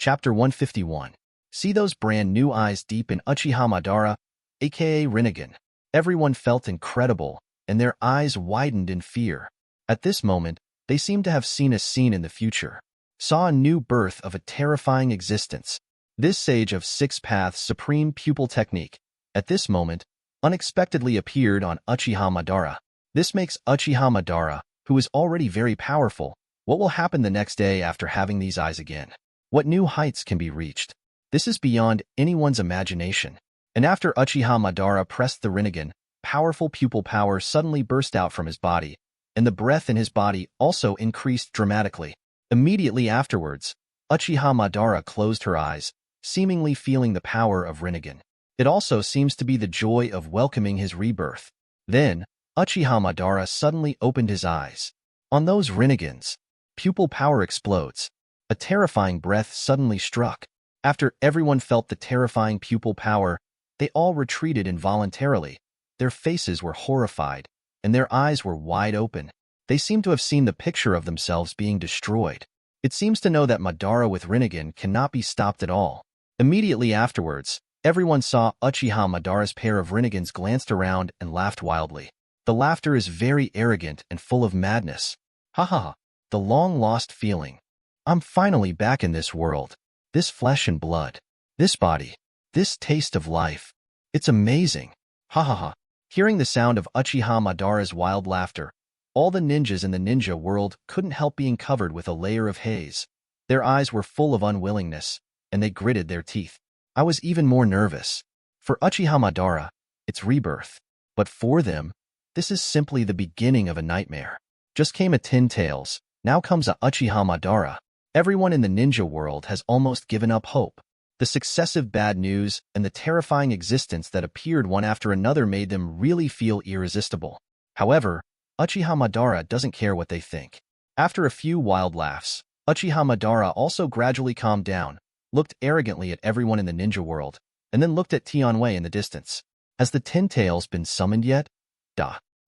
Chapter 151. See those brand new eyes deep in Uchiha Madara, aka Rinnegan. Everyone felt incredible, and their eyes widened in fear. At this moment, they seemed to have seen a scene in the future. Saw a new birth of a terrifying existence. This sage of six paths supreme pupil technique, at this moment, unexpectedly appeared on Uchiha Madara. This makes Uchiha Madara, who is already very powerful, what will happen the next day after having these eyes again? What new heights can be reached? This is beyond anyone's imagination. And after Uchiha Madara pressed the Rinnegan, powerful pupil power suddenly burst out from his body, and the breath in his body also increased dramatically. Immediately afterwards, Uchiha Madara closed her eyes, seemingly feeling the power of Rinnegan. It also seems to be the joy of welcoming his rebirth. Then, Uchiha Madara suddenly opened his eyes. On those Rinnegans, pupil power explodes. A terrifying breath suddenly struck. After everyone felt the terrifying pupil power, they all retreated involuntarily. Their faces were horrified, and their eyes were wide open. They seemed to have seen the picture of themselves being destroyed. It seems to know that Madara with Rinnegan cannot be stopped at all. Immediately afterwards, everyone saw Uchiha Madara's pair of Rinnegans glanced around and laughed wildly. The laughter is very arrogant and full of madness. Ha ha ha, the long-lost feeling. I'm finally back in this world, this flesh and blood, this body, this taste of life. It's amazing. Ha ha ha. Hearing the sound of Uchiha Madara's wild laughter, all the ninjas in the ninja world couldn't help being covered with a layer of haze. Their eyes were full of unwillingness, and they gritted their teeth. I was even more nervous. For Uchiha Madara, it's rebirth. But for them, this is simply the beginning of a nightmare. Just came a 10 tails, now comes a Uchiha Madara. Everyone in the ninja world has almost given up hope. The successive bad news and the terrifying existence that appeared one after another made them really feel irresistible. However, Uchiha Madara doesn't care what they think. After a few wild laughs, Uchiha Madara also gradually calmed down, looked arrogantly at everyone in the ninja world, and then looked at Tianwei in the distance. Has the 10 tails been summoned yet?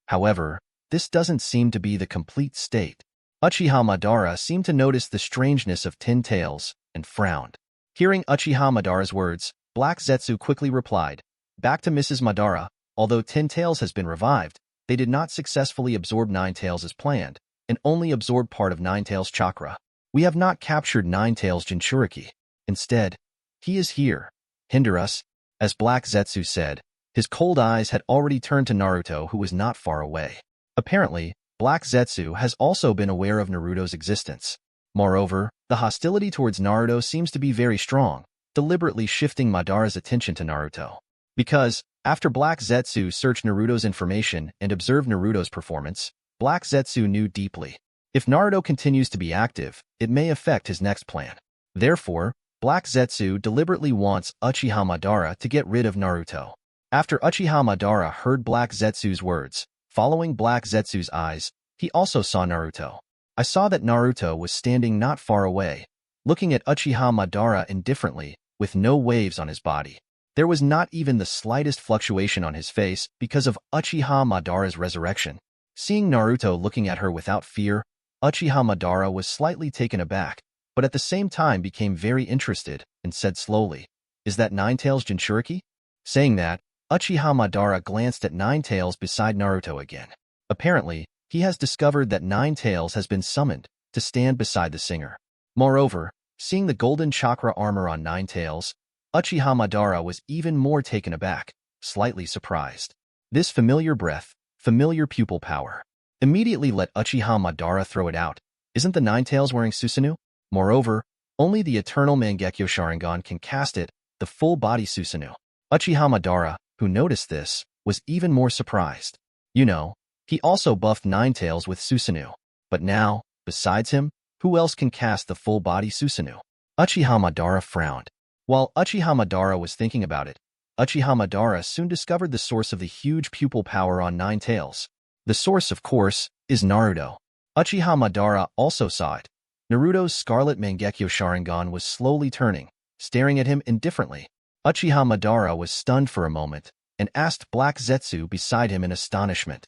However, this doesn't seem to be the complete state. Uchiha Madara seemed to notice the strangeness of 10 tails and frowned. Hearing Uchiha Madara's words, Black Zetsu quickly replied, "Back to Mrs. Madara, although 10 tails has been revived, they did not successfully absorb 9 tails as planned, and only absorbed part of 9 tails chakra. We have not captured 9 tails Jinchuriki. Instead, he is here. Hinder us." As Black Zetsu said, his cold eyes had already turned to Naruto, who was not far away. Apparently, Black Zetsu has also been aware of Naruto's existence. Moreover, the hostility towards Naruto seems to be very strong, deliberately shifting Madara's attention to Naruto. Because, after Black Zetsu searched Naruto's information and observed Naruto's performance, Black Zetsu knew deeply. If Naruto continues to be active, it may affect his next plan. Therefore, Black Zetsu deliberately wants Uchiha Madara to get rid of Naruto. After Uchiha Madara heard Black Zetsu's words, following Black Zetsu's eyes, he also saw Naruto. I saw that Naruto was standing not far away, looking at Uchiha Madara indifferently, with no waves on his body. There was not even the slightest fluctuation on his face because of Uchiha Madara's resurrection. Seeing Naruto looking at her without fear, Uchiha Madara was slightly taken aback, but at the same time became very interested and said slowly, "Is that 9 tails Jinchuriki?" Saying that, Uchiha Madara glanced at 9 tails beside Naruto again. Apparently, he has discovered that 9 tails has been summoned to stand beside the singer. Moreover, seeing the golden chakra armor on 9 tails, Uchiha Madara was even more taken aback, slightly surprised. This familiar breath, familiar pupil power. Immediately let Uchiha Madara throw it out. Isn't the 9 tails wearing Susanoo? Moreover, only the eternal Mangekyo Sharingan can cast it, the full-body Susanoo. Uchiha Madara, who noticed this, was even more surprised. You know, he also buffed 9 tails with Susanoo. But now, besides him, who else can cast the full-body Susanoo? Uchiha Madara frowned. While Uchiha Madara was thinking about it, Uchiha Madara soon discovered the source of the huge pupil power on 9 tails. The source, of course, is Naruto. Uchiha Madara also saw it. Naruto's scarlet Mangekyo Sharingan was slowly turning, staring at him indifferently. Uchiha Madara was stunned for a moment and asked Black Zetsu beside him in astonishment.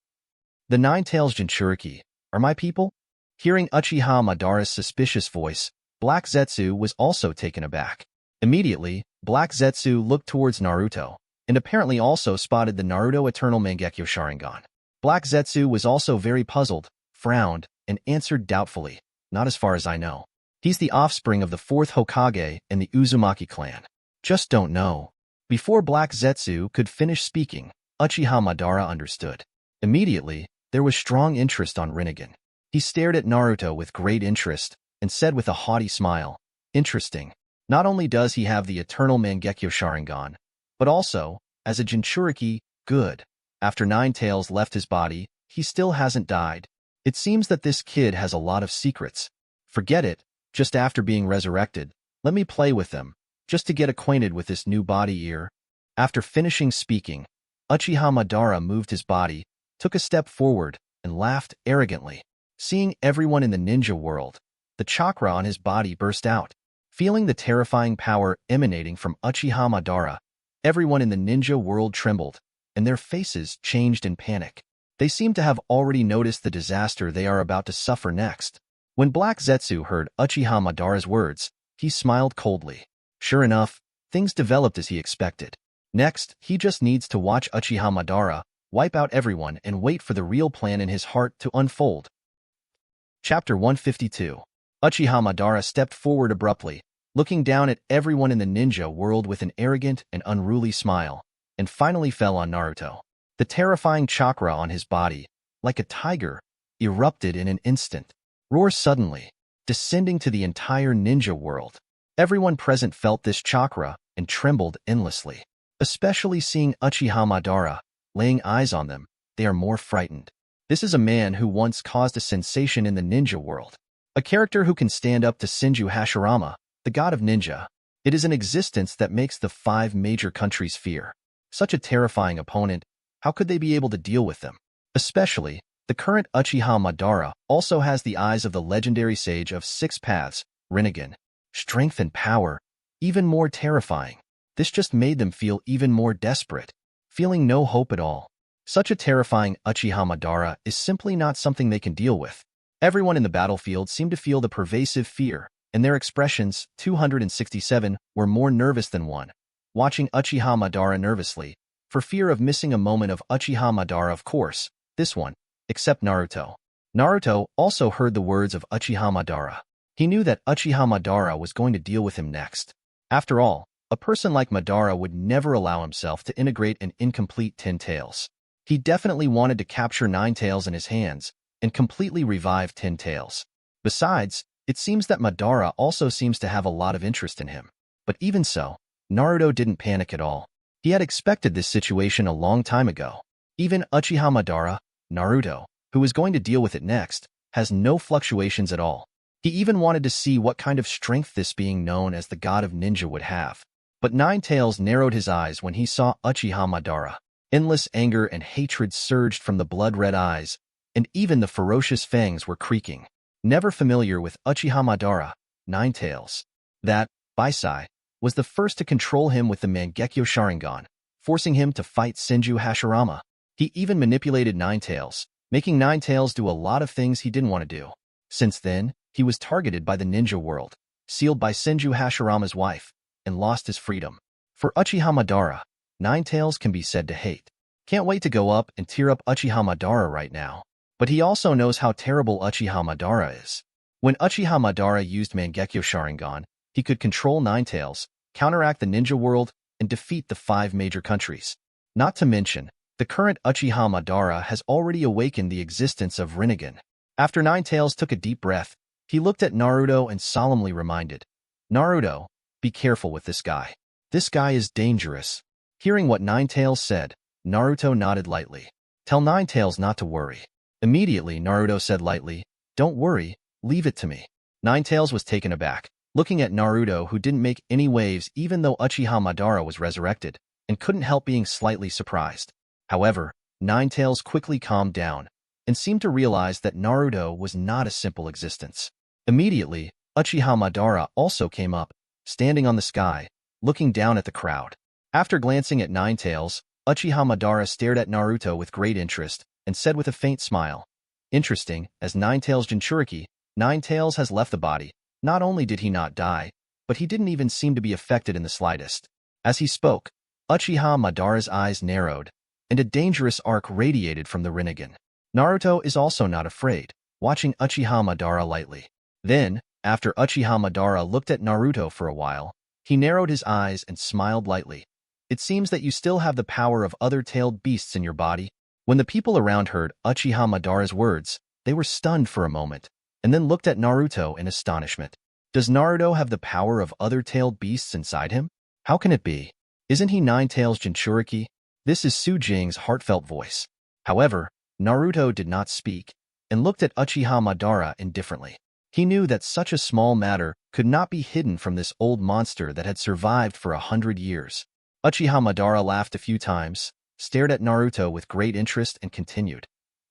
"The 9 tails Jinchuriki are my people?" Hearing Uchiha Madara's suspicious voice, Black Zetsu was also taken aback. Immediately, Black Zetsu looked towards Naruto, and apparently also spotted the Naruto Eternal Mangekyo Sharingan. Black Zetsu was also very puzzled, frowned, and answered doubtfully, "Not as far as I know. He's the offspring of the 4th Hokage and the Uzumaki clan. Just don't know." Before Black Zetsu could finish speaking, Uchiha Madara understood. Immediately, there was strong interest on Rinnegan. He stared at Naruto with great interest and said with a haughty smile, "Interesting. Not only does he have the Eternal Mangekyo Sharingan, but also, as a Jinchuriki, good. After Nine Tails left his body, he still hasn't died. It seems that this kid has a lot of secrets. Forget it, just after being resurrected, let me play with them, just to get acquainted with this new body here." After finishing speaking, Uchiha Madara moved his body, took a step forward, and laughed arrogantly. Seeing everyone in the ninja world, the chakra on his body burst out. Feeling the terrifying power emanating from Uchiha Madara, everyone in the ninja world trembled, and their faces changed in panic. They seemed to have already noticed the disaster they are about to suffer next. When Black Zetsu heard Uchiha Madara's words, he smiled coldly. Sure enough, things developed as he expected. Next, he just needs to watch Uchiha Madara wipe out everyone and wait for the real plan in his heart to unfold. Chapter 152. Uchiha Madara stepped forward abruptly, looking down at everyone in the ninja world with an arrogant and unruly smile, and finally fell on Naruto. The terrifying chakra on his body, like a tiger, erupted in an instant. Roar suddenly, descending to the entire ninja world. Everyone present felt this chakra and trembled endlessly. Especially seeing Uchiha Madara, laying eyes on them, they are more frightened. This is a man who once caused a sensation in the ninja world. A character who can stand up to Senju Hashirama, the god of ninja. It is an existence that makes the 5 major countries fear. Such a terrifying opponent, how could they be able to deal with them? Especially, the current Uchiha Madara also has the eyes of the legendary sage of 6 paths, Rinnegan. Strength and power, even more terrifying. This just made them feel even more desperate, feeling no hope at all. Such a terrifying Uchiha Madara is simply not something they can deal with. Everyone in the battlefield seemed to feel the pervasive fear, and their expressions, 267, were more nervous than one. Watching Uchiha Madara nervously, for fear of missing a moment of Uchiha Madara, of course, this one, except Naruto. Naruto also heard the words of Uchiha Madara. He knew that Uchiha Madara was going to deal with him next. After all, a person like Madara would never allow himself to integrate an incomplete 10 tails. He definitely wanted to capture 9 tails in his hands and completely revive 10 tails. Besides, it seems that Madara also seems to have a lot of interest in him. But even so, Naruto didn't panic at all. He had expected this situation a long time ago. Even Uchiha Madara, Naruto, who is going to deal with it next, has no fluctuations at all. He even wanted to see what kind of strength this being known as the god of ninja would have. But Nine Tails narrowed his eyes when he saw Uchiha Madara. Endless anger and hatred surged from the blood-red eyes, and even the ferocious fangs were creaking. Never familiar with Uchiha Madara, Nine Tails, that, Baisai, was the first to control him with the Mangekyo Sharingan, forcing him to fight Senju Hashirama. He even manipulated Nine Tails, making Nine Tails do a lot of things he didn't want to do. Since then, he was targeted by the ninja world, sealed by Senju Hashirama's wife, and lost his freedom. For Uchiha Madara, Nine Tails can be said to hate. Can't wait to go up and tear up Uchiha Madara right now. But he also knows how terrible Uchiha Madara is. When Uchiha Madara used Mangekyo Sharingan, he could control Nine Tails, counteract the ninja world, and defeat the 5 major countries. Not to mention, the current Uchiha Madara has already awakened the existence of Rinnegan. After Nine Tails took a deep breath, he looked at Naruto and solemnly reminded, "Naruto, be careful with this guy. This guy is dangerous." Hearing what Nine Tails said, Naruto nodded lightly. "Tell Nine Tails not to worry." Immediately, Naruto said lightly, "Don't worry, leave it to me." Nine Tails was taken aback, looking at Naruto, who didn't make any waves even though Uchiha Madara was resurrected, and couldn't help being slightly surprised. However, Nine Tails quickly calmed down, and seemed to realize that Naruto was not a simple existence. Immediately, Uchiha Madara also came up, standing on the sky, looking down at the crowd. After glancing at Nine Tails, Uchiha Madara stared at Naruto with great interest, and said with a faint smile, "Interesting, as Nine Tails Jinchuriki, Nine Tails has left the body, Not only did he not die, but he didn't even seem to be affected in the slightest. As he spoke, Uchiha Madara's eyes narrowed, and a dangerous arc radiated from the Rinnegan. Naruto is also not afraid, watching Uchiha Madara lightly. Then, after Uchiha Madara looked at Naruto for a while, he narrowed his eyes and smiled lightly. It seems that you still have the power of other tailed beasts in your body. When the people around heard Uchiha Madara's words, they were stunned for a moment, and then looked at Naruto in astonishment. Does Naruto have the power of other tailed beasts inside him? How can it be? Isn't he Nine Tails Jinchuriki? This is Sujing's heartfelt voice. However, Naruto did not speak, and looked at Uchiha Madara indifferently. He knew that such a small matter could not be hidden from this old monster that had survived for 100 years. Uchiha Madara laughed a few times, stared at Naruto with great interest, and continued.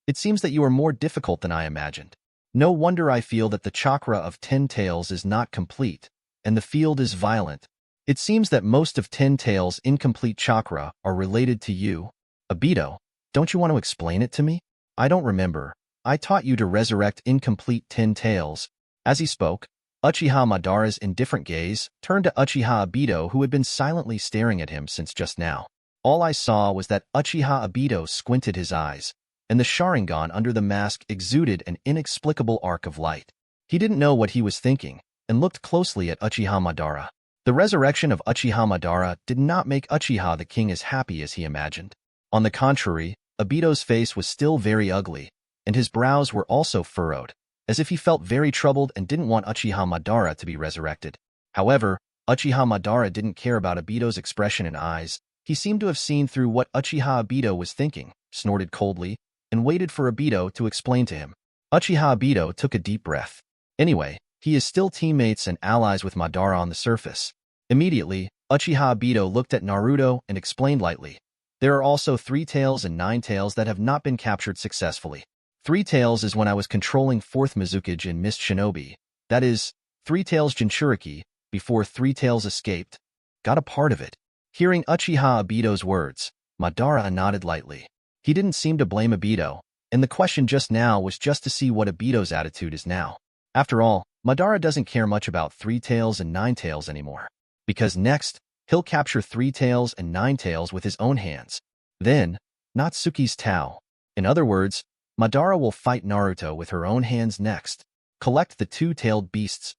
It seems that you are more difficult than I imagined. No wonder I feel that the chakra of 10 Tails is not complete, and the field is violent. It seems that most of 10 Tails' incomplete chakra are related to you. Obito, don't you want to explain it to me? I don't remember. I taught you to resurrect incomplete 10 Tails. As he spoke, Uchiha Madara's indifferent gaze turned to Uchiha Obito, who had been silently staring at him since just now. All I saw was that Uchiha Obito squinted his eyes, and the Sharingan under the mask exuded an inexplicable arc of light. He didn't know what he was thinking, and looked closely at Uchiha Madara. The resurrection of Uchiha Madara did not make Uchiha the king as happy as he imagined. On the contrary, Obito's face was still very ugly, and his brows were also furrowed, as if he felt very troubled and didn't want Uchiha Madara to be resurrected. However, Uchiha Madara didn't care about Obito's expression and eyes. He seemed to have seen through what Uchiha Obito was thinking, snorted coldly, and waited for Obito to explain to him. Uchiha Obito took a deep breath. Anyway, he is still teammates and allies with Madara on the surface. Immediately, Uchiha Obito looked at Naruto and explained lightly. There are also 3 Tails and 9 Tails that have not been captured successfully. 3 Tails is when I was controlling 4th Mizukage in Mist Shinobi. That is, 3 Tails Jinchuriki, before 3 Tails escaped. Got a part of it. Hearing Uchiha Obito's words, Madara nodded lightly. He didn't seem to blame Obito, and the question just now was just to see what Obito's attitude is now. After all, Madara doesn't care much about 3 Tails and 9 Tails anymore. Because next, he'll capture 3 Tails and 9 Tails with his own hands. Then, Natsuki's Tao. In other words, Madara will fight Naruto with her own hands next. Collect the 2-tailed beasts.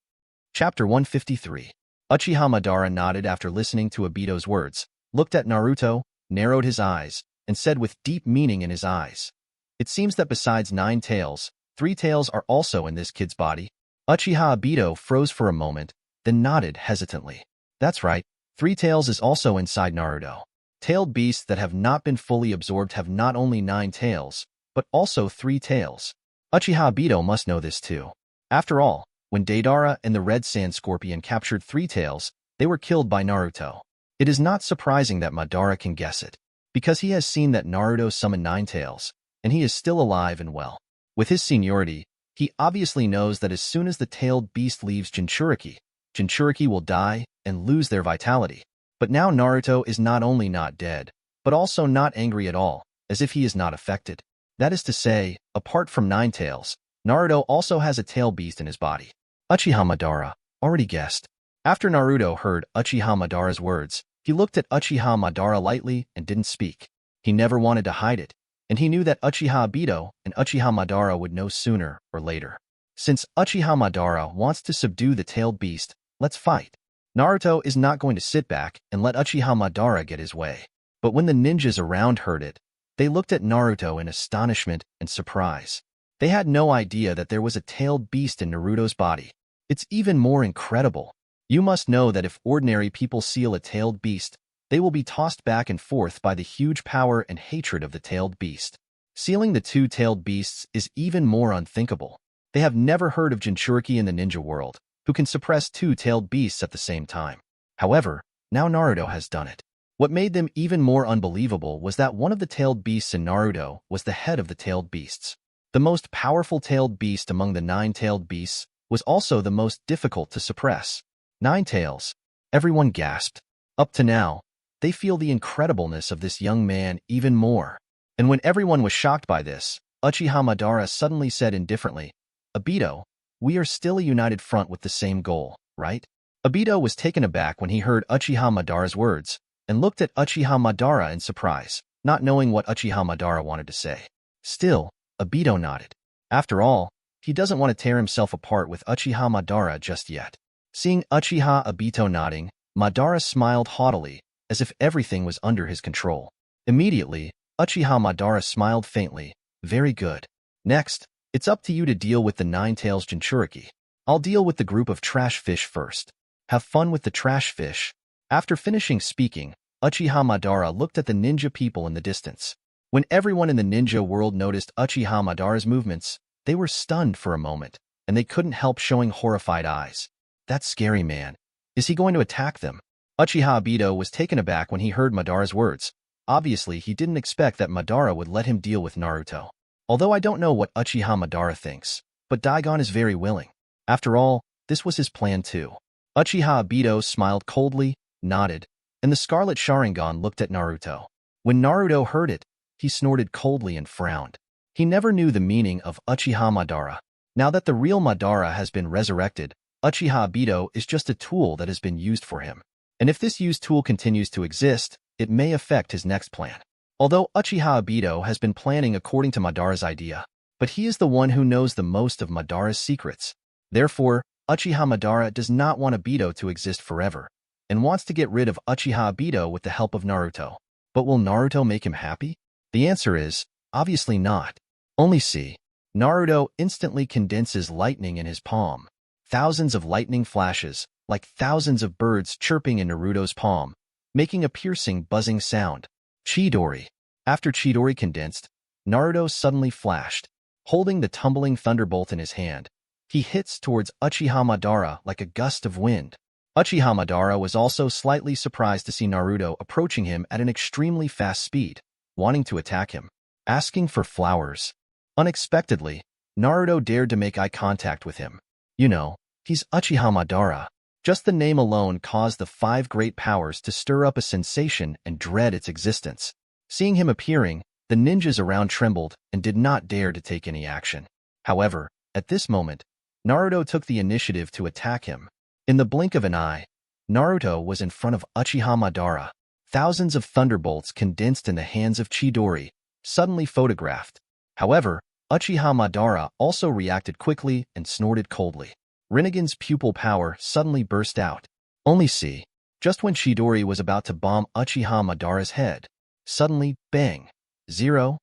Chapter 153. Uchiha Madara nodded after listening to Obito's words, looked at Naruto, narrowed his eyes, and said with deep meaning in his eyes. It seems that besides 9 Tails, 3 Tails are also in this kid's body. Uchiha Obito froze for a moment, then nodded hesitantly. That's right, 3 Tails is also inside Naruto. Tailed beasts that have not been fully absorbed have not only 9 tails, but also 3 tails. Uchiha Obito must know this too. After all, when Deidara and the Red Sand Scorpion captured 3 tails, they were killed by Naruto. It is not surprising that Madara can guess it, because he has seen that Naruto summon 9 tails, and he is still alive and well. With his seniority, he obviously knows that as soon as the tailed beast leaves Jinchuriki, Jinchuriki will die and lose their vitality. But now Naruto is not only not dead, but also not angry at all, as if he is not affected. That is to say, apart from 9 tails, Naruto also has a tail beast in his body. Uchiha Madara already guessed. After Naruto heard Uchiha Madara's words, he looked at Uchiha Madara lightly and didn't speak. He never wanted to hide it, and he knew that Uchiha Obito and Uchiha Madara would know sooner or later. Since Uchiha Madara wants to subdue the tailed beast, let's fight. Naruto is not going to sit back and let Uchiha Madara get his way. But when the ninjas around heard it, they looked at Naruto in astonishment and surprise. They had no idea that there was a tailed beast in Naruto's body. It's even more incredible. You must know that if ordinary people seal a tailed beast, they will be tossed back and forth by the huge power and hatred of the tailed beast. Sealing the 2 tailed beasts is even more unthinkable. They have never heard of Jinchuriki in the ninja world, who can suppress 2 tailed beasts at the same time. However, now Naruto has done it. What made them even more unbelievable was that one of the tailed beasts in Naruto was the head of the tailed beasts. The most powerful tailed beast among the 9 tailed beasts was also the most difficult to suppress. 9 tails. Everyone gasped. Up to now, they feel the incredibleness of this young man even more. And when everyone was shocked by this, Uchiha Madara suddenly said indifferently, Obito, We are still a united front with the same goal, right? Obito was taken aback when he heard Uchiha Madara's words, and looked at Uchiha Madara in surprise, not knowing what Uchiha Madara wanted to say. Still, Obito nodded. After all, he doesn't want to tear himself apart with Uchiha Madara just yet. Seeing Uchiha Obito nodding, Madara smiled haughtily, as if everything was under his control. Immediately, Uchiha Madara smiled faintly. Very good. Next, it's up to you to deal with the Nine-Tails Jinchuriki. I'll deal with the group of trash fish first. Have fun with the trash fish. After finishing speaking, Uchiha Madara looked at the ninja people in the distance. When everyone in the ninja world noticed Uchiha Madara's movements, they were stunned for a moment, and they couldn't help showing horrified eyes. That's scary, man. Is he going to attack them? Uchiha Obito was taken aback when he heard Madara's words. Obviously, he didn't expect that Madara would let him deal with Naruto. Although I don't know what Uchiha Madara thinks, but Daigon is very willing. After all, this was his plan too. Uchiha Obito smiled coldly, nodded, and the Scarlet Sharingan looked at Naruto. When Naruto heard it, he snorted coldly and frowned. He never knew the meaning of Uchiha Madara. Now that the real Madara has been resurrected, Uchiha Obito is just a tool that has been used for him. And if this used tool continues to exist, it may affect his next plan. Although Uchiha Obito has been planning according to Madara's idea, but he is the one who knows the most of Madara's secrets. Therefore, Uchiha Madara does not want Obito to exist forever, and wants to get rid of Uchiha Obito with the help of Naruto. But will Naruto make him happy? The answer is, obviously not. Only see. Naruto instantly condenses lightning in his palm. Thousands of lightning flashes, like thousands of birds chirping in Naruto's palm, making a piercing buzzing sound. Chidori. After Chidori condensed, Naruto suddenly flashed, holding the tumbling thunderbolt in his hand. He hits towards Uchiha Madara like a gust of wind. Uchiha Madara was also slightly surprised to see Naruto approaching him at an extremely fast speed, wanting to attack him, asking for flowers. Unexpectedly, Naruto dared to make eye contact with him. You know, he's Uchiha Madara. Just the name alone caused the 5 great powers to stir up a sensation and dread its existence. Seeing him appearing, the ninjas around trembled and did not dare to take any action. However, at this moment, Naruto took the initiative to attack him. In the blink of an eye, Naruto was in front of Uchiha Madara. Thousands of thunderbolts condensed in the hands of Chidori, suddenly photographed. However, Uchiha Madara also reacted quickly and snorted coldly. Rinnegan's pupil power suddenly burst out. Only see. Just when Chidori was about to bomb Uchiha Madara's head, suddenly, bang, 0.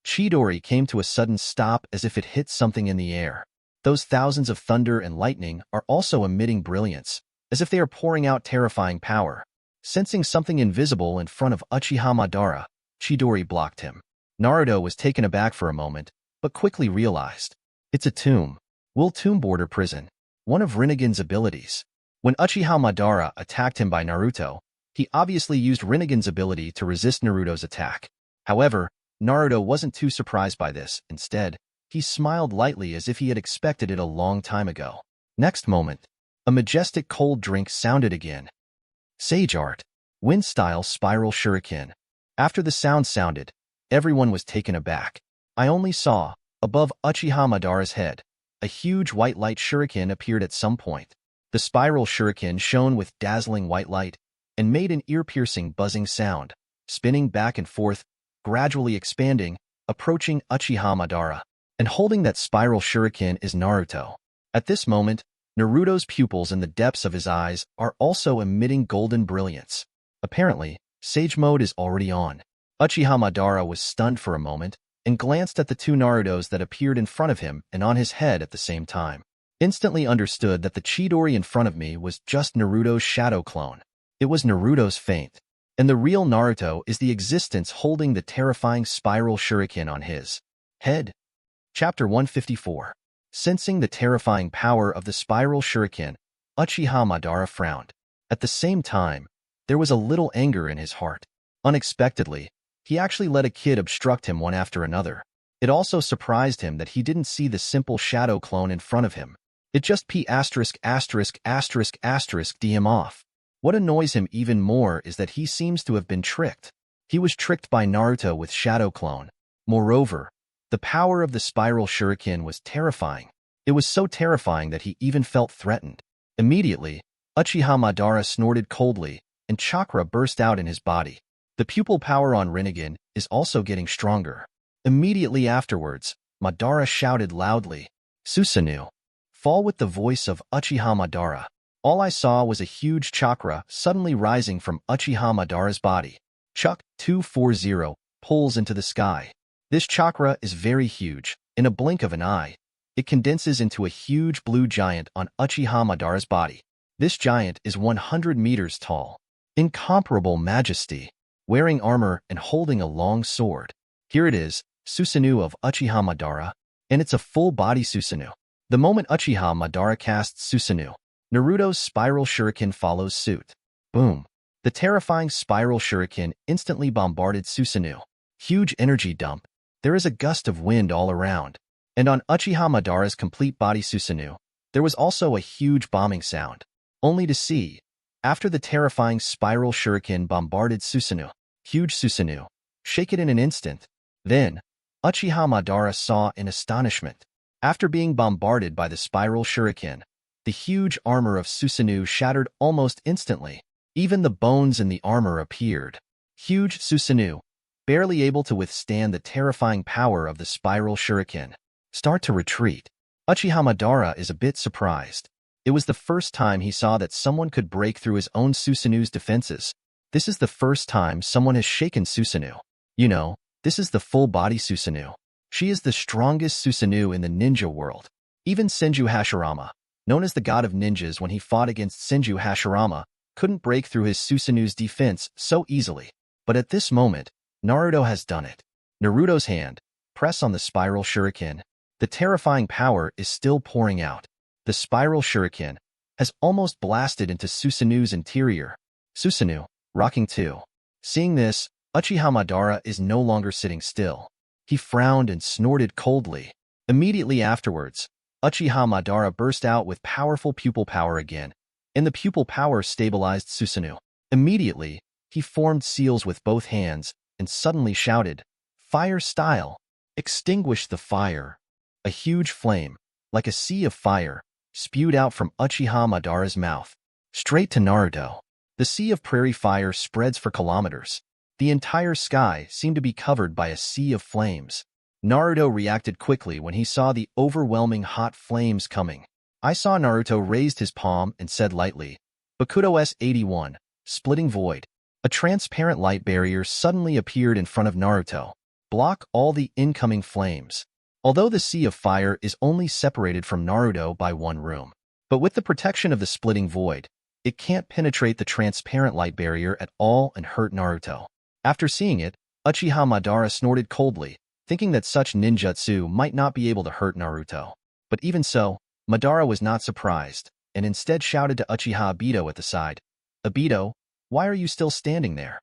Chidori came to a sudden stop as if it hit something in the air. Those thousands of thunder and lightning are also emitting brilliance, as if they are pouring out terrifying power. Sensing something invisible in front of Uchiha Madara, Chidori blocked him. Naruto was taken aback for a moment, but quickly realized. It's a tomb. Will tomb border prison. One of Rinnegan's abilities. When Uchiha Madara attacked him by Naruto, he obviously used Rinnegan's ability to resist Naruto's attack. However, Naruto wasn't too surprised by this. Instead, he smiled lightly as if he had expected it a long time ago. Next moment, a majestic cold drink sounded again. Sage Art. Wind-style spiral shuriken. After the sound sounded, everyone was taken aback. I only saw, above Uchiha Madara's head, a huge white light shuriken appeared at some point. The spiral shuriken shone with dazzling white light and made an ear-piercing buzzing sound, spinning back and forth, gradually expanding, approaching Uchiha Madara. And holding that spiral shuriken is Naruto. At this moment, Naruto's pupils in the depths of his eyes are also emitting golden brilliance. Apparently, Sage Mode is already on. Uchiha Madara was stunned for a moment and glanced at the 2 Narutos that appeared in front of him and on his head at the same time. Instantly understood that the Chidori in front of me was just Naruto's shadow clone. It was Naruto's feint. And the real Naruto is the existence holding the terrifying spiral shuriken on his head. Chapter 154. Sensing the terrifying power of the spiral shuriken, Uchiha Madara frowned. At the same time, there was a little anger in his heart. Unexpectedly, he actually let a kid obstruct him one after another. It also surprised him that he didn't see the simple shadow clone in front of him. It just d him off. What annoys him even more is that he seems to have been tricked. He was tricked by Naruto with shadow clone. Moreover, the power of the spiral shuriken was terrifying. It was so terrifying that he even felt threatened. Immediately, Uchiha Madara snorted coldly, and chakra burst out in his body. The pupil power on Rinnegan is also getting stronger. Immediately afterwards, Madara shouted loudly, "Susanoo!" Fall with the voice of Uchiha Madara. All I saw was a huge chakra suddenly rising from Uchiha Madara's body. Chuck 240 pulls into the sky. This chakra is very huge. In a blink of an eye, it condenses into a huge blue giant on Uchiha Madara's body. This giant is 100 meters tall. Incomparable majesty, wearing armor and holding a long sword. Here it is, Susanoo of Uchiha Madara, and it's a full-body Susanoo. The moment Uchiha Madara casts Susanoo, Naruto's spiral shuriken follows suit. Boom! The terrifying spiral shuriken instantly bombarded Susanoo. Huge energy dump. There is a gust of wind all around. And on Uchiha Madara's complete body Susanoo, there was also a huge bombing sound. Only to see, after the terrifying spiral shuriken bombarded Susanoo, huge Susanoo, shake it in an instant. Then, Uchiha Madara saw in astonishment. After being bombarded by the spiral shuriken, the huge armor of Susanoo shattered almost instantly. Even the bones in the armor appeared. Huge Susanoo, barely able to withstand the terrifying power of the spiral shuriken, start to retreat. Uchiha Madara is a bit surprised. It was the first time he saw that someone could break through his own Susanoo's defenses. This is the first time someone has shaken Susanoo. You know, this is the full-body Susanoo. She is the strongest Susanoo in the ninja world. Even Senju Hashirama, known as the god of ninjas when he fought against Senju Hashirama, couldn't break through his Susanoo's defense so easily. But at this moment, Naruto has done it. Naruto's hand, press on the spiral shuriken. The terrifying power is still pouring out. The spiral shuriken has almost blasted into Susanoo's interior. Susanoo, rocking too. Seeing this, Uchiha Madara is no longer sitting still. He frowned and snorted coldly. Immediately afterwards, Uchiha Madara burst out with powerful pupil power again, and the pupil power stabilized Susanoo. Immediately, he formed seals with both hands and suddenly shouted, "Fire style! Extinguish the fire!" A huge flame, like a sea of fire, spewed out from Uchiha Madara's mouth. Straight to Naruto. The sea of prairie fire spreads for kilometers. The entire sky seemed to be covered by a sea of flames. Naruto reacted quickly when he saw the overwhelming hot flames coming. I saw Naruto raised his palm and said lightly, "Bakudo S81, splitting void." A transparent light barrier suddenly appeared in front of Naruto. Block all the incoming flames. Although the sea of fire is only separated from Naruto by one room, but with the protection of the splitting void, it can't penetrate the transparent light barrier at all and hurt Naruto. After seeing it, Uchiha Madara snorted coldly, thinking that such ninjutsu might not be able to hurt Naruto. But even so, Madara was not surprised, and instead shouted to Uchiha Obito at the side, "Obito, why are you still standing there?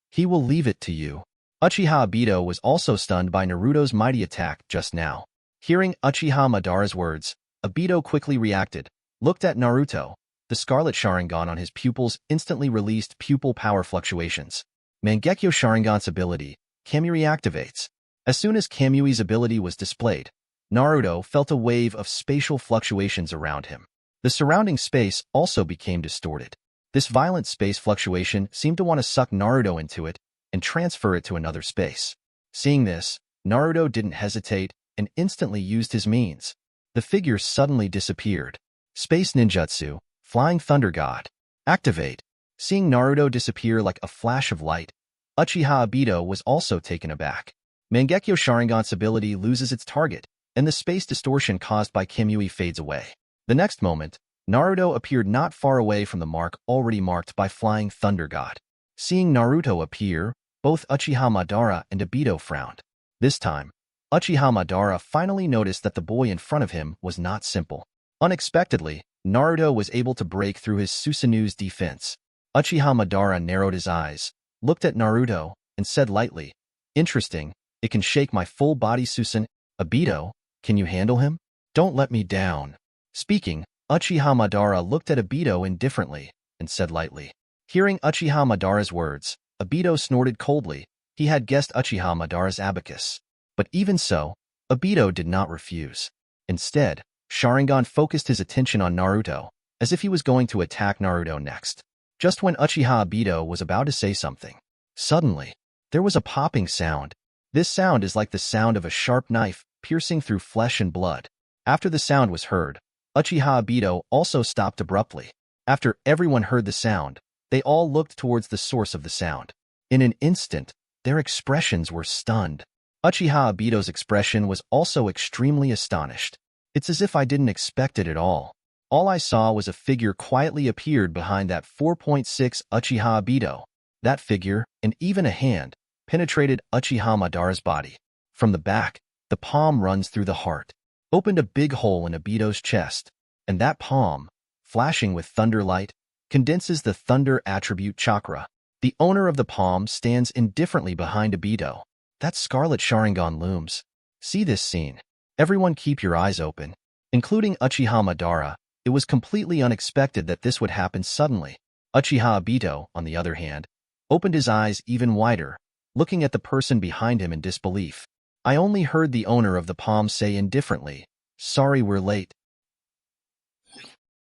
He will leave it to you." Uchiha Obito was also stunned by Naruto's mighty attack just now. Hearing Uchiha Madara's words, Obito quickly reacted, looked at Naruto. The Scarlet Sharingan on his pupils instantly released pupil power fluctuations. Mangekyo Sharingan's ability, Kamui activates. As soon as Kamui's ability was displayed, Naruto felt a wave of spatial fluctuations around him. The surrounding space also became distorted. This violent space fluctuation seemed to want to suck Naruto into it and transfer it to another space. Seeing this, Naruto didn't hesitate and instantly used his means. The figure suddenly disappeared. Space Ninjutsu, Flying Thunder God. Activate. Seeing Naruto disappear like a flash of light, Uchiha Obito was also taken aback. Mangekyo Sharingan's ability loses its target, and the space distortion caused by Kamui fades away. The next moment, Naruto appeared not far away from the mark already marked by Flying Thunder God. Seeing Naruto appear, both Uchiha Madara and Obito frowned. This time, Uchiha Madara finally noticed that the boy in front of him was not simple. Unexpectedly, Naruto was able to break through his Susanoo's defense. Uchiha Madara narrowed his eyes, looked at Naruto, and said lightly, "Interesting, it can shake my full body Susan. Obito, can you handle him? Don't let me down." Speaking, Uchiha Madara looked at Obito indifferently, and said lightly. Hearing Uchiha Madara's words, Obito snorted coldly. He had guessed Uchiha Madara's abacus. But even so, Obito did not refuse. Instead, Sharingan focused his attention on Naruto, as if he was going to attack Naruto next. Just when Uchiha Obito was about to say something, suddenly, there was a popping sound. This sound is like the sound of a sharp knife piercing through flesh and blood. After the sound was heard, Uchiha Obito also stopped abruptly. After everyone heard the sound, they all looked towards the source of the sound. In an instant, their expressions were stunned. Uchiha Obito's expression was also extremely astonished. It's as if I didn't expect it at all. All I saw was a figure quietly appeared behind that 4.6 Uchiha Obito. That figure, and even a hand, penetrated Uchiha Madara's body. From the back, the palm runs through the heart, opened a big hole in Obito's chest, and that palm, flashing with thunder light, condenses the thunder attribute chakra. The owner of the palm stands indifferently behind Obito. That scarlet Sharingan looms. See this scene. Everyone keep your eyes open. Including Uchiha Madara, it was completely unexpected that this would happen suddenly. Uchiha Obito, on the other hand, opened his eyes even wider, looking at the person behind him in disbelief. I only heard the owner of the palm say indifferently, "Sorry we're late."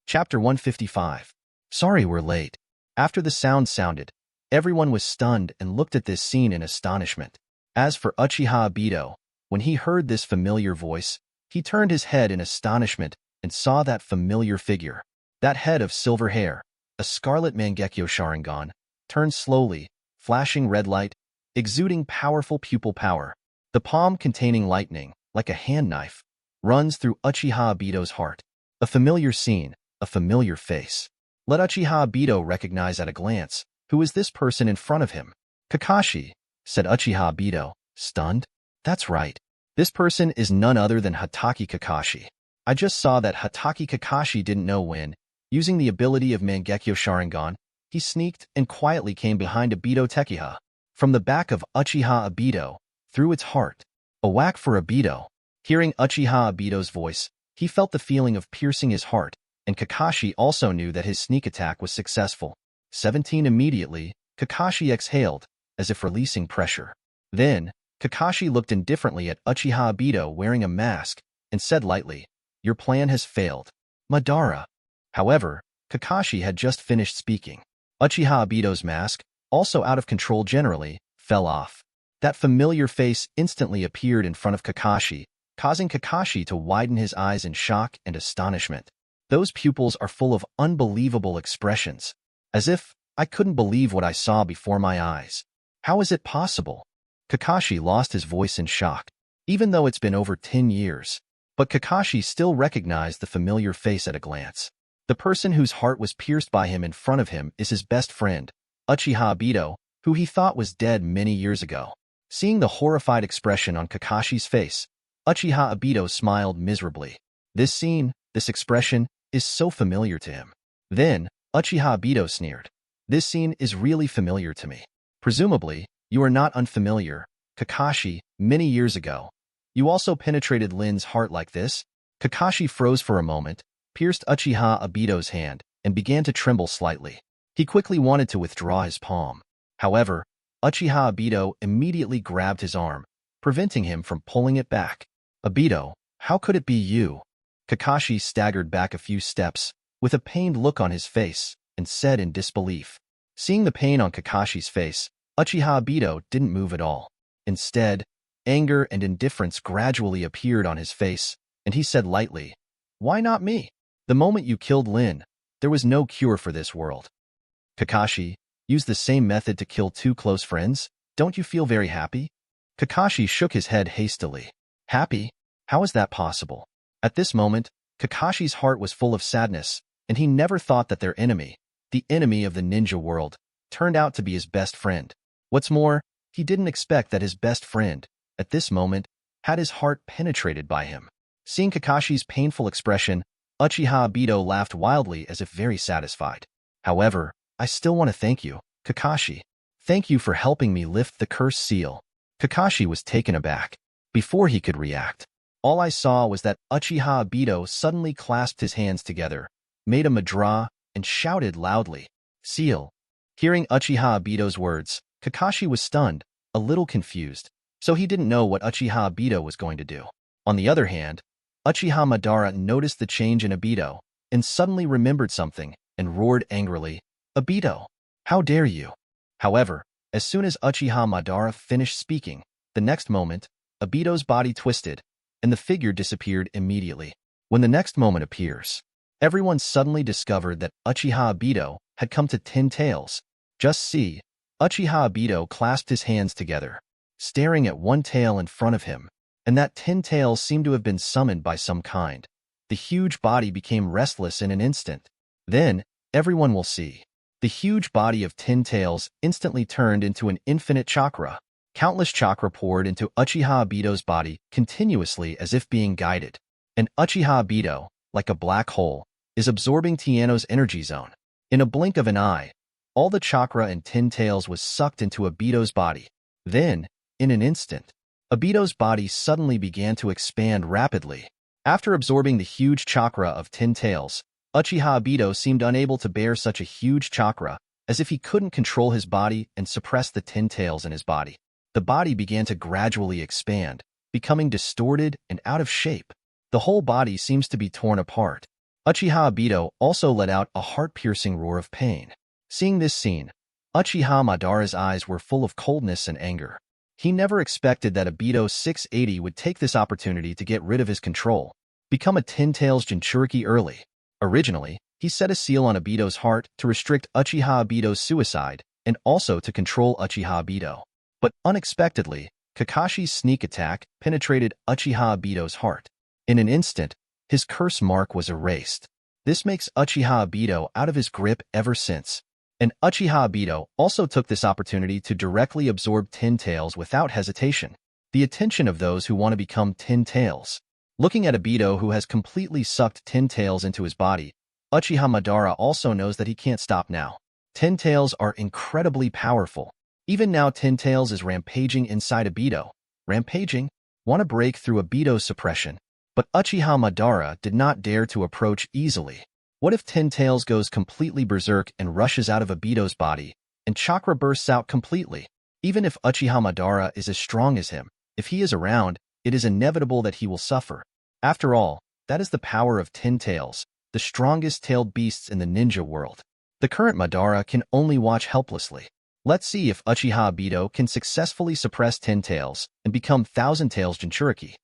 Chapter 155. Sorry we're late. After the sound sounded, everyone was stunned and looked at this scene in astonishment. As for Uchiha Obito, when he heard this familiar voice, he turned his head in astonishment and saw that familiar figure. That head of silver hair, a scarlet Mangekyo Sharingan, turned slowly, flashing red light, exuding powerful pupil power. The palm containing lightning, like a hand knife, runs through Uchiha Obito's heart. A familiar scene, a familiar face. Let Uchiha Obito recognize at a glance, who is this person in front of him? Kakashi, said Uchiha Obito, stunned. That's right. This person is none other than Hatake Kakashi. I just saw that Hatake Kakashi didn't know when, using the ability of Mangekyo Sharingan, he sneaked and quietly came behind Obito Tekiha. From the back of Uchiha Obito, through its heart. A whack for Obito. Hearing Uchiha Obito's voice, he felt the feeling of piercing his heart, and Kakashi also knew that his sneak attack was successful. 17 Immediately, Kakashi exhaled, as if releasing pressure. Then, Kakashi looked indifferently at Uchiha Obito wearing a mask, and said lightly, "Your plan has failed, Madara." However, Kakashi had just finished speaking. Uchiha Obito's mask, also out of control generally, fell off. That familiar face instantly appeared in front of Kakashi, causing Kakashi to widen his eyes in shock and astonishment. Those pupils are full of unbelievable expressions, as if I couldn't believe what I saw before my eyes. How is it possible? Kakashi lost his voice in shock, even though it's been over 10 years. But Kakashi still recognized the familiar face at a glance. The person whose heart was pierced by him in front of him is his best friend, Uchiha Obito, who he thought was dead many years ago. Seeing the horrified expression on Kakashi's face, Uchiha Obito smiled miserably. This scene, this expression, is so familiar to him. Then, Uchiha Obito sneered. This scene is really familiar to me. Presumably, you are not unfamiliar, Kakashi, many years ago. You also penetrated Lin's heart like this? Kakashi froze for a moment, pierced Uchiha Obito's hand, and began to tremble slightly. He quickly wanted to withdraw his palm. However, Uchiha Obito immediately grabbed his arm, preventing him from pulling it back. Obito, how could it be you? Kakashi staggered back a few steps, with a pained look on his face, and said in disbelief. Seeing the pain on Kakashi's face, Uchiha Obito didn't move at all. Instead, anger and indifference gradually appeared on his face, and he said lightly, "Why not me? The moment you killed Lin, there was no cure for this world." Kakashi, use the same method to kill two close friends? Don't you feel very happy? Kakashi shook his head hastily. Happy? How is that possible? At this moment, Kakashi's heart was full of sadness, and he never thought that their enemy, the enemy of the ninja world, turned out to be his best friend. What's more, he didn't expect that his best friend, at this moment, had his heart penetrated by him. Seeing Kakashi's painful expression, Uchiha Obito laughed wildly as if very satisfied. However, I still want to thank you, Kakashi. Thank you for helping me lift the cursed seal. Kakashi was taken aback. Before he could react, all I saw was that Uchiha Obito suddenly clasped his hands together, made a mudra, and shouted loudly, "Seal." Hearing Uchiha Obito's words, Kakashi was stunned, a little confused, so he didn't know what Uchiha Obito was going to do. On the other hand, Uchiha Madara noticed the change in Obito and suddenly remembered something and roared angrily, "Obito, how dare you?" However, as soon as Uchiha Madara finished speaking, the next moment, Obito's body twisted, and the figure disappeared immediately. When the next moment appears, everyone suddenly discovered that Uchiha Obito had come to 10 tails. Just see, Uchiha Obito clasped his hands together, staring at one tail in front of him, and that 10 tails seemed to have been summoned by some kind. The huge body became restless in an instant. Then, everyone will see. The huge body of 10 tails instantly turned into an infinite chakra. Countless chakra poured into Uchiha Obito's body continuously as if being guided. And Uchiha Obito, like a black hole, is absorbing Tiano's energy zone. In a blink of an eye, all the chakra and 10 tails was sucked into Obito's body. Then, in an instant, Obito's body suddenly began to expand rapidly. After absorbing the huge chakra of 10 tails, Uchiha Obito seemed unable to bear such a huge chakra, as if he couldn't control his body and suppress the 10 tails in his body. The body began to gradually expand, becoming distorted and out of shape. The whole body seems to be torn apart. Uchiha Obito also let out a heart-piercing roar of pain. Seeing this scene, Uchiha Madara's eyes were full of coldness and anger. He never expected that Obito 680 would take this opportunity to get rid of his control, become a 10 tails Jinchuriki early. Originally, he set a seal on Obito's heart to restrict Uchiha Obito's suicide and also to control Uchiha Obito. But unexpectedly, Kakashi's sneak attack penetrated Uchiha Obito's heart. In an instant, his curse mark was erased. This makes Uchiha Obito out of his grip ever since. And Uchiha Obito also took this opportunity to directly absorb 10 tails without hesitation. The attention of those who want to become 10 tails. Looking at Obito, who has completely sucked 10 tails into his body, Uchiha Madara also knows that he can't stop now. 10 tails are incredibly powerful. Even now 10 tails is rampaging inside Obito. Rampaging? Want to break through Obito's suppression. But Uchiha Madara did not dare to approach easily. What if 10 tails goes completely berserk and rushes out of Obito's body, and chakra bursts out completely? Even if Uchiha Madara is as strong as him, if he is around, it is inevitable that he will suffer. After all, that is the power of 10 tails, the strongest tailed beasts in the ninja world. The current Madara can only watch helplessly. Let's see if Uchiha Obito can successfully suppress 10 tails and become 1000 tails Jinchuriki.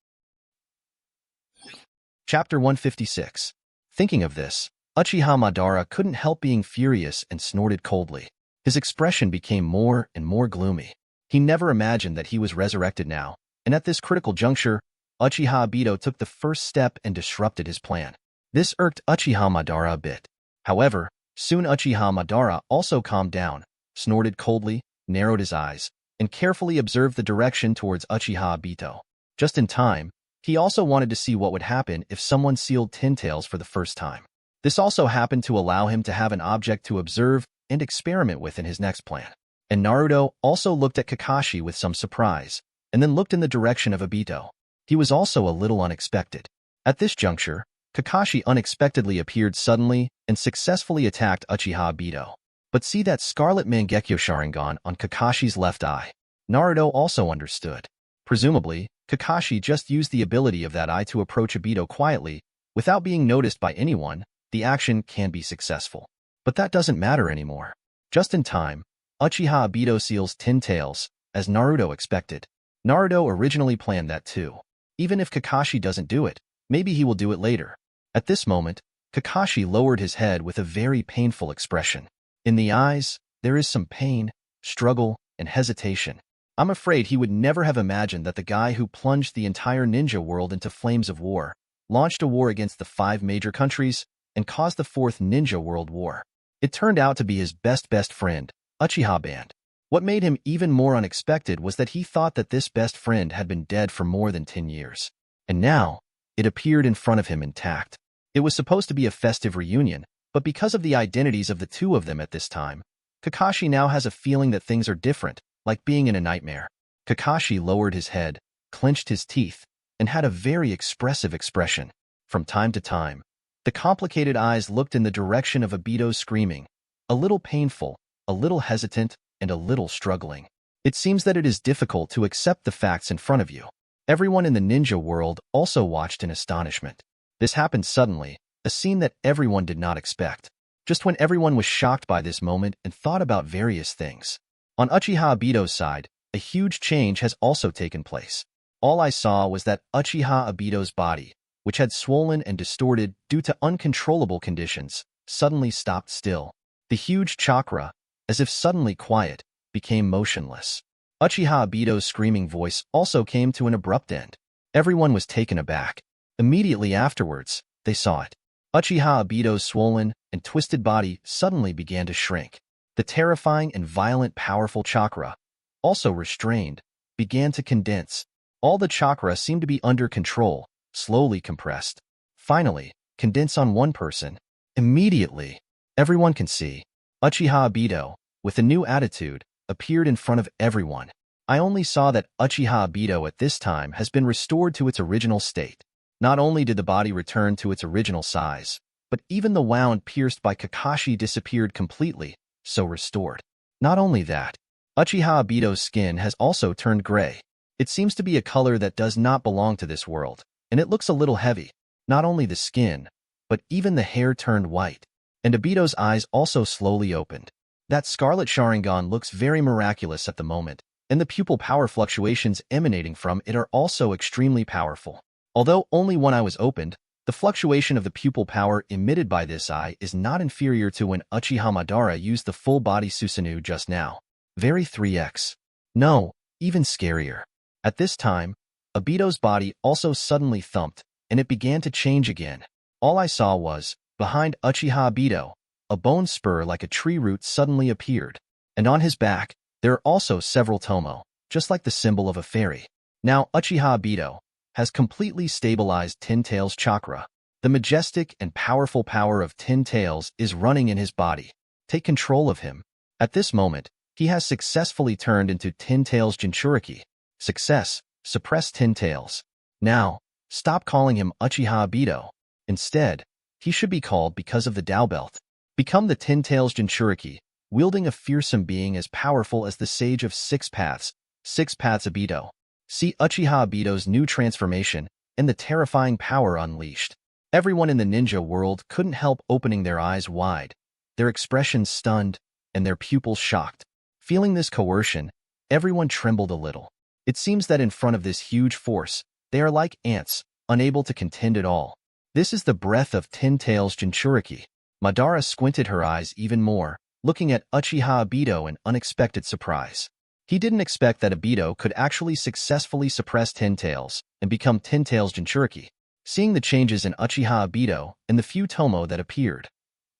Chapter 156. Thinking of this, Uchiha Madara couldn't help being furious and snorted coldly. His expression became more and more gloomy. He never imagined that he was resurrected now, and at this critical juncture, Uchiha Obito took the first step and disrupted his plan. This irked Uchiha Madara a bit. However, soon Uchiha Madara also calmed down, snorted coldly, narrowed his eyes, and carefully observed the direction towards Uchiha Obito. Just in time, he also wanted to see what would happen if someone sealed 10 tails for the first time. This also happened to allow him to have an object to observe and experiment with in his next plan. And Naruto also looked at Kakashi with some surprise, and then looked in the direction of Obito. He was also a little unexpected. At this juncture, Kakashi unexpectedly appeared suddenly and successfully attacked Uchiha Obito. But see that scarlet Mangekyo Sharingan on Kakashi's left eye. Naruto also understood. Presumably, Kakashi just used the ability of that eye to approach Obito quietly, without being noticed by anyone. The action can be successful. But that doesn't matter anymore. Just in time, Uchiha Obito seals 10 tails, as Naruto expected. Naruto originally planned that too. Even if Kakashi doesn't do it, maybe he will do it later. At this moment, Kakashi lowered his head with a very painful expression. In the eyes, there is some pain, struggle, and hesitation. I'm afraid he would never have imagined that the guy who plunged the entire ninja world into flames of war, launched a war against the 5 major countries, and caused the 4th Ninja World War. It turned out to be his best friend, Uchiha Band. What made him even more unexpected was that he thought that this best friend had been dead for more than 10 years. And now, it appeared in front of him intact. It was supposed to be a festive reunion, but because of the identities of the two of them at this time, Kakashi now has a feeling that things are different, like being in a nightmare. Kakashi lowered his head, clenched his teeth, and had a very expressive expression. From time to time, the complicated eyes looked in the direction of Obito's screaming, a little painful, a little hesitant, and a little struggling. It seems that it is difficult to accept the facts in front of you. Everyone in the ninja world also watched in astonishment. This happened suddenly, a scene that everyone did not expect. Just when everyone was shocked by this moment and thought about various things. On Uchiha Obito's side, a huge change has also taken place. All I saw was that Uchiha Obito's body, which had swollen and distorted due to uncontrollable conditions, suddenly stopped still. The huge chakra, as if suddenly quiet, became motionless. Uchiha Obito's screaming voice also came to an abrupt end. Everyone was taken aback. Immediately afterwards, they saw it. Uchiha Obito's swollen and twisted body suddenly began to shrink. The terrifying and violent powerful chakra, also restrained, began to condense. All the chakra seemed to be under control, slowly compressed. Finally, condense on one person. Immediately, everyone can see. Uchiha Obito, with a new attitude, appeared in front of everyone. I only saw that Uchiha Obito at this time has been restored to its original state. Not only did the body return to its original size, but even the wound pierced by Kakashi disappeared completely, so restored. Not only that, Uchiha Obito's skin has also turned gray. It seems to be a color that does not belong to this world, and it looks a little heavy. Not only the skin, but even the hair turned white. And Obito's eyes also slowly opened. That scarlet Sharingan looks very miraculous at the moment, and the pupil power fluctuations emanating from it are also extremely powerful. Although only one eye was opened, the fluctuation of the pupil power emitted by this eye is not inferior to when Uchiha Madara used the full-body Susanoo just now. Very 3x. No, even scarier. At this time, Obito's body also suddenly thumped, and it began to change again. All I saw was, behind Uchiha Obito, a bone spur like a tree root suddenly appeared, and on his back, there are also several Tomoe, just like the symbol of a fairy. Now Uchiha Obito has completely stabilized Tin Tail's chakra. The majestic and powerful power of Tin Tails is running in his body. Take control of him. At this moment, he has successfully turned into Tin Tail's Jinchuriki. Success, suppress Tin Tails. Now, stop calling him Uchiha Obito. Instead, he should be called because of the Tao Belt. Become the Tin Tail's Jinchuriki, wielding a fearsome being as powerful as the Sage of Six Paths Obito. See Uchiha Obito's new transformation and the terrifying power unleashed. Everyone in the ninja world couldn't help opening their eyes wide, their expressions stunned, and their pupils shocked. Feeling this coercion, everyone trembled a little. It seems that in front of this huge force, they are like ants, unable to contend at all. This is the breath of Tin Tail's Jinchuriki. Madara squinted her eyes even more, looking at Uchiha Obito in unexpected surprise. He didn't expect that Obito could actually successfully suppress Tin Tails and become Tin Tail's Jinchuriki. Seeing the changes in Uchiha Obito and the few Tomoe that appeared,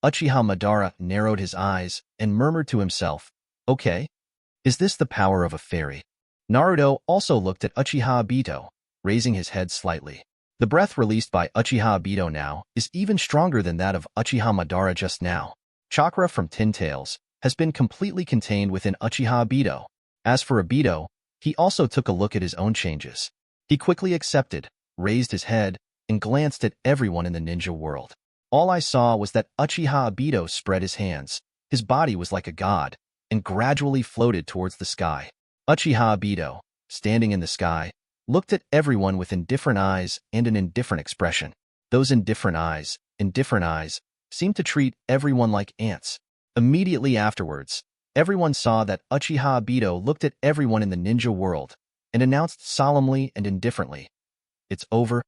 Uchiha Madara narrowed his eyes and murmured to himself, "Okay, is this the power of a fairy?" Naruto also looked at Uchiha Obito, raising his head slightly. The breath released by Uchiha Obito now is even stronger than that of Uchiha Madara just now. Chakra from Tin Tails has been completely contained within Uchiha Obito. As for Obito, he also took a look at his own changes. He quickly accepted, raised his head, and glanced at everyone in the ninja world. All I saw was that Uchiha Obito spread his hands. His body was like a god, and gradually floated towards the sky. Uchiha Obito, standing in the sky, looked at everyone with indifferent eyes and an indifferent expression. Those indifferent eyes, seemed to treat everyone like ants. Immediately afterwards, everyone saw that Uchiha Obito looked at everyone in the ninja world and announced solemnly and indifferently, "It's over."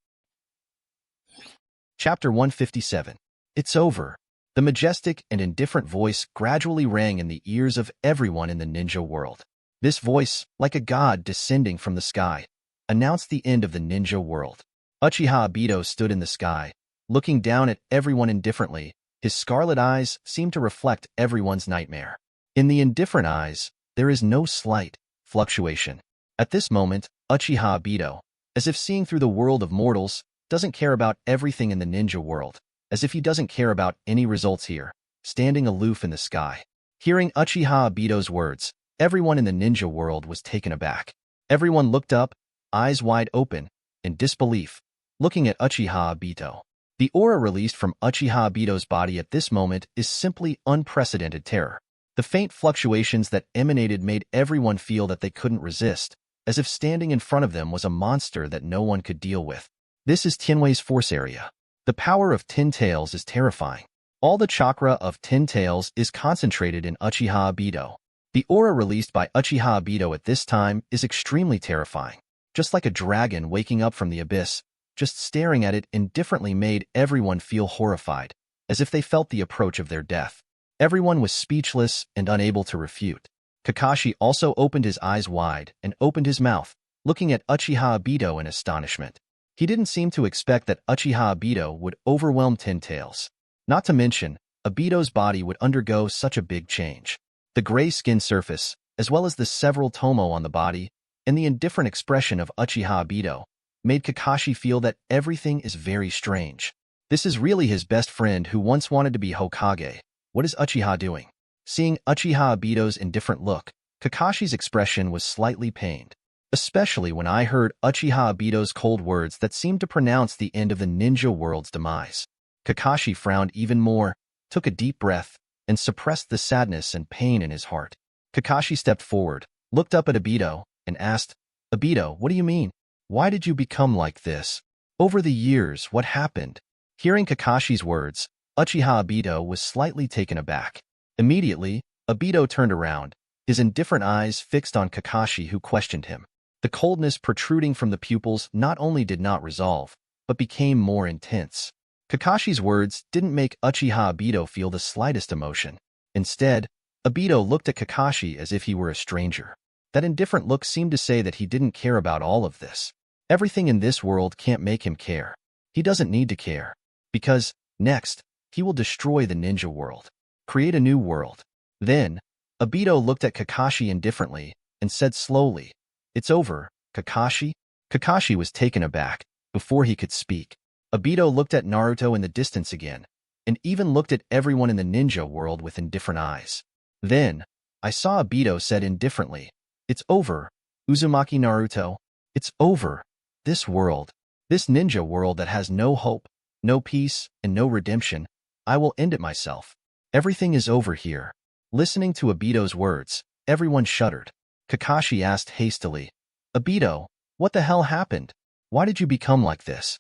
Chapter 157. It's over. The majestic and indifferent voice gradually rang in the ears of everyone in the ninja world. This voice, like a god descending from the sky, announced the end of the ninja world. Uchiha Obito stood in the sky, looking down at everyone indifferently. His scarlet eyes seemed to reflect everyone's nightmare. In the indifferent eyes, there is no slight fluctuation. At this moment, Uchiha Obito, as if seeing through the world of mortals, doesn't care about everything in the ninja world, as if he doesn't care about any results here, standing aloof in the sky. Hearing Uchiha Obito's words, everyone in the ninja world was taken aback. Everyone looked up, eyes wide open, in disbelief, looking at Uchiha Obito. The aura released from Uchiha Obito's body at this moment is simply unprecedented terror. The faint fluctuations that emanated made everyone feel that they couldn't resist, as if standing in front of them was a monster that no one could deal with. This is Tianwei's force area. The power of Tin Tails is terrifying. All the chakra of Tin Tails is concentrated in Uchiha Obito. The aura released by Uchiha Obito at this time is extremely terrifying. Just like a dragon waking up from the abyss, just staring at it indifferently made everyone feel horrified, as if they felt the approach of their death. Everyone was speechless and unable to refute. Kakashi also opened his eyes wide and opened his mouth, looking at Uchiha Obito in astonishment. He didn't seem to expect that Uchiha Obito would overwhelm Tin Tails. Not to mention, Obito's body would undergo such a big change. The gray skin surface, as well as the several Tomoe on the body, and the indifferent expression of Uchiha Obito, made Kakashi feel that everything is very strange. This is really his best friend who once wanted to be Hokage. What is Uchiha doing? Seeing Uchiha Obito's indifferent look, Kakashi's expression was slightly pained. Especially when I heard Uchiha Obito's cold words that seemed to pronounce the end of the ninja world's demise. Kakashi frowned even more, took a deep breath, and suppressed the sadness and pain in his heart. Kakashi stepped forward, looked up at Obito, and asked, "Obito, what do you mean? Why did you become like this? Over the years, what happened?" Hearing Kakashi's words, Uchiha Obito was slightly taken aback. Immediately, Obito turned around, his indifferent eyes fixed on Kakashi, who questioned him. The coldness protruding from the pupils not only did not resolve, but became more intense. Kakashi's words didn't make Uchiha Obito feel the slightest emotion. Instead, Obito looked at Kakashi as if he were a stranger. That indifferent look seemed to say that he didn't care about all of this. Everything in this world can't make him care. He doesn't need to care. Because, next, he will destroy the ninja world. Create a new world. Then, Obito looked at Kakashi indifferently and said slowly, "It's over, Kakashi?" Kakashi was taken aback before he could speak. Obito looked at Naruto in the distance again, and even looked at everyone in the ninja world with indifferent eyes. Then, I saw Obito said indifferently, "It's over, Uzumaki Naruto. It's over. This world, this ninja world that has no hope, no peace, and no redemption, I will end it myself. Everything is over here." Listening to Obito's words, everyone shuddered. Kakashi asked hastily, "Obito, what the hell happened? Why did you become like this?"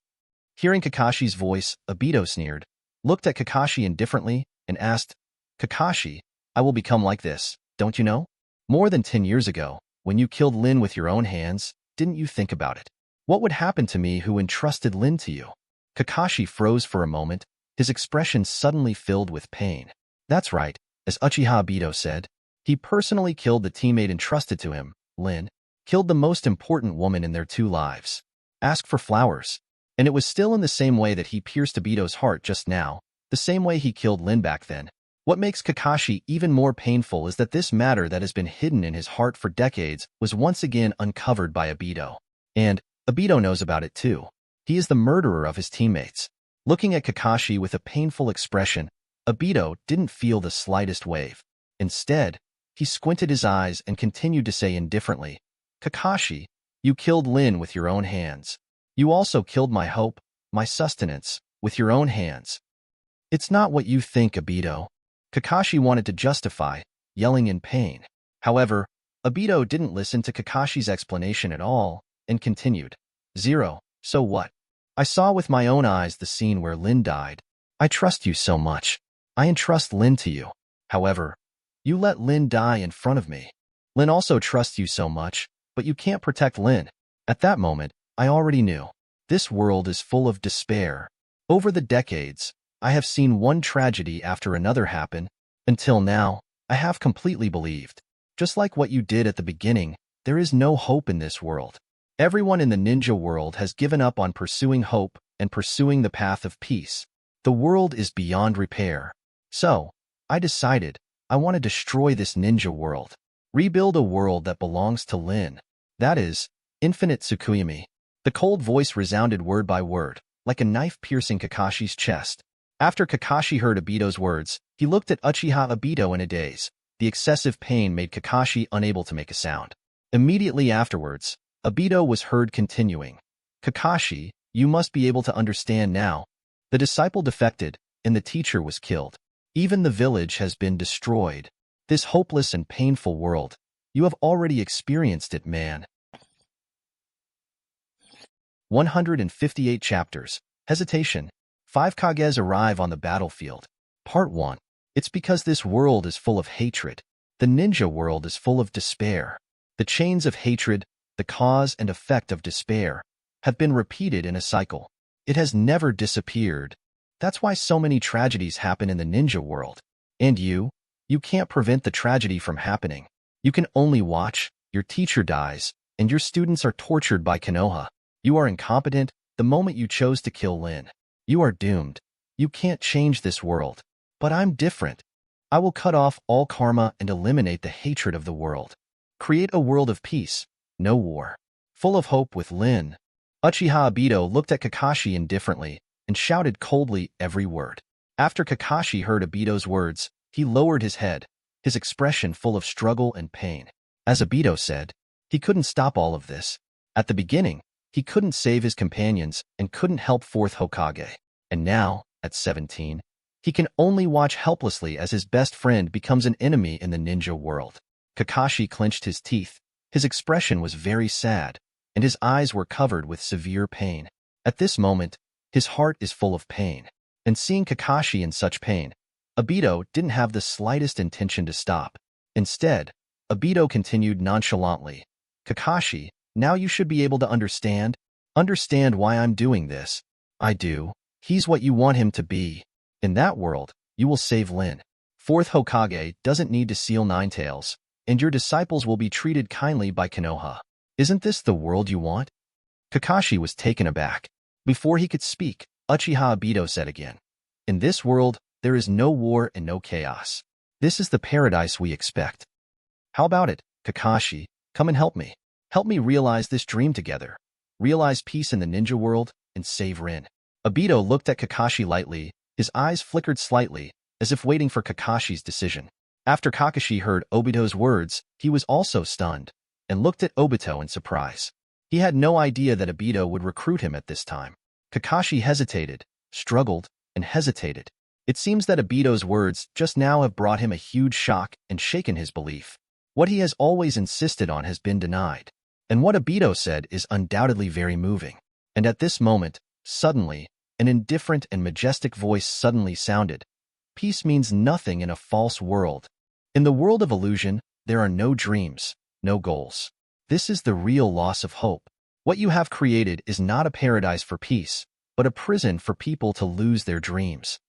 Hearing Kakashi's voice, Obito sneered, looked at Kakashi indifferently, and asked, "Kakashi, I will become like this, don't you know? More than 10 years ago, when you killed Lin with your own hands, didn't you think about it? What would happen to me who entrusted Lin to you?" Kakashi froze for a moment, his expression suddenly filled with pain. That's right, as Uchiha Obito said. He personally killed the teammate entrusted to him, Lin, killed the most important woman in their two lives. Ask for flowers. And it was still in the same way that he pierced Obito's heart just now, the same way he killed Lin back then. What makes Kakashi even more painful is that this matter that has been hidden in his heart for decades was once again uncovered by Obito. And Obito knows about it too. He is the murderer of his teammates. Looking at Kakashi with a painful expression, Obito didn't feel the slightest wave. Instead, he squinted his eyes and continued to say indifferently, "Kakashi, you killed Lin with your own hands. You also killed my hope, my sustenance, with your own hands." "It's not what you think, Obito." Kakashi wanted to justify, yelling in pain. However, Obito didn't listen to Kakashi's explanation at all, and continued, "Zero, so what? I saw with my own eyes the scene where Lin died. I trust you so much. I entrust Lin to you. However, you let Lin die in front of me. Lin also trusts you so much, but you can't protect Lin." At that moment, I already knew. This world is full of despair. Over the decades, I have seen one tragedy after another happen. Until now, I have completely believed. Just like what you did at the beginning, there is no hope in this world. Everyone in the ninja world has given up on pursuing hope and pursuing the path of peace. The world is beyond repair. So, I decided I want to destroy this ninja world. Rebuild a world that belongs to Lin. That is, infinite Tsukuyami. The cold voice resounded word by word, like a knife piercing Kakashi's chest. After Kakashi heard Obito's words, he looked at Uchiha Obito in a daze. The excessive pain made Kakashi unable to make a sound. Immediately afterwards, Obito was heard continuing, "Kakashi, you must be able to understand now. The disciple defected, and the teacher was killed. Even the village has been destroyed. This hopeless and painful world. You have already experienced it, man." 158 chapters. Hesitation. 5 Kages arrive on the battlefield. Part 1. It's because this world is full of hatred. The ninja world is full of despair. The chains of hatred, the cause and effect of despair, have been repeated in a cycle. It has never disappeared. That's why so many tragedies happen in the ninja world. And you can't prevent the tragedy from happening. You can only watch. Your teacher dies, and your students are tortured by Konoha. You are incompetent the moment you chose to kill Lin. You are doomed. You can't change this world. But I'm different. I will cut off all karma and eliminate the hatred of the world. Create a world of peace, no war. Full of hope with Lin. Uchiha Obito looked at Kakashi indifferently and shouted coldly every word. After Kakashi heard Obito's words, he lowered his head, his expression full of struggle and pain. As Obito said, he couldn't stop all of this. At the beginning, he couldn't save his companions and couldn't help 4th Hokage. And now, at 17, he can only watch helplessly as his best friend becomes an enemy in the ninja world. Kakashi clenched his teeth. His expression was very sad, and his eyes were covered with severe pain. At this moment, his heart is full of pain. And seeing Kakashi in such pain, Obito didn't have the slightest intention to stop. Instead, Obito continued nonchalantly. Kakashi, now you should be able to understand. Understand why I'm doing this. I do. He's what you want him to be. In that world, you will save Lin. 4th Hokage doesn't need to seal Nine Tails, and your disciples will be treated kindly by Konoha. Isn't this the world you want? Kakashi was taken aback. Before he could speak, Uchiha Obito said again, in this world, there is no war and no chaos. This is the paradise we expect. How about it, Kakashi? Come and help me. Help me realize this dream together. Realize peace in the ninja world and save Rin. Obito looked at Kakashi lightly. His eyes flickered slightly, as if waiting for Kakashi's decision. After Kakashi heard Obito's words, he was also stunned, and looked at Obito in surprise. He had no idea that Obito would recruit him at this time. Kakashi hesitated, struggled, and hesitated. It seems that Obito's words just now have brought him a huge shock and shaken his belief. What he has always insisted on has been denied. And what Obito said is undoubtedly very moving. And at this moment, suddenly, an indifferent and majestic voice suddenly sounded. Peace means nothing in a false world. In the world of illusion, there are no dreams, no goals. This is the real loss of hope. What you have created is not a paradise for peace, but a prison for people to lose their dreams.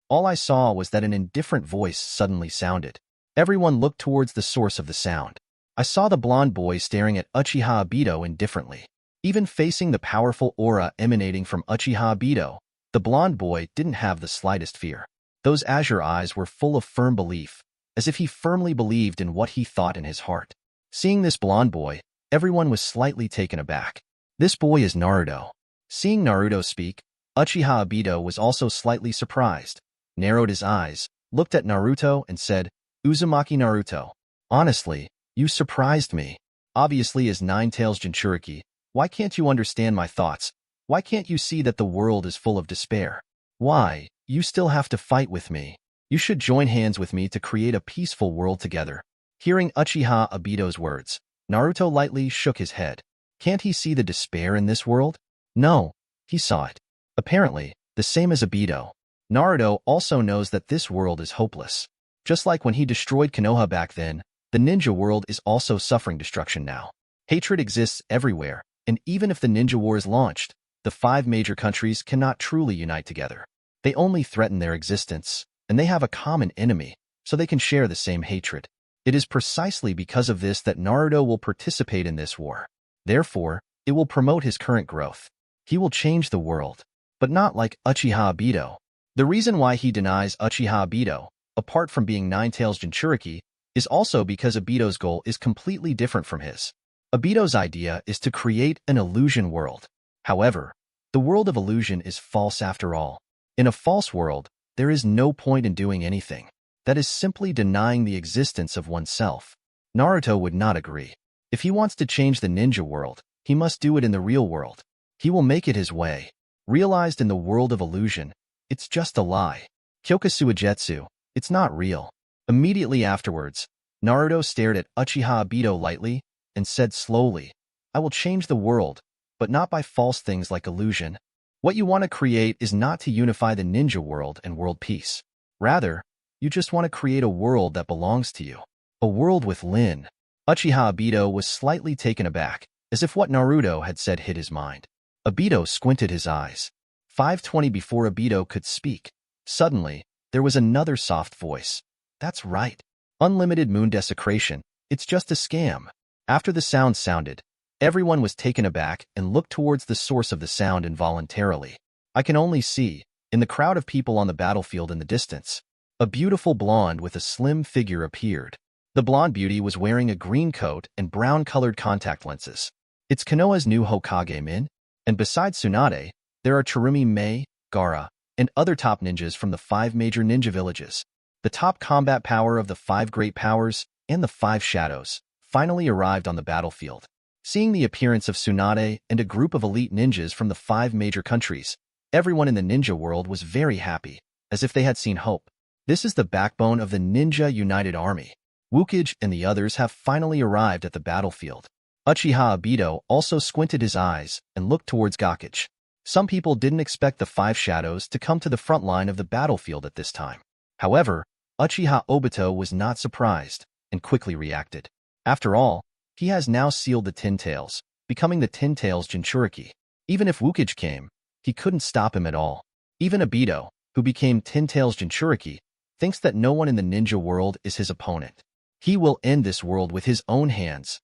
All I saw was that an indifferent voice suddenly sounded. Everyone looked towards the source of the sound. I saw the blonde boy staring at Uchiha Obito indifferently. Even facing the powerful aura emanating from Uchiha Obito, the blonde boy didn't have the slightest fear. Those azure eyes were full of firm belief, as if he firmly believed in what he thought in his heart. Seeing this blonde boy, everyone was slightly taken aback. This boy is Naruto. Seeing Naruto speak, Uchiha Obito was also slightly surprised, narrowed his eyes, looked at Naruto and said, Uzumaki Naruto, honestly, you surprised me. Obviously as Nine Tails Jinchuriki, why can't you understand my thoughts? Why can't you see that the world is full of despair? Why, you still have to fight with me. You should join hands with me to create a peaceful world together. Hearing Uchiha Obito's words, Naruto lightly shook his head. Can't he see the despair in this world? No, he saw it. Apparently, the same as Obito. Naruto also knows that this world is hopeless. Just like when he destroyed Konoha back then, the ninja world is also suffering destruction now. Hatred exists everywhere, and even if the ninja war is launched, the 5 major countries cannot truly unite together. They only threaten their existence, and they have a common enemy, so they can share the same hatred. It is precisely because of this that Naruto will participate in this war. Therefore, it will promote his current growth. He will change the world, but not like Uchiha Obito. The reason why he denies Uchiha Obito, apart from being Nine Tails Jinchuriki, is also because Obito's goal is completely different from his. Obito's idea is to create an illusion world. However, the world of illusion is false after all. In a false world, there is no point in doing anything. That is simply denying the existence of oneself. Naruto would not agree. If he wants to change the ninja world, he must do it in the real world. He will make it his way. Realized in the world of illusion, it's just a lie. Kyokusuijetsu, it's not real. Immediately afterwards, Naruto stared at Uchiha Obito lightly and said slowly, I will change the world, but not by false things like illusion. What you want to create is not to unify the ninja world and world peace. Rather, you just want to create a world that belongs to you. A world with Lin. Uchiha Obito was slightly taken aback, as if what Naruto had said hit his mind. Obito squinted his eyes. 5:20 before Obito could speak. Suddenly, there was another soft voice. That's right. Unlimited moon desecration. It's just a scam. After the sound sounded, everyone was taken aback and looked towards the source of the sound involuntarily. I can only see, in the crowd of people on the battlefield in the distance, a beautiful blonde with a slim figure appeared. The blonde beauty was wearing a green coat and brown-colored contact lenses. It's Konoha's new Hokage Min, and besides Tsunade, there are Chirumi Mei, Gaara, and other top ninjas from the 5 major ninja villages. The top combat power of the 5 great powers and the 5 shadows finally arrived on the battlefield. Seeing the appearance of Tsunade and a group of elite ninjas from the 5 major countries, everyone in the ninja world was very happy, as if they had seen hope. This is the backbone of the Ninja United Army. Wukage and the others have finally arrived at the battlefield. Uchiha Obito also squinted his eyes and looked towards Gakage. Some people didn't expect the 5 shadows to come to the front line of the battlefield at this time. However, Uchiha Obito was not surprised and quickly reacted. After all, he has now sealed the Tin Tails, becoming the Tin Tails Jinchuriki. Even if Wukage came, he couldn't stop him at all. Even Obito, who became Tin Tails Jinchuriki, thinks that no one in the ninja world is his opponent. He will end this world with his own hands.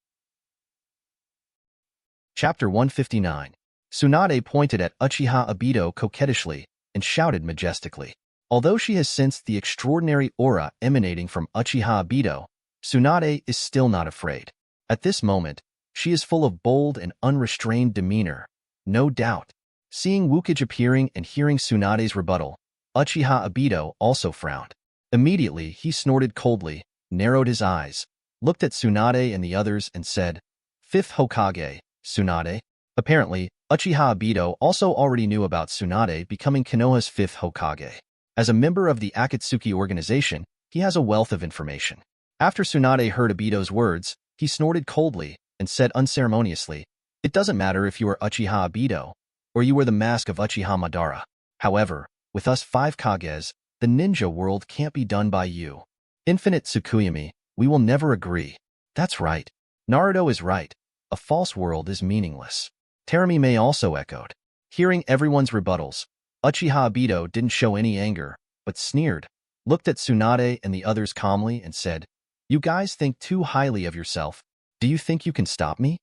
Chapter 159. Tsunade pointed at Uchiha Obito coquettishly and shouted majestically. Although she has sensed the extraordinary aura emanating from Uchiha Obito, Tsunade is still not afraid. At this moment, she is full of bold and unrestrained demeanor, no doubt. Seeing Wukage appearing and hearing Tsunade's rebuttal, Uchiha Obito also frowned. Immediately, he snorted coldly, narrowed his eyes, looked at Tsunade and the others and said, "5th Hokage, Tsunade." Apparently, Uchiha Obito also already knew about Tsunade becoming Konoha's 5th Hokage. As a member of the Akatsuki organization, he has a wealth of information. After Tsunade heard Obito's words, he snorted coldly and said unceremoniously, "It doesn't matter if you are Uchiha Obito, or you wear the mask of Uchiha Madara. However, with us 5 Kages, the ninja world can't be done by you. Infinite Tsukuyami, we will never agree." That's right. Naruto is right. A false world is meaningless. Terumi May also echoed. Hearing everyone's rebuttals, Uchiha Obito didn't show any anger, but sneered, looked at Tsunade and the others calmly and said, "You guys think too highly of yourself. Do you think you can stop me?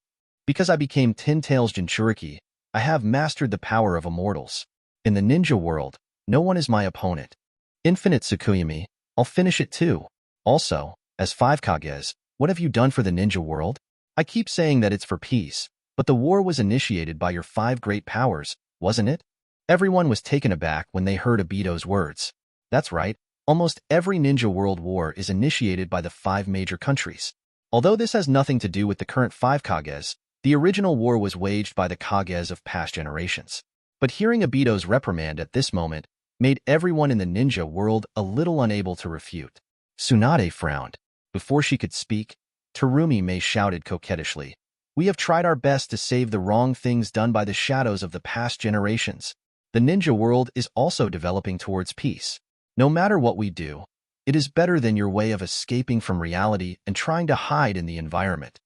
Because I became Tin Tails Jinchuriki, I have mastered the power of immortals. In the ninja world, no one is my opponent. Infinite Tsukuyami, I'll finish it too. Also, as 5 Kages, what have you done for the ninja world? I keep saying that it's for peace, but the war was initiated by your 5 great powers, wasn't it?" Everyone was taken aback when they heard Obito's words. That's right, almost every ninja world war is initiated by the 5 major countries. Although this has nothing to do with the current 5 Kages, the original war was waged by the Kages of past generations. But hearing Obito's reprimand at this moment made everyone in the ninja world a little unable to refute. Tsunade frowned. Before she could speak, Terumi May shouted coquettishly, "We have tried our best to save the wrong things done by the shadows of the past generations. The ninja world is also developing towards peace. No matter what we do, it is better than your way of escaping from reality and trying to hide in the environment."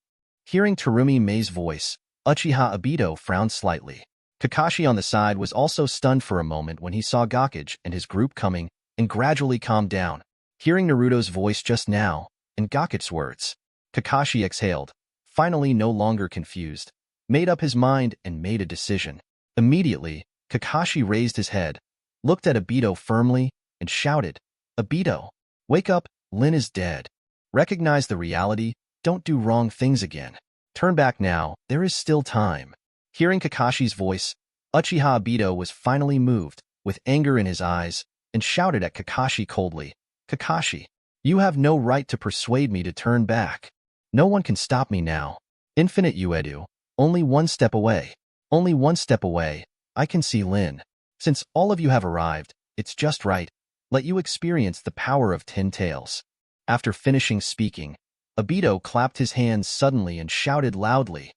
Hearing Terumi May's voice, Uchiha Obito frowned slightly. Kakashi on the side was also stunned for a moment when he saw Gakage and his group coming and gradually calmed down. Hearing Naruto's voice just now and Gakage's words, Kakashi exhaled, finally no longer confused, made up his mind and made a decision. Immediately, Kakashi raised his head, looked at Obito firmly, and shouted, "Obito, wake up, Lin is dead. Recognize the reality, don't do wrong things again. Turn back now, there is still time." Hearing Kakashi's voice, Uchiha Obito was finally moved, with anger in his eyes, and shouted at Kakashi coldly, "Kakashi, you have no right to persuade me to turn back. No one can stop me now. Infinite Uedo, only one step away. Only one step away, I can see Lin. Since all of you have arrived, it's just right. Let you experience the power of 10 tails." After finishing speaking, Obito clapped his hands suddenly and shouted loudly,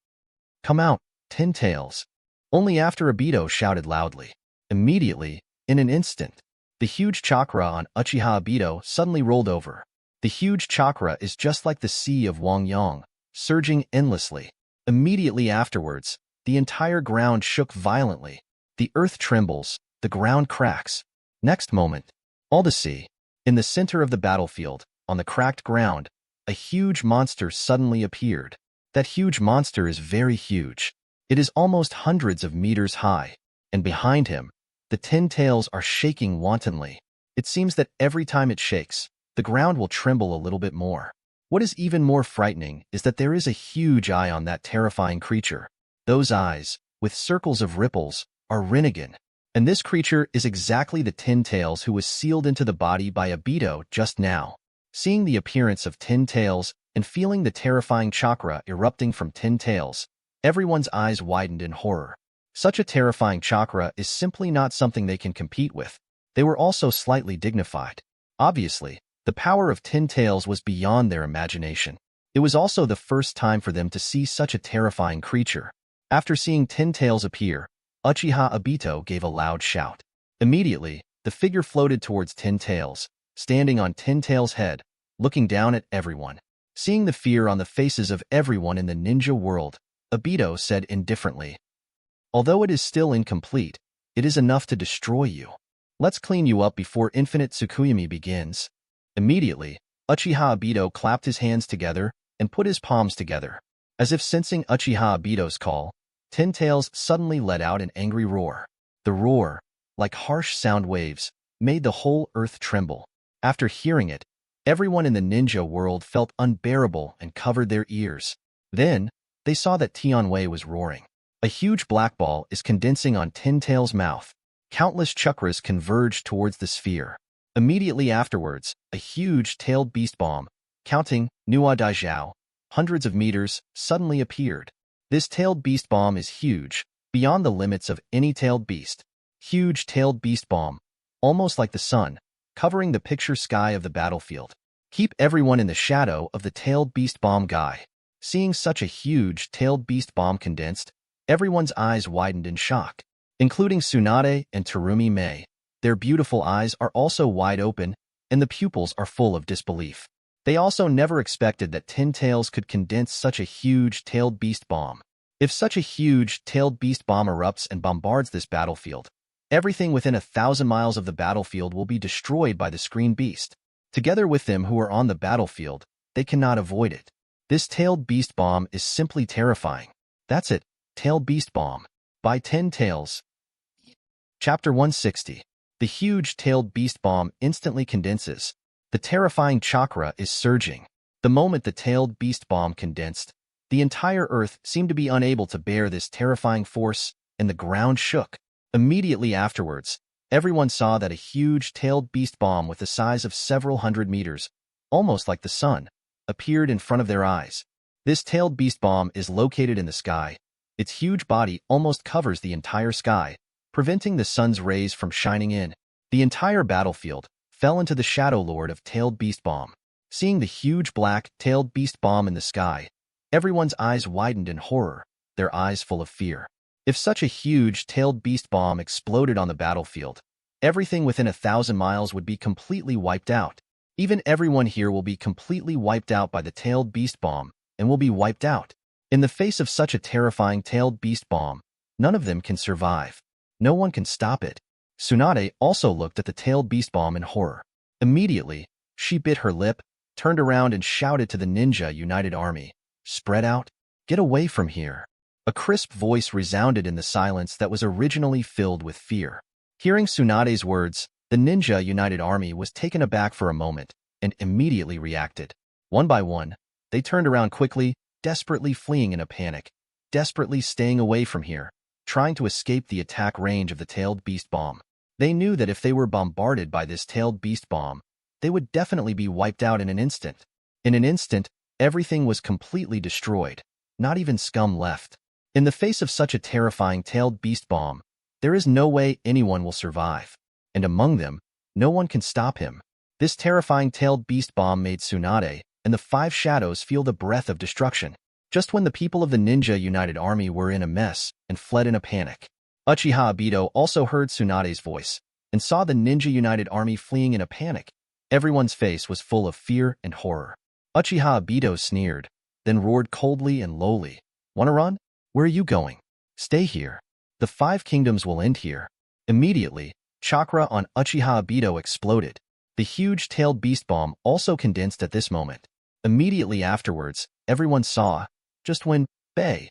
"Come out, 10 tails." Only after Obito shouted loudly. Immediately, in an instant, the huge chakra on Uchiha Obito suddenly rolled over. The huge chakra is just like the sea of Wangyang, surging endlessly. Immediately afterwards, the entire ground shook violently. The earth trembles, the ground cracks. Next moment, all to see, in the center of the battlefield, on the cracked ground, a huge monster suddenly appeared. That huge monster is very huge. It is almost hundreds of meters high, and behind him, the 10 tails are shaking wantonly. It seems that every time it shakes, the ground will tremble a little bit more. What is even more frightening is that there is a huge eye on that terrifying creature. Those eyes, with circles of ripples, are Rinnegan. And this creature is exactly the 10 tails who was sealed into the body by Obito just now. Seeing the appearance of 10 tails and feeling the terrifying chakra erupting from 10 tails, everyone's eyes widened in horror. Such a terrifying chakra is simply not something they can compete with. They were also slightly dignified. Obviously, the power of 10 tails was beyond their imagination. It was also the first time for them to see such a terrifying creature. After seeing 10 tails appear, Uchiha Obito gave a loud shout. Immediately, the figure floated towards 10 tails, standing on 10 tails' head, looking down at everyone. Seeing the fear on the faces of everyone in the ninja world, Obito said indifferently, "Although it is still incomplete, it is enough to destroy you. Let's clean you up before Infinite Tsukuyomi begins." Immediately, Uchiha Obito clapped his hands together and put his palms together. As if sensing Uchiha Obito's call, 10 tails suddenly let out an angry roar. The roar, like harsh sound waves, made the whole earth tremble. After hearing it, everyone in the ninja world felt unbearable and covered their ears. Then, they saw that Tianwei was roaring. A huge black ball is condensing on 10 tails' mouth. Countless chakras converged towards the sphere. Immediately afterwards, a huge tailed beast bomb, counting Nuwa Daijao, hundreds of meters, suddenly appeared. This tailed beast bomb is huge, beyond the limits of any tailed beast. Huge tailed beast bomb, almost like the sun, covering the picture sky of the battlefield. Keep everyone in the shadow of the tailed beast bomb guy. Seeing such a huge tailed beast bomb condensed, everyone's eyes widened in shock, including Tsunade and Terumi Mei. Their beautiful eyes are also wide open, and the pupils are full of disbelief. They also never expected that 10 tails could condense such a huge tailed beast bomb. If such a huge tailed beast bomb erupts and bombards this battlefield, everything within 1,000 miles of the battlefield will be destroyed by the screen beast. Together with them who are on the battlefield, they cannot avoid it. This tailed beast bomb is simply terrifying. That's it, tailed beast bomb. By 10 tails. Chapter 160. The huge tailed beast bomb instantly condenses. The terrifying chakra is surging. The moment the tailed beast bomb condensed, the entire earth seemed to be unable to bear this terrifying force, and the ground shook. Immediately afterwards, everyone saw that a huge tailed beast bomb with the size of several hundred meters, almost like the sun, appeared in front of their eyes. This tailed beast bomb is located in the sky. Its huge body almost covers the entire sky, preventing the sun's rays from shining in. The entire battlefield fell into the shadow lord of tailed beast bomb. Seeing the huge black tailed beast bomb in the sky, everyone's eyes widened in horror, their eyes full of fear. If such a huge tailed beast bomb exploded on the battlefield, everything within 1,000 miles would be completely wiped out. Even everyone here will be completely wiped out by the tailed beast bomb, and will be wiped out. In the face of such a terrifying tailed beast bomb, none of them can survive. No one can stop it. Tsunade also looked at the tailed beast bomb in horror. Immediately, she bit her lip, turned around and shouted to the Ninja United Army, "Spread out, get away from here." A crisp voice resounded in the silence that was originally filled with fear. Hearing Tsunade's words, the Ninja United Army was taken aback for a moment and immediately reacted. One by one, they turned around quickly, desperately fleeing in a panic, desperately staying away from here, trying to escape the attack range of the tailed beast bomb. They knew that if they were bombarded by this tailed beast bomb, they would definitely be wiped out in an instant. In an instant, everything was completely destroyed, not even scum left. In the face of such a terrifying tailed beast bomb, there is no way anyone will survive. And among them, no one can stop him. This terrifying tailed beast bomb made Tsunade and the 5 shadows feel the breath of destruction. just when the people of the Ninja United Army were in a mess and fled in a panic. Uchiha Obito also heard Tsunade's voice and saw the Ninja United Army fleeing in a panic. Everyone's face was full of fear and horror. Uchiha Obito sneered, then roared coldly and lowly. "Wanna run? Where are you going? Stay here. The 5 kingdoms will end here." Immediately, chakra on Uchiha Obito exploded. The huge tailed beast bomb also condensed at this moment. Immediately afterwards, everyone saw, just when, they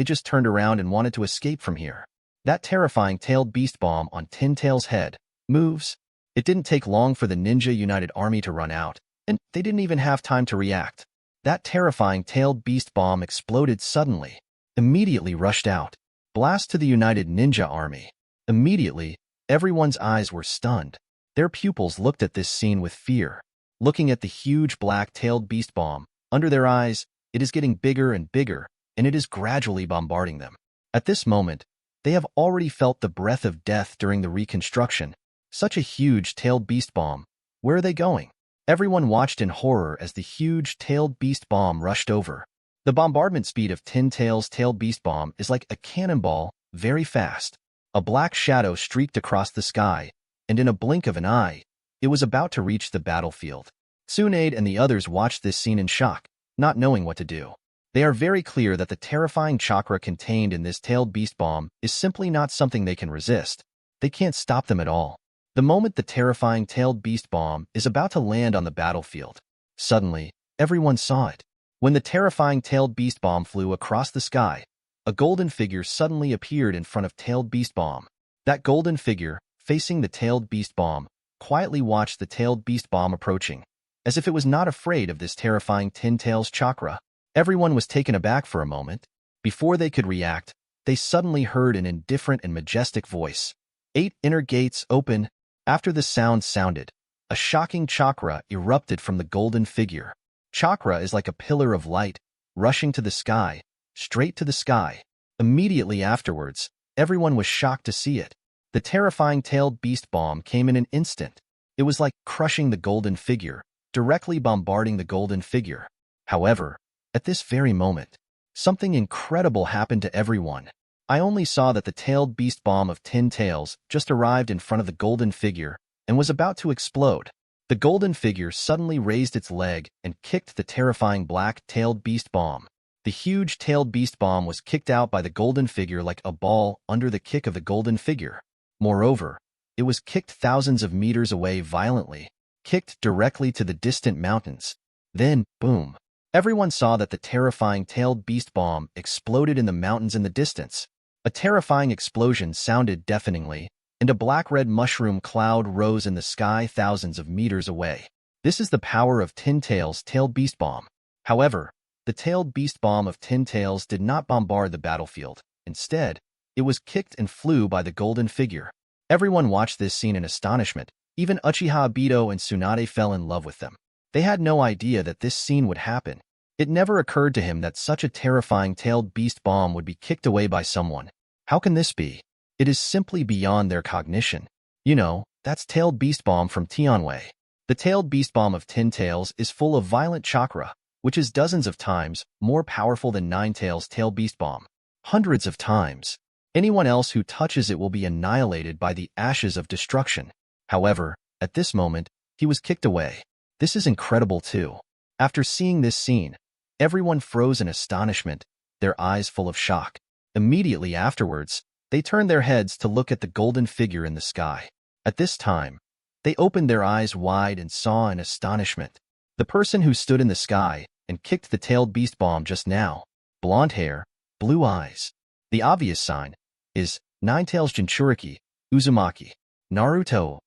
just turned around and wanted to escape from here. That terrifying tailed beast bomb on Tin Tail's head moves. It didn't take long for the Ninja United Army to run out, and they didn't even have time to react. That terrifying tailed beast bomb exploded suddenly. Immediately rushed out. Blast to the United Ninja Army. Immediately, everyone's eyes were stunned. Their pupils looked at this scene with fear. Looking at the huge black-tailed beast bomb, under their eyes, it is getting bigger and bigger, and it is gradually bombarding them. At this moment, they have already felt the breath of death during the reconstruction. Such a huge tailed beast bomb. Where are they going? Everyone watched in horror as the huge tailed beast bomb rushed over. The bombardment speed of Tin Tail's tailed beast bomb is like a cannonball, very fast. A black shadow streaked across the sky, and in a blink of an eye, it was about to reach the battlefield. Tsunade and the others watched this scene in shock, not knowing what to do. They are very clear that the terrifying chakra contained in this tailed beast bomb is simply not something they can resist. They can't stop them at all. The moment the terrifying tailed beast bomb is about to land on the battlefield, suddenly, everyone saw it. When the terrifying tailed beast bomb flew across the sky, a golden figure suddenly appeared in front of tailed beast bomb. That golden figure, facing the tailed beast bomb, quietly watched the tailed beast bomb approaching, as if it was not afraid of this terrifying Tin Tail's chakra. Everyone was taken aback for a moment. Before they could react, they suddenly heard an indifferent and majestic voice. 8 inner gates open. After the sound sounded, a shocking chakra erupted from the golden figure. Chakra is like a pillar of light, rushing to the sky, straight to the sky. Immediately afterwards, everyone was shocked to see it. The terrifying tailed beast bomb came in an instant. It was like crushing the golden figure, directly bombarding the golden figure. However, at this very moment, something incredible happened to everyone. I only saw that the tailed beast bomb of Tin Tails just arrived in front of the golden figure and was about to explode. The golden figure suddenly raised its leg and kicked the terrifying black-tailed beast bomb. The huge tailed beast bomb was kicked out by the golden figure like a ball under the kick of the golden figure. Moreover, it was kicked thousands of meters away violently, kicked directly to the distant mountains. Then, boom. Everyone saw that the terrifying tailed beast bomb exploded in the mountains in the distance. A terrifying explosion sounded deafeningly, and a black-red mushroom cloud rose in the sky thousands of meters away. This is the power of Tin Tail's tailed beast bomb. However, the tailed beast bomb of Tin Tails did not bombard the battlefield. Instead, it was kicked and flew by the golden figure. Everyone watched this scene in astonishment. Even Uchiha Obito and Tsunade fell in love with them. They had no idea that this scene would happen. It never occurred to him that such a terrifying tailed beast bomb would be kicked away by someone. How can this be? It is simply beyond their cognition. You know, that's tailed beast bomb from Tianwei. The tailed beast bomb of Tin Tails is full of violent chakra, which is dozens of times more powerful than Nine Tails' tailed beast bomb. Hundreds of times. Anyone else who touches it will be annihilated by the ashes of destruction. However, at this moment, he was kicked away. This is incredible too. After seeing this scene, everyone froze in astonishment, their eyes full of shock. Immediately afterwards, they turned their heads to look at the golden figure in the sky. At this time, they opened their eyes wide and saw in astonishment the person who stood in the sky and kicked the tailed beast bomb just now. Blonde hair, blue eyes. The obvious sign is Nine Tails Jinchuriki, Uzumaki Naruto.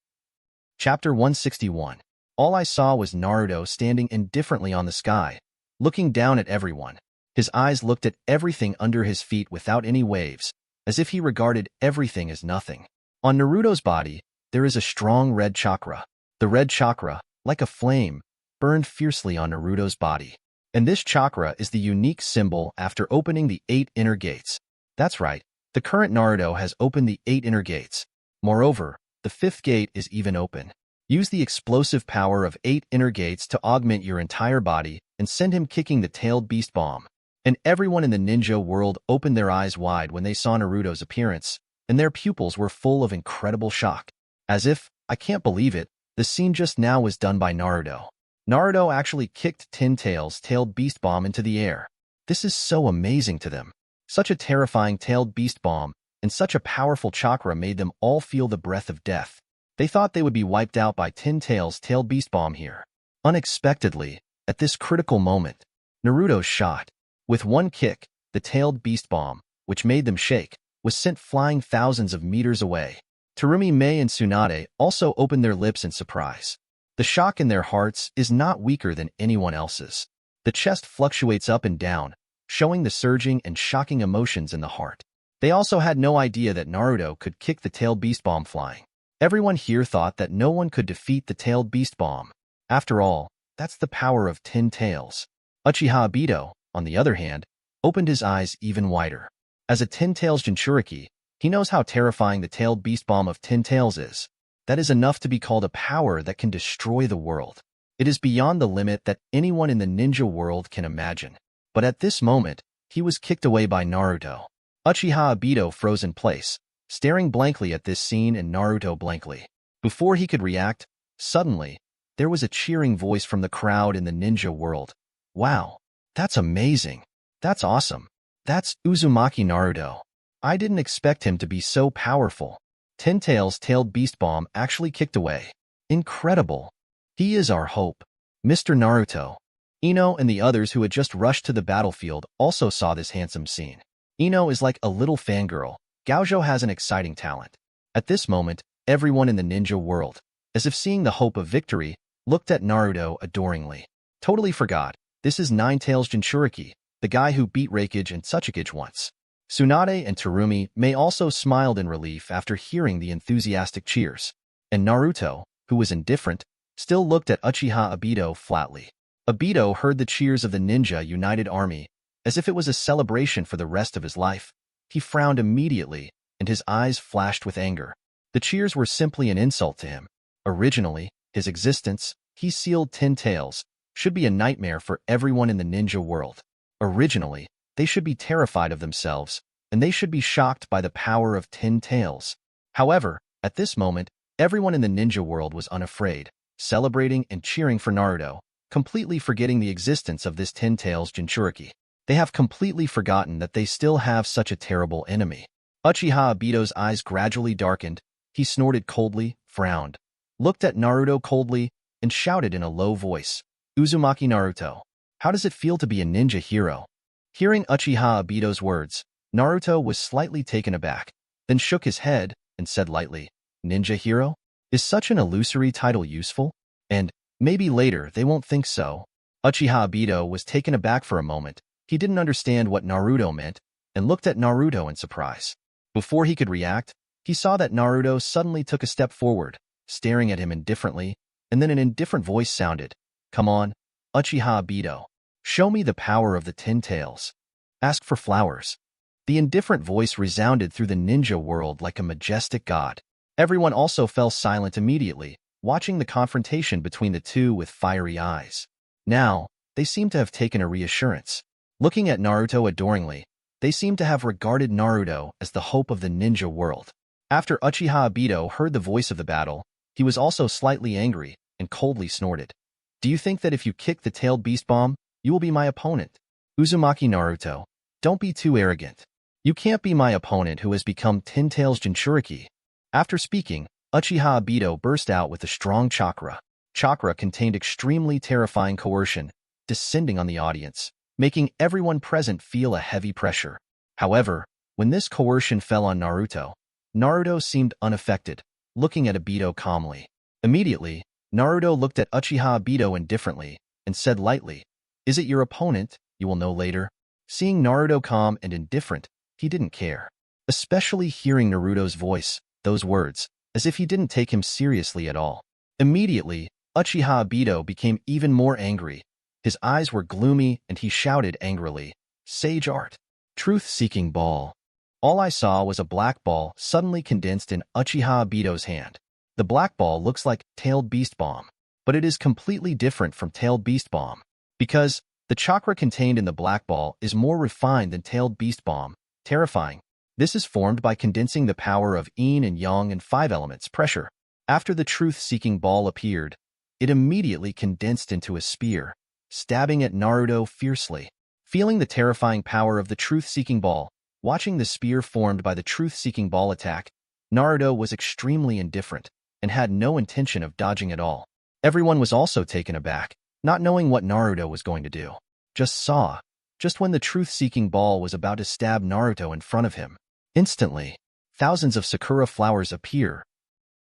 Chapter 161. All I saw was Naruto standing indifferently on the sky, looking down at everyone. His eyes looked at everything under his feet without any waves, as if he regarded everything as nothing. On Naruto's body, there is a strong red chakra. The red chakra, like a flame, burned fiercely on Naruto's body. And this chakra is the unique symbol after opening the 8 inner gates. That's right, the current Naruto has opened the 8 inner gates. Moreover, the 5th gate is even open. Use the explosive power of 8 inner gates to augment your entire body and send him kicking the tailed beast bomb. And everyone in the ninja world opened their eyes wide when they saw Naruto's appearance, and their pupils were full of incredible shock. As if, I can't believe it, the scene just now was done by Naruto. Naruto actually kicked Tin Tail's tailed beast bomb into the air. This is so amazing to them. Such a terrifying tailed beast bomb and such a powerful chakra made them all feel the breath of death. They thought they would be wiped out by Tin Tail's tailed beast bomb here. Unexpectedly, at this critical moment, Naruto's shot. With one kick, the tailed beast bomb, which made them shake, was sent flying thousands of meters away. Terumi, Mei, and Tsunade also opened their lips in surprise. The shock in their hearts is not weaker than anyone else's. The chest fluctuates up and down, showing the surging and shocking emotions in the heart. They also had no idea that Naruto could kick the tailed beast bomb flying. Everyone here thought that no one could defeat the tailed beast bomb. After all, that's the power of Tin Tails. Uchiha Obito, on the other hand, opened his eyes even wider. As a Tin Tails Jinchuriki, he knows how terrifying the tailed beast bomb of Tin Tails is. That is enough to be called a power that can destroy the world. It is beyond the limit that anyone in the ninja world can imagine. But at this moment, he was kicked away by Naruto. Uchiha Obito froze in place, staring blankly at this scene and Naruto blankly. Before he could react, suddenly, there was a cheering voice from the crowd in the ninja world. Wow, that's amazing. That's awesome. That's Uzumaki Naruto. I didn't expect him to be so powerful. Tin Tail's tailed beast bomb actually kicked away. Incredible. He is our hope. Mr. Naruto. Ino and the others who had just rushed to the battlefield also saw this handsome scene. Ino is like a little fangirl. Gaujo has an exciting talent. At this moment, everyone in the ninja world, as if seeing the hope of victory, looked at Naruto adoringly. Totally forgot, this is Nine Tails Jinchuriki, the guy who beat Raikage and Tsuchikage once. Tsunade and Terumi Mei also smiled in relief after hearing the enthusiastic cheers. And Naruto, who was indifferent, still looked at Uchiha Obito flatly. Obito heard the cheers of the ninja united army, as if it was a celebration for the rest of his life. He frowned immediately, and his eyes flashed with anger. The cheers were simply an insult to him. Originally, his existence, he sealed Tin Tails, should be a nightmare for everyone in the ninja world. Originally, they should be terrified of themselves, and they should be shocked by the power of Tin Tails. However, at this moment, everyone in the ninja world was unafraid, celebrating and cheering for Naruto, completely forgetting the existence of this Tin Tails Jinchuriki. They have completely forgotten that they still have such a terrible enemy. Uchiha Obito's eyes gradually darkened. He snorted coldly, frowned, looked at Naruto coldly, and shouted in a low voice, "Uzumaki Naruto, how does it feel to be a ninja hero?" Hearing Uchiha Obito's words, Naruto was slightly taken aback, then shook his head and said lightly, "Ninja hero? Is such an illusory title useful? And maybe later they won't think so." Uchiha Obito was taken aback for a moment. He didn't understand what Naruto meant and looked at Naruto in surprise. Before he could react, he saw that Naruto suddenly took a step forward, staring at him indifferently, and then an indifferent voice sounded, "Come on, Uchiha Obito. Show me the power of the Tin Tails. Ask for flowers." The indifferent voice resounded through the ninja world like a majestic god. Everyone also fell silent immediately, watching the confrontation between the two with fiery eyes. Now, they seemed to have taken a reassurance. Looking at Naruto adoringly, they seemed to have regarded Naruto as the hope of the ninja world. After Uchiha Obito heard the voice of the battle, he was also slightly angry and coldly snorted. "Do you think that if you kick the tailed beast bomb, you will be my opponent? Uzumaki Naruto, don't be too arrogant. You can't be my opponent who has become Tin Tails Jinchuriki." After speaking, Uchiha Obito burst out with a strong chakra. Chakra contained extremely terrifying coercion, descending on the audience, making everyone present feel a heavy pressure. However, when this coercion fell on Naruto, Naruto seemed unaffected, looking at Obito calmly. Immediately, Naruto looked at Uchiha Obito indifferently and said lightly, "Is it your opponent? You will know later." Seeing Naruto calm and indifferent, he didn't care. Especially hearing Naruto's voice, those words, as if he didn't take him seriously at all. Immediately, Uchiha Obito became even more angry. His eyes were gloomy and he shouted angrily, "Sage art! Truth-seeking ball!" All I saw was a black ball suddenly condensed in Uchiha Obito's hand. The black ball looks like Tailed Beast Bomb, but it is completely different from Tailed Beast Bomb, because The chakra contained in the black ball is more refined than tailed beast bomb, terrifying. This is formed by condensing the power of yin and yang and 5 elements pressure. After the truth-seeking ball appeared, it immediately condensed into a spear, stabbing at Naruto fiercely. Feeling the terrifying power of the truth-seeking ball, watching the spear formed by the truth-seeking ball attack, Naruto was extremely indifferent and had no intention of dodging at all. Everyone was also taken aback, not knowing what Naruto was going to do. Just when the truth-seeking ball was about to stab Naruto in front of him, instantly, thousands of sakura flowers appear.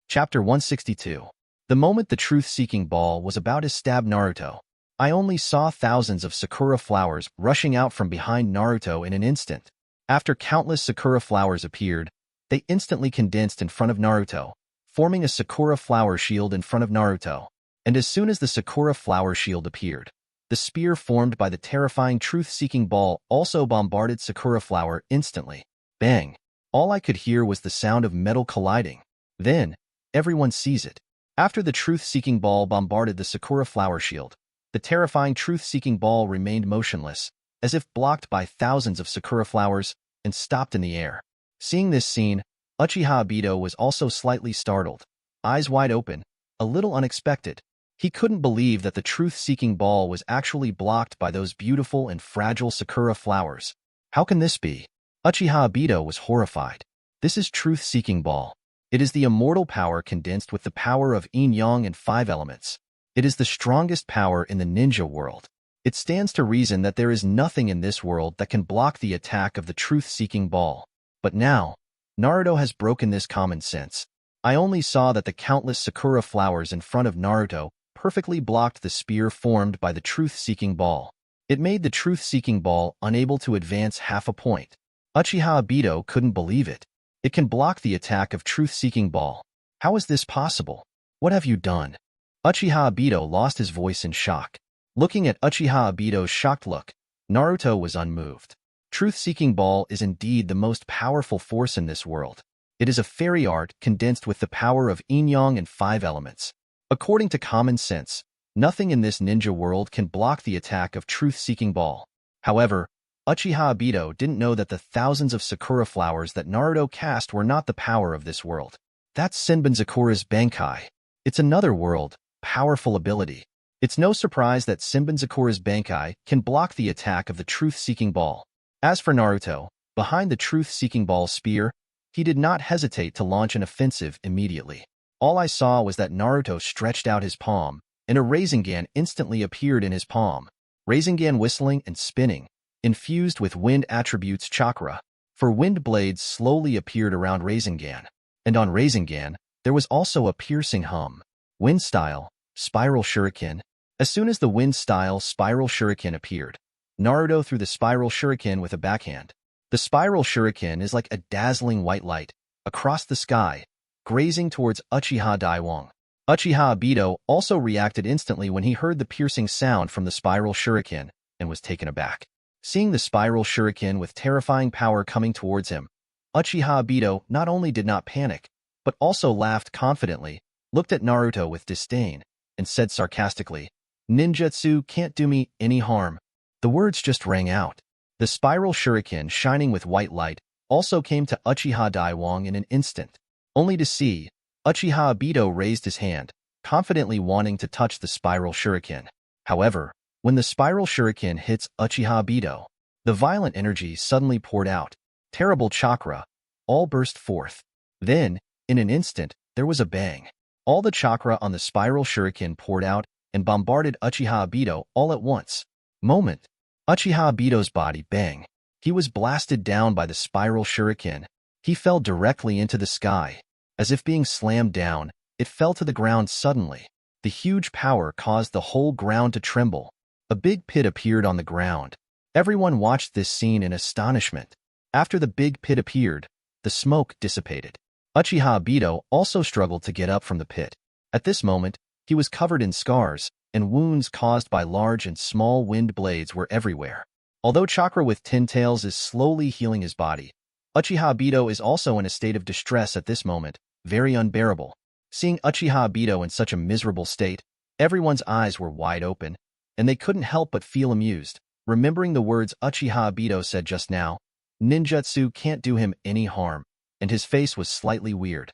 Chapter 162. The moment the truth-seeking ball was about to stab Naruto, I only saw thousands of sakura flowers rushing out from behind Naruto in an instant. After countless sakura flowers appeared, they instantly condensed in front of Naruto, forming a sakura flower shield in front of Naruto. And as soon as the sakura flower shield appeared, the spear formed by the terrifying truth-seeking ball also bombarded sakura flower instantly. Bang! All I could hear was the sound of metal colliding. Then, everyone sees it. After the truth-seeking ball bombarded the sakura flower shield, the terrifying truth-seeking ball remained motionless, as if blocked by thousands of sakura flowers, and stopped in the air. Seeing this scene, Uchiha Obito was also slightly startled, eyes wide open, a little unexpected. He couldn't believe that the truth-seeking ball was actually blocked by those beautiful and fragile sakura flowers. How can this be? Uchiha Obito was horrified. This is truth-seeking ball. It is the immortal power condensed with the power of yin-yang and 5 elements. It is the strongest power in the ninja world. It stands to reason that there is nothing in this world that can block the attack of the truth-seeking ball. But now, Naruto has broken this common sense. I only saw that the countless sakura flowers in front of Naruto perfectly blocked the spear formed by the truth-seeking ball. It made the truth-seeking ball unable to advance half a point. Uchiha Obito couldn't believe it. It can block the attack of truth-seeking ball. How is this possible? What have you done? Uchiha Obito lost his voice in shock. Looking at Uchiha Obito's shocked look, Naruto was unmoved. Truth-seeking ball is indeed the most powerful force in this world. It is a fairy art condensed with the power of yin-yang and 5 elements. According to common sense, nothing in this ninja world can block the attack of truth-seeking ball. However, Uchiha Obito didn't know that the thousands of sakura flowers that Naruto cast were not the power of this world. That's Senbonzakura's Bankai. It's another world, powerful ability. It's no surprise that Senbonzakura's Bankai can block the attack of the truth-seeking ball. As for Naruto, behind the truth-seeking ball spear, he did not hesitate to launch an offensive immediately. All I saw was that Naruto stretched out his palm, and a Rasengan instantly appeared in his palm. Rasengan whistling and spinning, infused with wind attributes chakra, for wind blades slowly appeared around Rasengan. And on Rasengan, there was also a piercing hum. Wind style, spiral shuriken. As soon as the wind style spiral shuriken appeared, Naruto threw the spiral shuriken with a backhand. The spiral shuriken is like a dazzling white light across the sky, grazing towards Uchiha Daiwang. Uchiha Obito also reacted instantly when he heard the piercing sound from the spiral shuriken and was taken aback. Seeing the spiral shuriken with terrifying power coming towards him, Uchiha Obito not only did not panic, but also laughed confidently, looked at Naruto with disdain, and said sarcastically, "Ninjutsu can't do me any harm." The words just rang out. The spiral shuriken shining with white light also came to Uchiha Daiwang in an instant, only to see Uchiha Obito raised his hand, confidently wanting to touch the spiral shuriken. However, when the spiral shuriken hits Uchiha Obito, the violent energy suddenly poured out. Terrible chakra, all burst forth. Then, in an instant, there was a bang. All the chakra on the spiral shuriken poured out and bombarded Uchiha Obito all at once. Moment. Uchiha Obito's body bang. He was blasted down by the spiral shuriken. He fell directly into the sky. As if being slammed down, it fell to the ground suddenly. The huge power caused the whole ground to tremble. A big pit appeared on the ground. Everyone watched this scene in astonishment. After the big pit appeared, the smoke dissipated. Uchiha Obito also struggled to get up from the pit. At this moment, he was covered in scars, and wounds caused by large and small wind blades were everywhere. Although Chakra with 10 tails is slowly healing his body, Uchiha Obito is also in a state of distress at this moment, very unbearable. Seeing Uchiha Obito in such a miserable state, everyone's eyes were wide open, and they couldn't help but feel amused, remembering the words Uchiha Obito said just now. Ninjutsu can't do him any harm, and his face was slightly weird.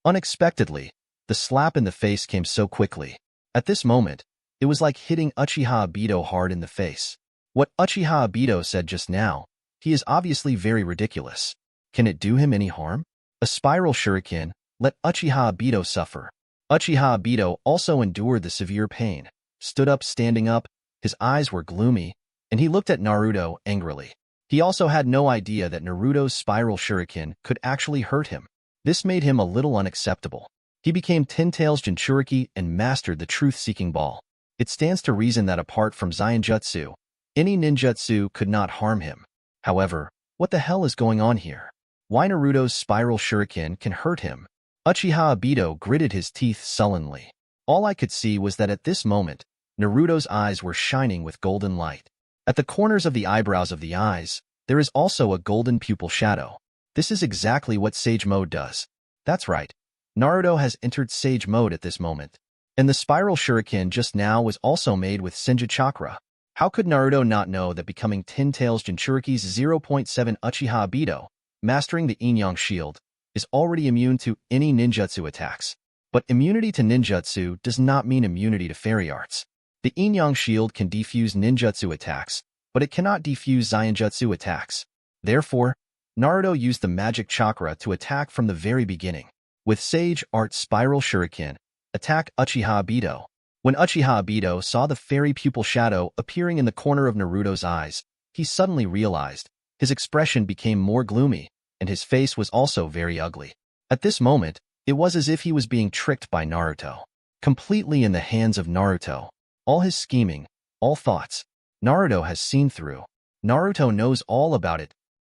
Unexpectedly, the slap in the face came so quickly. At this moment, it was like hitting Uchiha Obito hard in the face. What Uchiha Obito said just now, he is obviously very ridiculous. Can it do him any harm? A spiral shuriken, let Uchiha Obito suffer. Uchiha Obito also endured the severe pain, stood up standing up, his eyes were gloomy, and he looked at Naruto angrily. He also had no idea that Naruto's spiral shuriken could actually hurt him. This made him a little unacceptable. He became Ten Tails Jinchuriki and mastered the truth-seeking ball. It stands to reason that apart from Zanjutsu, any ninjutsu could not harm him. However, what the hell is going on here? Why Naruto's spiral shuriken can hurt him? Uchiha Obito gritted his teeth sullenly. All I could see was that at this moment, Naruto's eyes were shining with golden light. At the corners of the eyebrows of the eyes, there is also a golden pupil shadow. This is exactly what Sage Mode does. That's right. Naruto has entered Sage Mode at this moment. And the spiral shuriken just now was also made with Senju Chakra. How could Naruto not know that becoming Ten Tails Jinchuriki's 0.7 Uchiha Obito, mastering the Yin-Yang Shield, is already immune to any ninjutsu attacks? But immunity to ninjutsu does not mean immunity to fairy arts. The Yin-Yang Shield can defuse ninjutsu attacks, but it cannot defuse Zanjutsu attacks. Therefore, Naruto used the magic chakra to attack from the very beginning. With Sage Art Spiral Shuriken, attack Uchiha Obito. When Uchiha Obito saw the fairy pupil shadow appearing in the corner of Naruto's eyes, he suddenly realized. His expression became more gloomy, and his face was also very ugly. At this moment, it was as if he was being tricked by Naruto. Completely in the hands of Naruto. All his scheming, all thoughts, Naruto has seen through. Naruto knows all about it.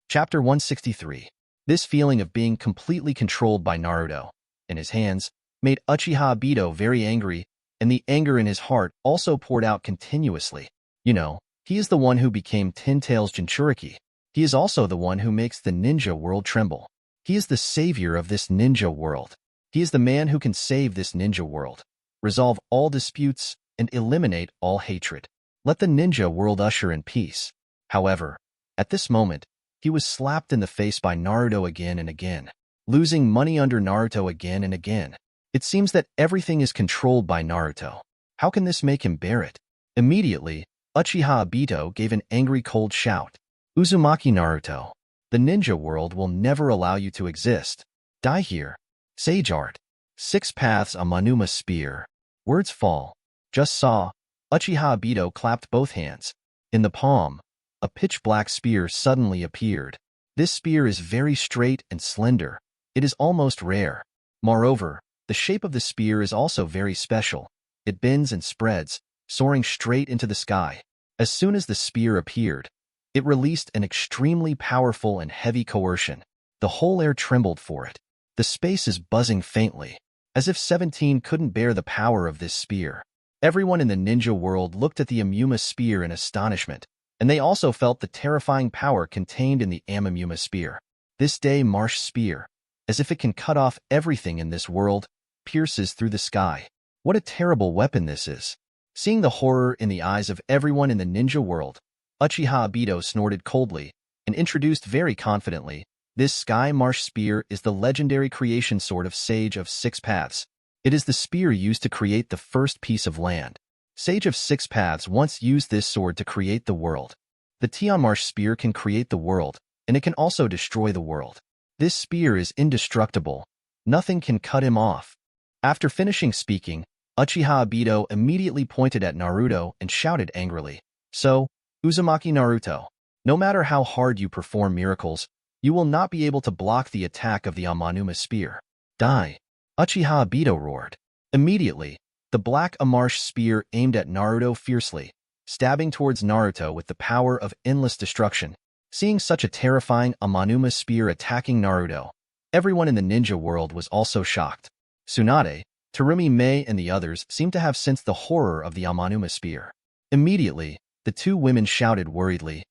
Chapter 163. This feeling of being completely controlled by Naruto, in his hands, made Uchiha Obito very angry, and the anger in his heart also poured out continuously. You know, he is the one who became Ten Tails Jinchuriki. He is also the one who makes the ninja world tremble. He is the savior of this ninja world. He is the man who can save this ninja world, resolve all disputes, and eliminate all hatred. Let the ninja world usher in peace. However, at this moment, he was slapped in the face by Naruto again and again, losing money under Naruto again and again. It seems that everything is controlled by Naruto. How can this make him bear it? Immediately, Uchiha Obito gave an angry cold shout. Uzumaki Naruto, the ninja world will never allow you to exist. Die here. Sage Art. 6 Paths a Manuma Spear. Words fall. Just saw. Uchiha Obito clapped both hands. In the palm, a pitch-black spear suddenly appeared. This spear is very straight and slender. It is almost rare. Moreover, the shape of the spear is also very special. It bends and spreads, soaring straight into the sky. As soon as the spear appeared, it released an extremely powerful and heavy coercion. The whole air trembled for it. The space is buzzing faintly, as if 17 couldn't bear the power of this spear. Everyone in the ninja world looked at the Amuma spear in astonishment, and they also felt the terrifying power contained in the Amuma spear. This day Marsh spear, as if it can cut off everything in this world, pierces through the sky. What a terrible weapon this is. Seeing the horror in the eyes of everyone in the ninja world, Uchiha Obito snorted coldly and introduced very confidently, this Sky Marsh Spear is the legendary creation sword of Sage of 6 Paths. It is the spear used to create the first piece of land. Sage of 6 Paths once used this sword to create the world. The Tianmarsh Spear can create the world, and it can also destroy the world. This spear is indestructible. Nothing can cut him off. After finishing speaking, Uchiha Obito immediately pointed at Naruto and shouted angrily, So, Uzumaki Naruto, no matter how hard you perform miracles, you will not be able to block the attack of the Amanuma spear. Die! Uchiha Obito roared. Immediately, the black Amarsh spear aimed at Naruto fiercely, stabbing towards Naruto with the power of endless destruction. Seeing such a terrifying Amanuma spear attacking Naruto, everyone in the ninja world was also shocked. Tsunade, Terumi Mei and the others seemed to have sensed the horror of the Amanuma spear. Immediately, the two women shouted worriedly,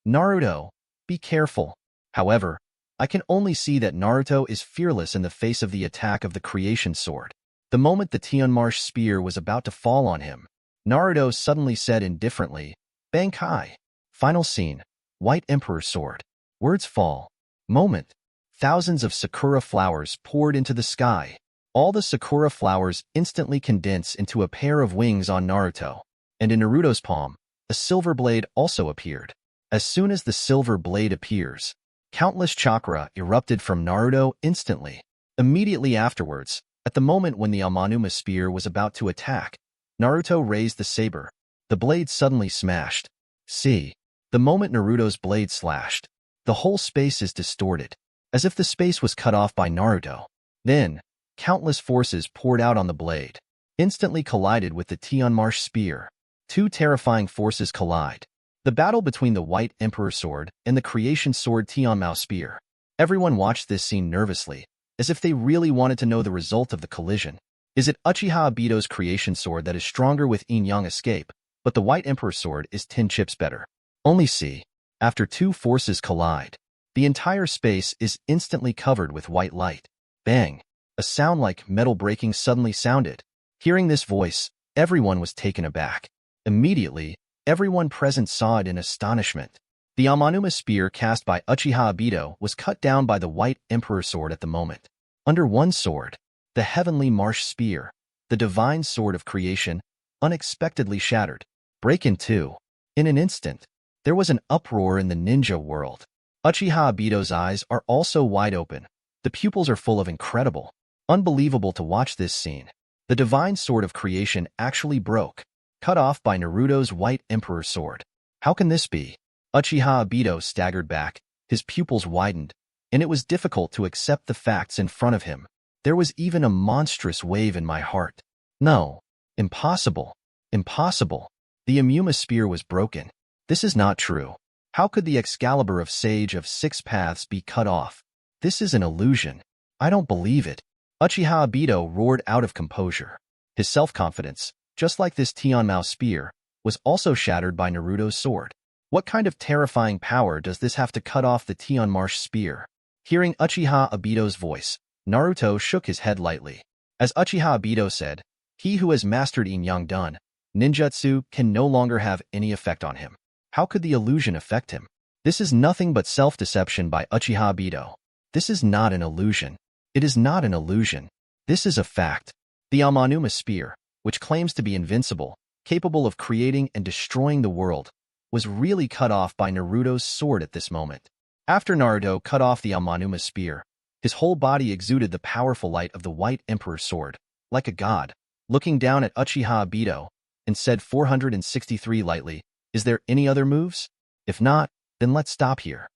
Naruto, be careful. However, I can only see that Naruto is fearless in the face of the attack of the creation sword. The moment the Tianmarsh spear was about to fall on him, Naruto suddenly said indifferently, Bankai. Final scene. White Emperor Sword. Words fall. Moment. Thousands of sakura flowers poured into the sky. All the sakura flowers instantly condense into a pair of wings on Naruto. And in Naruto's palm, a silver blade also appeared. As soon as the silver blade appears, countless chakra erupted from Naruto instantly. Immediately afterwards, at the moment when the Amanuma spear was about to attack, Naruto raised the saber. The blade suddenly smashed. See. The moment Naruto's blade slashed, the whole space is distorted, as if the space was cut off by Naruto. Then, countless forces poured out on the blade, instantly collided with the Tianmarsh spear. Two terrifying forces collide. The battle between the White Emperor Sword and the Creation Sword Tianmao spear. Everyone watched this scene nervously, as if they really wanted to know the result of the collision. Is it Uchiha Obito's Creation Sword that is stronger with Yin-Yang escape, but the White Emperor Sword is 10 chips better? Only see. After two forces collide, the entire space is instantly covered with white light. Bang! A sound like metal breaking suddenly sounded. Hearing this voice, everyone was taken aback. Immediately, everyone present saw it in astonishment. The Amanuma spear cast by Uchiha Obito was cut down by the White Emperor Sword at the moment. Under one sword, the Heavenly Marsh Spear, the Divine Sword of Creation, unexpectedly shattered. Break in two. In an instant, there was an uproar in the ninja world. Uchiha Obito's eyes are also wide open. The pupils are full of incredible, unbelievable to watch this scene. The Divine Sword of Creation actually broke, cut off by Naruto's White Emperor Sword. How can this be? Uchiha Obito staggered back, his pupils widened, and it was difficult to accept the facts in front of him. There was even a monstrous wave in my heart. No. Impossible. Impossible. The Amuma spear was broken. This is not true. How could the Excalibur of Sage of Six Paths be cut off? This is an illusion. I don't believe it. Uchiha Obito roared out of composure. His self-confidence, just like this Tianmao spear, was also shattered by Naruto's sword. What kind of terrifying power does this have to cut off the Tianmarsh spear? Hearing Uchiha Obito's voice, Naruto shook his head lightly. As Uchiha Obito said, he who has mastered Yin-Yang done, ninjutsu can no longer have any effect on him. How could the illusion affect him? This is nothing but self-deception by Uchiha Obito. This is not an illusion. It is not an illusion. This is a fact. The Amanuma spear, which claims to be invincible, capable of creating and destroying the world, was really cut off by Naruto's sword at this moment. After Naruto cut off the Amanuma spear, his whole body exuded the powerful light of the White Emperor Sword, like a god, looking down at Uchiha Obito, and said 463 lightly, "Is there any other moves? If not, then let's stop here."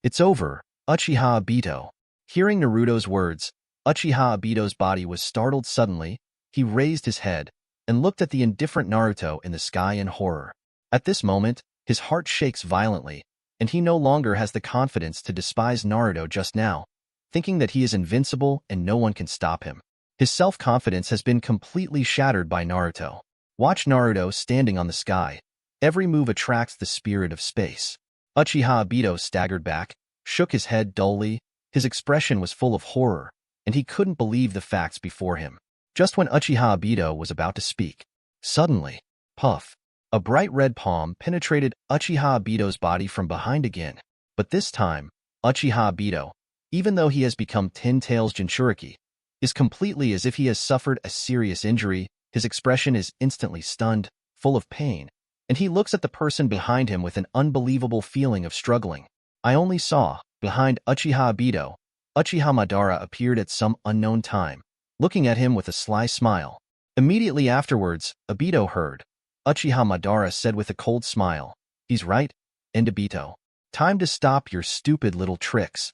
"It's over, Uchiha Obito." Hearing Naruto's words, Uchiha Obito's body was startled suddenly. He raised his head and looked at the indifferent Naruto in the sky in horror. At this moment, his heart shakes violently, and he no longer has the confidence to despise Naruto just now, thinking that he is invincible and no one can stop him. His self-confidence has been completely shattered by Naruto. Watch Naruto standing on the sky. Every move attracts the spirit of space. Uchiha Obito staggered back, shook his head dully. His expression was full of horror, and he couldn't believe the facts before him. Just when Uchiha Obito was about to speak, suddenly, puff, a bright red palm penetrated Uchiha Obito's body from behind again. But this time, Uchiha Obito, even though he has become 10 Tails Jinchuriki, is completely as if he has suffered a serious injury. His expression is instantly stunned, full of pain, and he looks at the person behind him with an unbelievable feeling of struggling. I only saw, behind Uchiha Obito, Uchiha Madara appeared at some unknown time, looking at him with a sly smile. Immediately afterwards, Obito heard. Uchiha Madara said with a cold smile, "He's right, and Obito. Time to stop your stupid little tricks."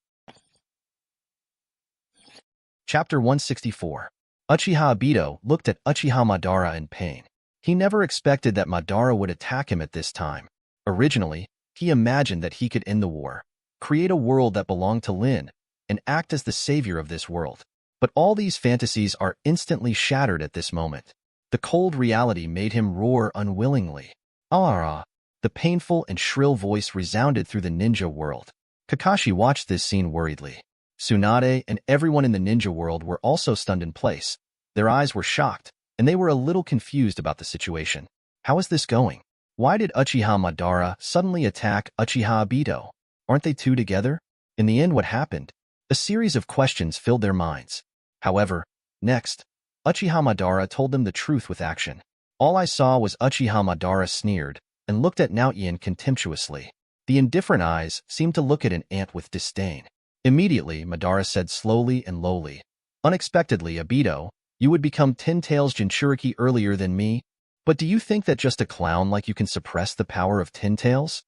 Chapter 164. Uchiha Obito looked at Uchiha Madara in pain. He never expected that Madara would attack him at this time. Originally, he imagined that he could end the war, create a world that belonged to Lin, and act as the savior of this world. But all these fantasies are instantly shattered at this moment. The cold reality made him roar unwillingly. "Ah!" The painful and shrill voice resounded through the ninja world. Kakashi watched this scene worriedly. Tsunade and everyone in the ninja world were also stunned in place. Their eyes were shocked, and they were a little confused about the situation. How is this going? Why did Uchiha Madara suddenly attack Uchiha Obito? Aren't they two together? In the end, what happened? A series of questions filled their minds. However, next, Uchiha Madara told them the truth with action. All I saw was Uchiha Madara sneered and looked at Naoyan contemptuously. The indifferent eyes seemed to look at an ant with disdain. Immediately, Madara said slowly and lowly, "Unexpectedly, Obito, you would become 10 Tails Jinchuriki earlier than me, but do you think that just a clown like you can suppress the power of 10 Tails?"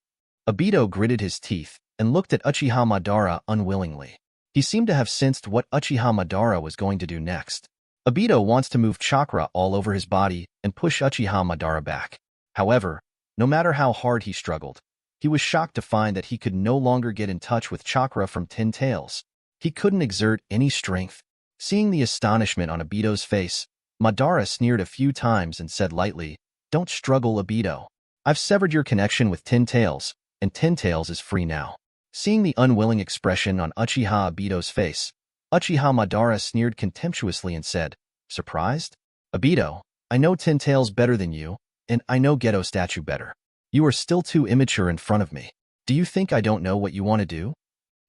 Obito gritted his teeth and looked at Uchiha Madara unwillingly. He seemed to have sensed what Uchiha Madara was going to do next. Obito wants to move chakra all over his body and push Uchiha Madara back. However, no matter how hard he struggled, he was shocked to find that he could no longer get in touch with chakra from 10 Tails. He couldn't exert any strength. Seeing the astonishment on Obito's face, Madara sneered a few times and said lightly, "Don't struggle, Obito. I've severed your connection with 10 Tails, and 10 Tails is free now." Seeing the unwilling expression on Uchiha Obito's face, Uchiha Madara sneered contemptuously and said, "Surprised? Obito, I know 10 Tails better than you, and I know Geto statue better. You are still too immature in front of me. Do you think I don't know what you want to do?"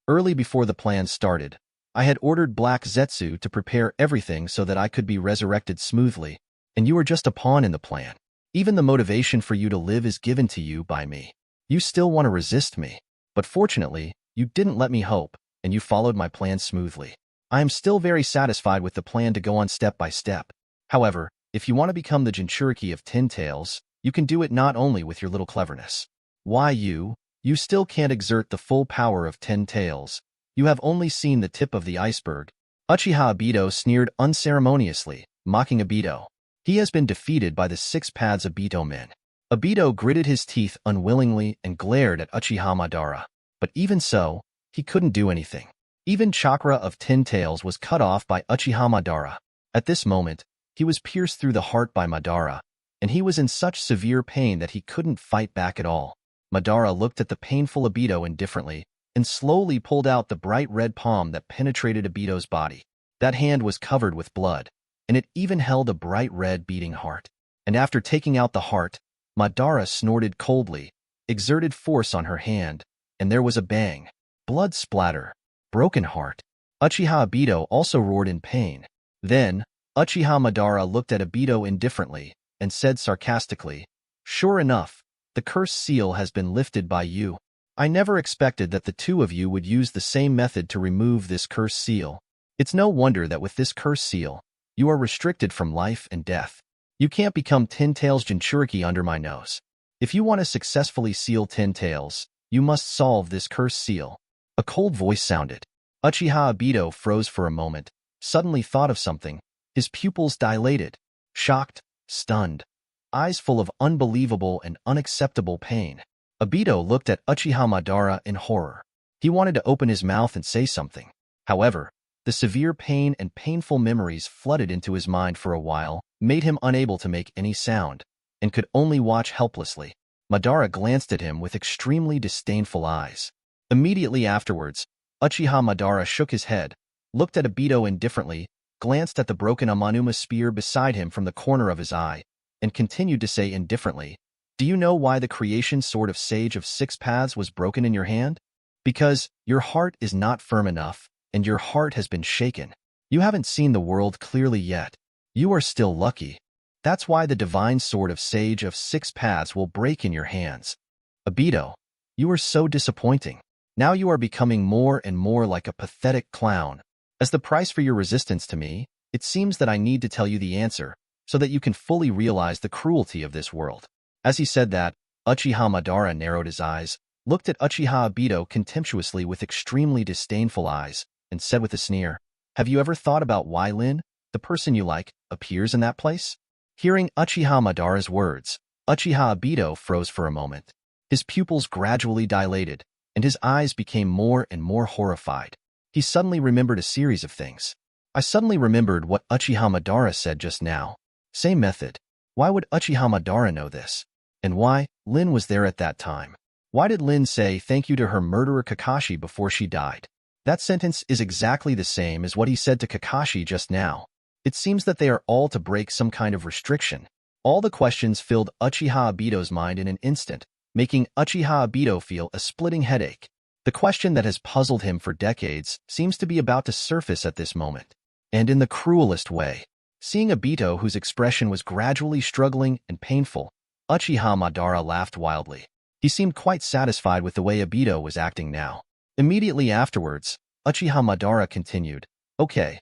Early before the plan started, I had ordered Black Zetsu to prepare everything so that I could be resurrected smoothly, and you are just a pawn in the plan. Even the motivation for you to live is given to you by me. You still want to resist me, but fortunately, you didn't let me hope, and you followed my plan smoothly. I am still very satisfied with the plan to go on step by step. However, if you want to become the Jinchuriki of 10 Tails, you can do it not only with your little cleverness. Why you still can't exert the full power of 10 Tails. You have only seen the tip of the iceberg. Uchiha Obito sneered unceremoniously, mocking Obito. He has been defeated by the 6 paths Obito men. Obito gritted his teeth unwillingly and glared at Uchiha Madara. But even so, he couldn't do anything. Even chakra of 10 Tails was cut off by Uchiha Madara. At this moment, he was pierced through the heart by Madara, and he was in such severe pain that he couldn't fight back at all. Madara looked at the painful Obito indifferently and slowly pulled out the bright red palm that penetrated Obito's body. That hand was covered with blood, and it even held a bright red beating heart. And after taking out the heart, Madara snorted coldly, exerted force on her hand, and there was a bang. Blood splatter. Broken heart. Uchiha Obito also roared in pain. Then, Uchiha Madara looked at Obito indifferently and said sarcastically, "Sure enough, the curse seal has been lifted by you. I never expected that the two of you would use the same method to remove this curse seal. It's no wonder that with this curse seal, you are restricted from life and death. You can't become 10 Tails Jinchuriki under my nose. If you want to successfully seal 10 Tails, you must solve this curse seal." A cold voice sounded. Uchiha Obito froze for a moment, suddenly thought of something. His pupils dilated. Shocked, stunned, eyes full of unbelievable and unacceptable pain. Obito looked at Uchiha Madara in horror. He wanted to open his mouth and say something. However, the severe pain and painful memories flooded into his mind for a while, made him unable to make any sound, and could only watch helplessly. Madara glanced at him with extremely disdainful eyes. Immediately afterwards, Uchiha Madara shook his head, looked at Obito indifferently, glanced at the broken Amanuma spear beside him from the corner of his eye, and continued to say indifferently, "Do you know why the creation sword of Sage of 6 Paths was broken in your hand? Because your heart is not firm enough, and your heart has been shaken. You haven't seen the world clearly yet. You are still lucky. That's why the divine sword of Sage of 6 Paths will break in your hands. Obito, you are so disappointing. Now you are becoming more and more like a pathetic clown. As the price for your resistance to me, it seems that I need to tell you the answer, so that you can fully realize the cruelty of this world." As he said that, Uchiha Madara narrowed his eyes, looked at Uchiha Obito contemptuously with extremely disdainful eyes, and said with a sneer, "Have you ever thought about why Lin, the person you like, appears in that place?" Hearing Uchiha Madara's words, Uchiha Obito froze for a moment. His pupils gradually dilated, and his eyes became more and more horrified. He suddenly remembered a series of things. I suddenly remembered what Uchiha Madara said just now. Same method. Why would Uchiha Madara know this? And why Lin was there at that time? Why did Lin say thank you to her murderer Kakashi before she died? That sentence is exactly the same as what he said to Kakashi just now. It seems that they are all to break some kind of restriction. All the questions filled Uchiha Obito's mind in an instant, making Uchiha Obito feel a splitting headache. The question that has puzzled him for decades seems to be about to surface at this moment, and in the cruelest way. Seeing Obito, whose expression was gradually struggling and painful, Uchiha Madara laughed wildly. He seemed quite satisfied with the way Obito was acting now. Immediately afterwards, Uchiha Madara continued, Okay.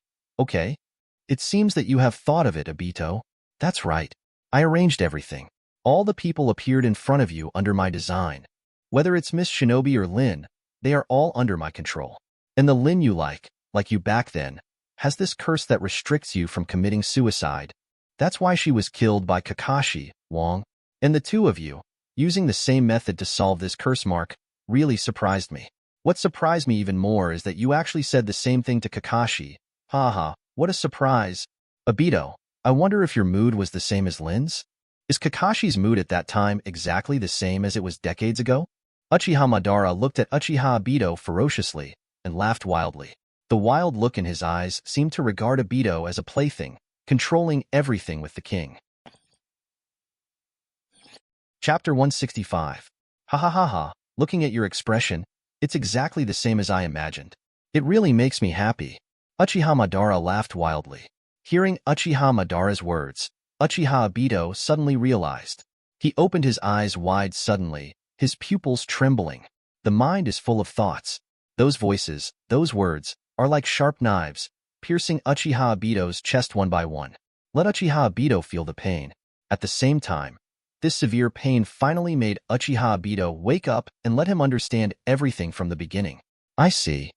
It seems that you have thought of it, Obito. That's right. I arranged everything. All the people appeared in front of you under my design. Whether it's Miss Shinobi or Lin, they are all under my control. And the Lin you like you back then, has this curse that restricts you from committing suicide. That's why she was killed by Kakashi, Wong. And the two of you, using the same method to solve this curse mark, really surprised me. What surprised me even more is that you actually said the same thing to Kakashi. Haha, what a surprise. Obito, I wonder if your mood was the same as Lin's? Is Kakashi's mood at that time exactly the same as it was decades ago? Uchiha Madara looked at Uchiha Obito ferociously and laughed wildly. The wild look in his eyes seemed to regard Obito as a plaything, controlling everything with the king. Chapter 165. Ha ha ha ha, looking at your expression, it's exactly the same as I imagined. It really makes me happy. Uchiha Madara laughed wildly. Hearing Uchiha Madara's words, Uchiha Obito suddenly realized. He opened his eyes wide suddenly, his pupils trembling. The mind is full of thoughts. Those voices, those words, are like sharp knives, piercing Uchiha Obito's chest one by one. Let Uchiha Obito feel the pain. At the same time, this severe pain finally made Uchiha Obito wake up and let him understand everything from the beginning. I see.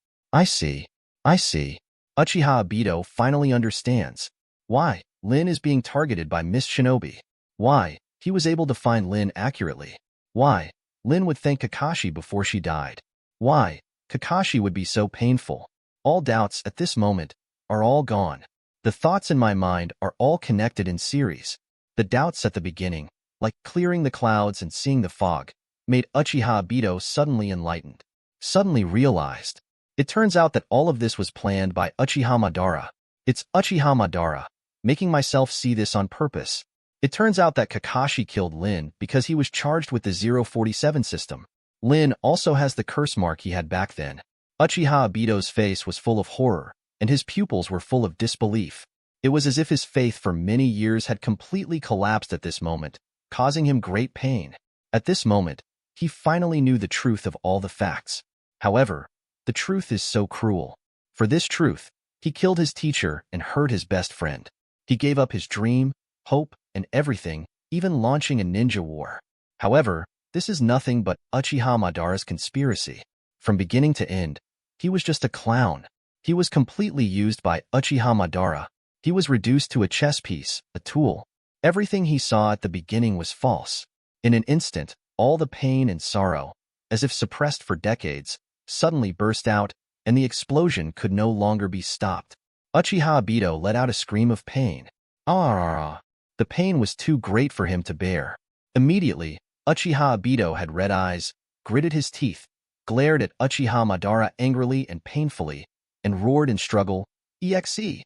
Uchiha Obito finally understands. Why Lin is being targeted by Miss Shinobi. Why he was able to find Lin accurately. Why Lin would thank Kakashi before she died. Why Kakashi would be so painful. All doubts at this moment are all gone. The thoughts in my mind are all connected in series. The doubts at the beginning, like clearing the clouds and seeing the fog, made Uchiha Obito suddenly enlightened. Suddenly realized. It turns out that all of this was planned by Uchiha Madara. It's Uchiha Madara, making myself see this on purpose. It turns out that Kakashi killed Lin because he was charged with the 047 system. Lin also has the curse mark he had back then. Uchiha Obito's face was full of horror, and his pupils were full of disbelief. It was as if his faith for many years had completely collapsed at this moment, causing him great pain. At this moment, he finally knew the truth of all the facts. However, the truth is so cruel. For this truth, he killed his teacher and hurt his best friend. He gave up his dream, hope, and everything, even launching a ninja war. However, this is nothing but Uchiha Madara's conspiracy. From beginning to end, he was just a clown. He was completely used by Uchiha Madara. He was reduced to a chess piece, a tool. Everything he saw at the beginning was false. In an instant, all the pain and sorrow, as if suppressed for decades, suddenly burst out, and the explosion could no longer be stopped. Uchiha Obito let out a scream of pain. Ah! The pain was too great for him to bear. Immediately, Uchiha Obito had red eyes, gritted his teeth, glared at Uchiha Madara angrily and painfully, and roared in struggle, EXE.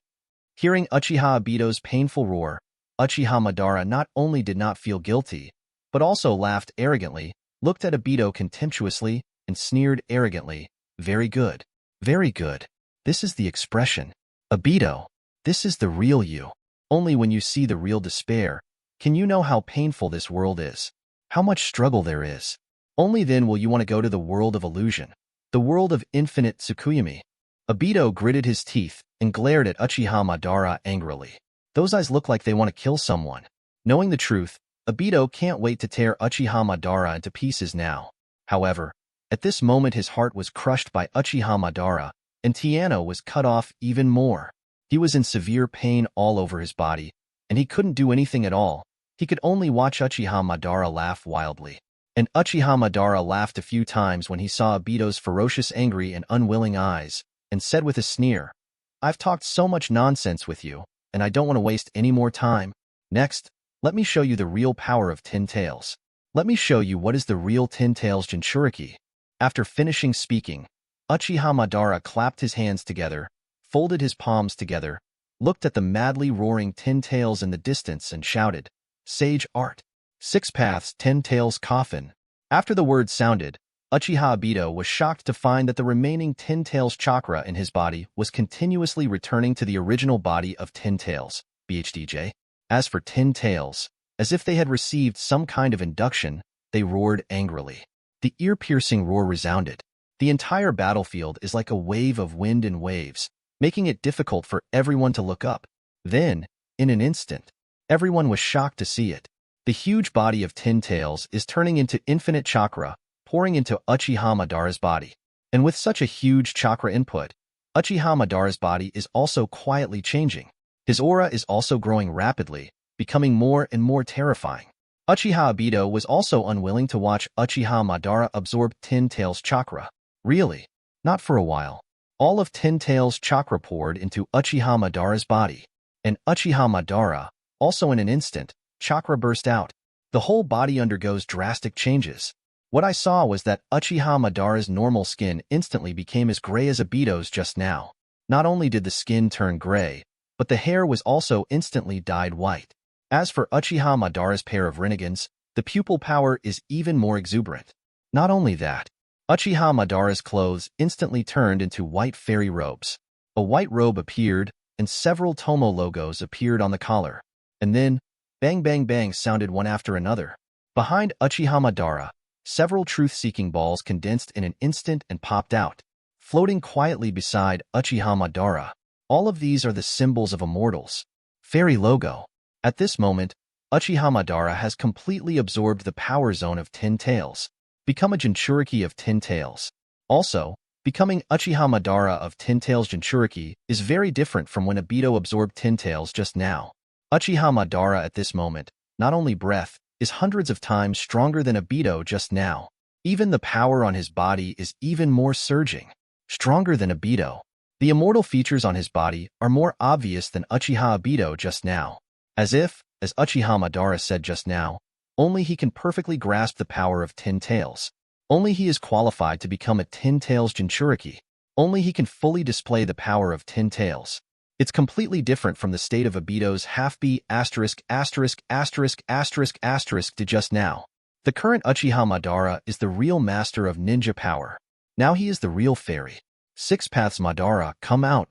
Hearing Uchiha Obito's painful roar, Uchiha Madara not only did not feel guilty, but also laughed arrogantly, looked at Obito contemptuously, and sneered arrogantly, Very good. Very good. This is the expression. Obito, this is the real you. Only when you see the real despair, can you know how painful this world is, how much struggle there is. Only then will you want to go to the world of illusion, the world of infinite Tsukuyami. Obito gritted his teeth and glared at Uchiha Madara angrily. Those eyes look like they want to kill someone. Knowing the truth, Obito can't wait to tear Uchiha Madara into pieces now. However, at this moment his heart was crushed by Uchiha Madara, and Tiano was cut off even more. He was in severe pain all over his body, and he couldn't do anything at all. He could only watch Uchiha Madara laugh wildly. And Uchiha Madara laughed a few times when he saw Obito's ferocious, angry, and unwilling eyes, and said with a sneer, I've talked so much nonsense with you, and I don't want to waste any more time. Next, let me show you the real power of Ten Tails. Let me show you what is the real Ten Tails Jinchuriki. After finishing speaking, Uchiha Madara clapped his hands together, folded his palms together, looked at the madly roaring Ten Tails in the distance and shouted, Sage Art. Six Paths, Ten Tails Coffin. After the word sounded, Uchiha Obito was shocked to find that the remaining Ten Tails chakra in his body was continuously returning to the original body of Ten Tails, BHDJ. As for Ten Tails, as if they had received some kind of induction, they roared angrily. The ear-piercing roar resounded. The entire battlefield is like a wave of wind and waves, making it difficult for everyone to look up. Then, in an instant, everyone was shocked to see it. The huge body of Ten Tails is turning into infinite chakra, pouring into Uchiha Madara's body. And with such a huge chakra input, Uchiha Madara's body is also quietly changing. His aura is also growing rapidly, becoming more and more terrifying. Uchiha Obito was also unwilling to watch Uchiha Madara absorb Ten Tails chakra. Really? Not for a while. All of Ten Tails chakra poured into Uchiha Madara's body. And Uchiha Madara, also in an instant, chakra burst out. The whole body undergoes drastic changes. What I saw was that Uchiha Madara's normal skin instantly became as gray as Obito's just now. Not only did the skin turn gray, but the hair was also instantly dyed white. As for Uchiha Madara's pair of Rinnegan's, the pupil power is even more exuberant. Not only that, Uchiha Madara's clothes instantly turned into white fairy robes. A white robe appeared, and several Tomoe logos appeared on the collar. And then, bang bang bang sounded one after another. Behind Uchiha Madara, several truth-seeking balls condensed in an instant and popped out, floating quietly beside Uchiha Madara. All of these are the symbols of immortals. Fairy logo. At this moment, Uchiha Madara has completely absorbed the power zone of Ten Tails, become a Jinchuriki of Ten Tails. Also, becoming Uchiha Madara of Ten Tails Jinchuriki is very different from when Obito absorbed Ten Tails just now. Uchiha Madara at this moment, not only breath, is hundreds of times stronger than Obito just now. Even the power on his body is even more surging, stronger than Obito. The immortal features on his body are more obvious than Uchiha Obito just now. As Uchiha Madara said just now, only he can perfectly grasp the power of Ten Tails. Only he is qualified to become a Ten Tails Jinchuriki. Only he can fully display the power of Ten Tails. It's completely different from the state of Obito's half-B ******* to just now. The current Uchiha Madara is the real master of ninja power. Now he is the real fairy. Six Paths Madara, come out.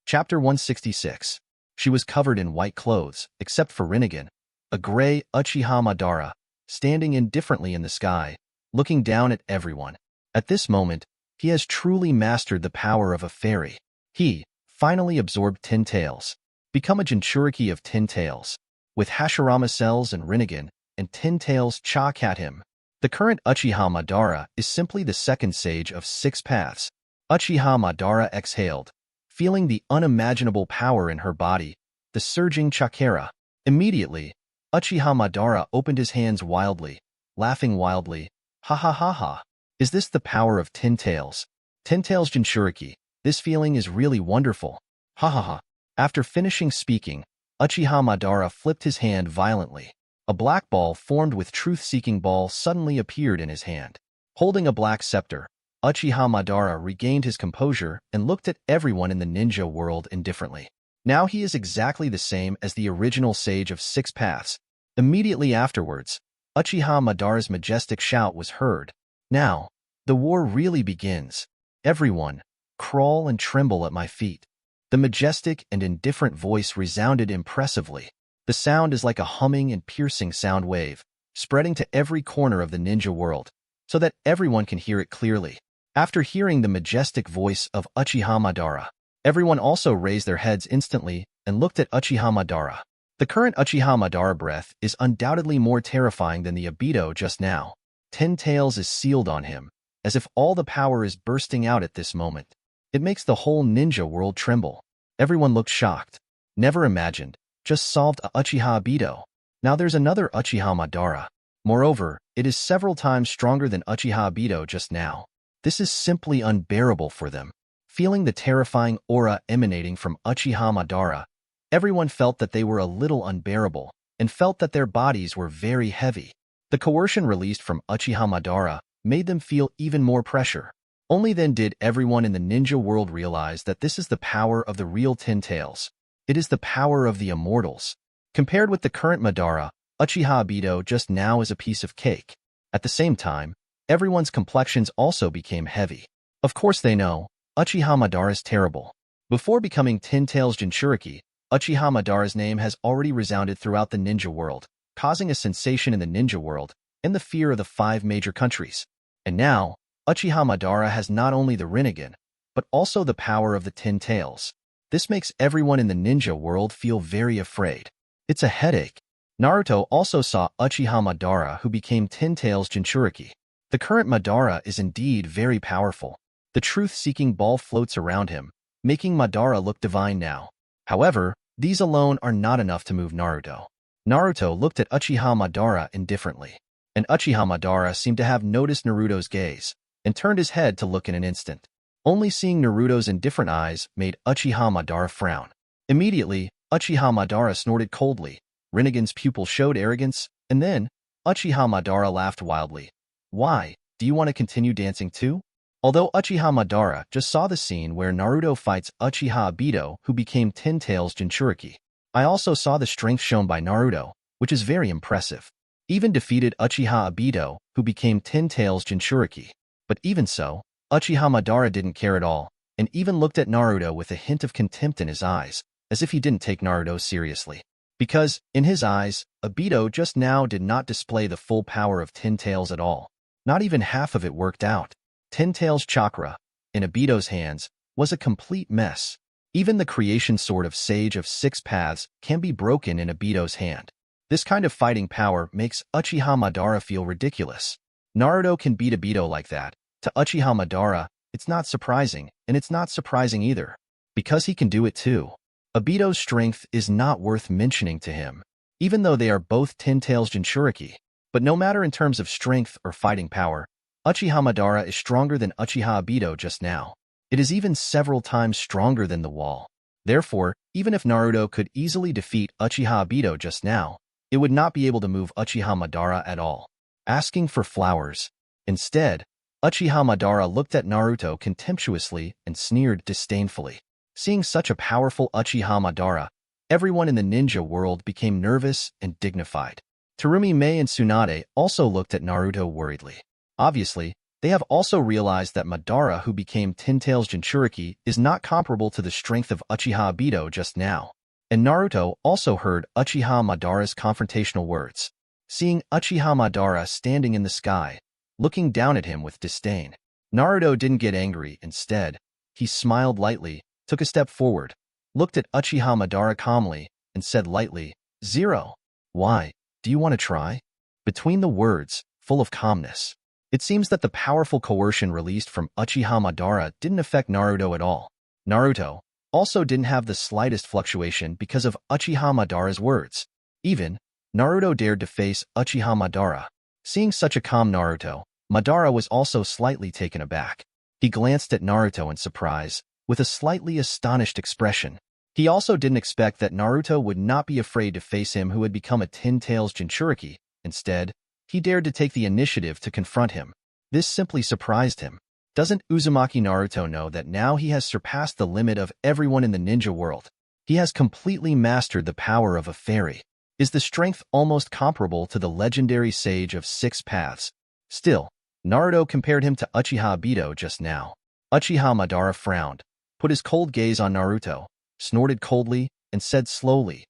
Chapter 166. She was covered in white clothes, except for Rinnegan, a gray Uchiha Madara, standing indifferently in the sky, looking down at everyone. At this moment, he has truly mastered the power of a fairy. He finally absorbed Ten Tails, become a Jinchuriki of Ten Tails, with Hashirama cells and Rinnegan, and Ten Tails chalk at him. The current Uchiha Madara is simply the second sage of Six Paths. Uchiha Madara exhaled, feeling the unimaginable power in her body, the surging chakra. Immediately, Uchiha Madara opened his hands wildly, laughing wildly. Ha ha ha ha. Is this the power of Ten Tails? Ten Tails Jinchuriki. This feeling is really wonderful. Ha ha ha. After finishing speaking, Uchiha Madara flipped his hand violently. A black ball formed with truth-seeking ball suddenly appeared in his hand. Holding a black scepter, Uchiha Madara regained his composure and looked at everyone in the ninja world indifferently. Now he is exactly the same as the original sage of Six Paths. Immediately afterwards, Uchiha Madara's majestic shout was heard. Now, the war really begins. Everyone, crawl and tremble at my feet. The majestic and indifferent voice resounded impressively. The sound is like a humming and piercing sound wave, spreading to every corner of the ninja world, so that everyone can hear it clearly. After hearing the majestic voice of Uchiha Madara, everyone also raised their heads instantly and looked at Uchiha Madara. The current Uchiha Madara breath is undoubtedly more terrifying than the Obito just now. Ten Tails is sealed on him, as if all the power is bursting out at this moment. It makes the whole ninja world tremble. Everyone looked shocked. Never imagined. Just solved a Uchiha Obito. Now there's another Uchiha Madara. Moreover, it is several times stronger than Uchiha Obito just now. This is simply unbearable for them. Feeling the terrifying aura emanating from Uchiha Madara, everyone felt that they were a little unbearable, and felt that their bodies were very heavy. The coercion released from Uchiha Madara made them feel even more pressure. Only then did everyone in the ninja world realize that this is the power of the real Ten Tails. It is the power of the immortals. Compared with the current Madara, Uchiha Obito just now is a piece of cake. At the same time, everyone's complexions also became heavy. Of course they know, Uchiha Madara's terrible. Before becoming Ten Tails Jinchuriki, Uchiha Madara's name has already resounded throughout the ninja world, causing a sensation in the ninja world and the fear of the 5 major countries. And now, Uchiha Madara has not only the Rinnegan, but also the power of the 10 Tails. This makes everyone in the ninja world feel very afraid. It's a headache. Naruto also saw Uchiha Madara, who became 10 Tails Jinchuriki. The current Madara is indeed very powerful. The truth-seeking ball floats around him, making Madara look divine now. However, these alone are not enough to move Naruto. Naruto looked at Uchiha Madara indifferently, and Uchiha Madara seemed to have noticed Naruto's gaze, and turned his head to look in an instant. Only seeing Naruto's indifferent eyes made Uchiha Madara frown. Immediately, Uchiha Madara snorted coldly, Rinnegan's pupil showed arrogance, and then, Uchiha Madara laughed wildly. Why, do you want to continue dancing too? Although Uchiha Madara just saw the scene where Naruto fights Uchiha Obito, who became 10 Tails Jinchuriki, I also saw the strength shown by Naruto, which is very impressive. Even defeated Uchiha Obito, who became 10 Tails Jinchuriki. But even so, Uchiha Madara didn't care at all, and even looked at Naruto with a hint of contempt in his eyes, as if he didn't take Naruto seriously. Because, in his eyes, Obito just now did not display the full power of 10 Tails at all. Not even half of it worked out. 10 Tails chakra, in Obito's hands, was a complete mess. Even the creation sword of Sage of 6 Paths can be broken in Obito's hand. This kind of fighting power makes Uchiha Madara feel ridiculous. Naruto can beat Obito like that. To Uchiha Madara, it's not surprising, and it's not surprising either, because he can do it too. Obito's strength is not worth mentioning to him, even though they are both 10 Tails Jinchuriki. But no matter in terms of strength or fighting power, Uchiha Madara is stronger than Uchiha Obito just now. It is even several times stronger than the wall. Therefore, even if Naruto could easily defeat Uchiha Obito just now, it would not be able to move Uchiha Madara at all. Asking for flowers. Instead, Uchiha Madara looked at Naruto contemptuously and sneered disdainfully. Seeing such a powerful Uchiha Madara, everyone in the ninja world became nervous and dignified. Terumi Mei and Tsunade also looked at Naruto worriedly. Obviously, they have also realized that Madara, who became 10 Tails Jinchuriki, is not comparable to the strength of Uchiha Obito just now. And Naruto also heard Uchiha Madara's confrontational words. Seeing Uchiha Madara standing in the sky, looking down at him with disdain, Naruto didn't get angry. Instead, he smiled lightly, took a step forward, looked at Uchiha Madara calmly, and said lightly, "Zero. Why, do you want to try?" Between the words, full of calmness. It seems that the powerful coercion released from Uchiha Madara didn't affect Naruto at all. Naruto also didn't have the slightest fluctuation because of Uchiha Madara's words. Even, Naruto dared to face Uchiha Madara. Seeing such a calm Naruto, Madara was also slightly taken aback. He glanced at Naruto in surprise, with a slightly astonished expression. He also didn't expect that Naruto would not be afraid to face him, who had become a 10 Tails Jinchuriki. Instead, he dared to take the initiative to confront him. This simply surprised him. Doesn't Uzumaki Naruto know that now he has surpassed the limit of everyone in the ninja world? He has completely mastered the power of a fairy. Is the strength almost comparable to the legendary Sage of 6 Paths? Still, Naruto compared him to Uchiha Obito just now. Uchiha Madara frowned, put his cold gaze on Naruto, snorted coldly, and said slowly,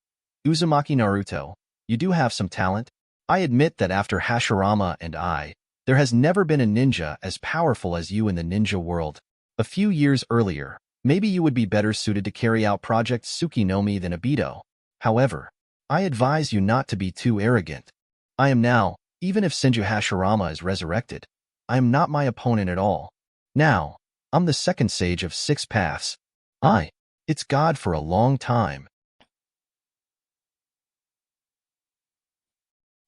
"Uzumaki Naruto, you do have some talent. I admit that after Hashirama and I, there has never been a ninja as powerful as you in the ninja world. A few years earlier, maybe you would be better suited to carry out Project Tsukinomi than Obito. However, I advise you not to be too arrogant. I am now, even if Senju Hashirama is resurrected, I am not my opponent at all. Now, I'm the second sage of 6 paths. It's God for a long time."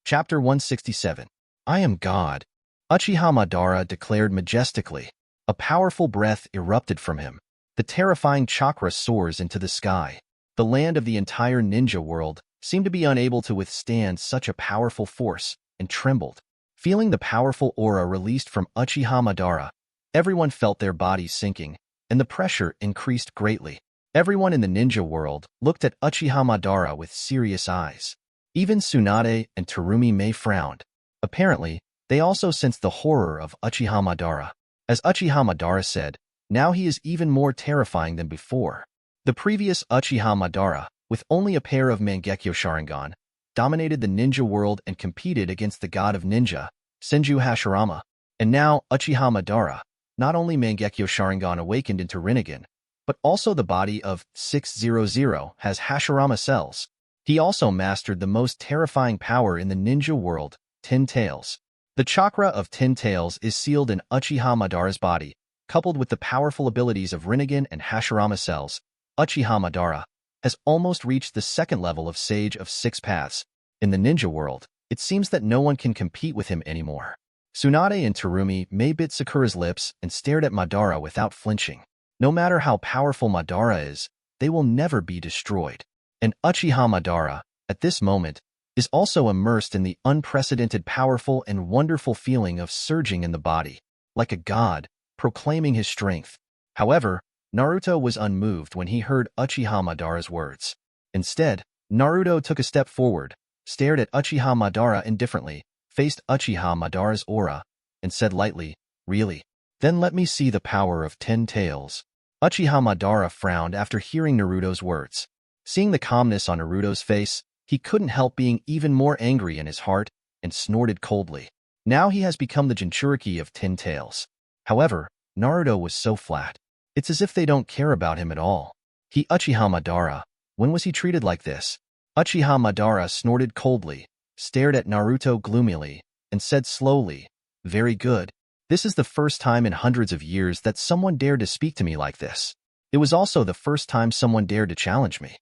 Chapter 167. I am God. Uchiha Madara declared majestically. A powerful breath erupted from him. The terrifying chakra soars into the sky. The land of the entire ninja world seemed to be unable to withstand such a powerful force, and trembled. Feeling the powerful aura released from Uchiha Madara, everyone felt their bodies sinking, and the pressure increased greatly. Everyone in the ninja world looked at Uchiha Madara with serious eyes. Even Tsunade and Terumi Mei frowned. Apparently, they also sensed the horror of Uchiha Madara. As Uchiha Madara said, now he is even more terrifying than before. The previous Uchiha Madara, with only a pair of Mangekyo Sharingan, dominated the ninja world and competed against the god of ninja, Senju Hashirama. And now, Uchiha Madara, not only Mangekyo Sharingan awakened into Rinnegan, but also the body of 600 has Hashirama cells. He also mastered the most terrifying power in the ninja world, Ten Tails. The chakra of Ten Tails is sealed in Uchiha Madara's body, coupled with the powerful abilities of Rinnegan and Hashirama cells. Uchiha Madara has almost reached the second level of Sage of Six Paths. In the ninja world, it seems that no one can compete with him anymore. Tsunade and Terumi Mei bit Sakura's lips and stared at Madara without flinching. No matter how powerful Madara is, they will never be destroyed. And Uchiha Madara, at this moment, is also immersed in the unprecedented powerful and wonderful feeling of surging in the body, like a god, proclaiming his strength. However, Naruto was unmoved when he heard Uchiha Madara's words. Instead, Naruto took a step forward, stared at Uchiha Madara indifferently, faced Uchiha Madara's aura, and said lightly, "Really? Then let me see the power of 10 tails." Uchiha Madara frowned after hearing Naruto's words. Seeing the calmness on Naruto's face, he couldn't help being even more angry in his heart and snorted coldly. Now he has become the Jinchuriki of 10 tails. However, Naruto was so flat. It's as if they don't care about him at all. Uchiha Madara, when was he treated like this? Uchiha Madara snorted coldly, stared at Naruto gloomily, and said slowly, "Very good. This is the first time in hundreds of years that someone dared to speak to me like this. It was also the first time someone dared to challenge me.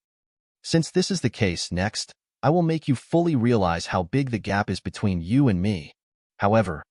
Since this is the case, next, I will make you fully realize how big the gap is between you and me. However,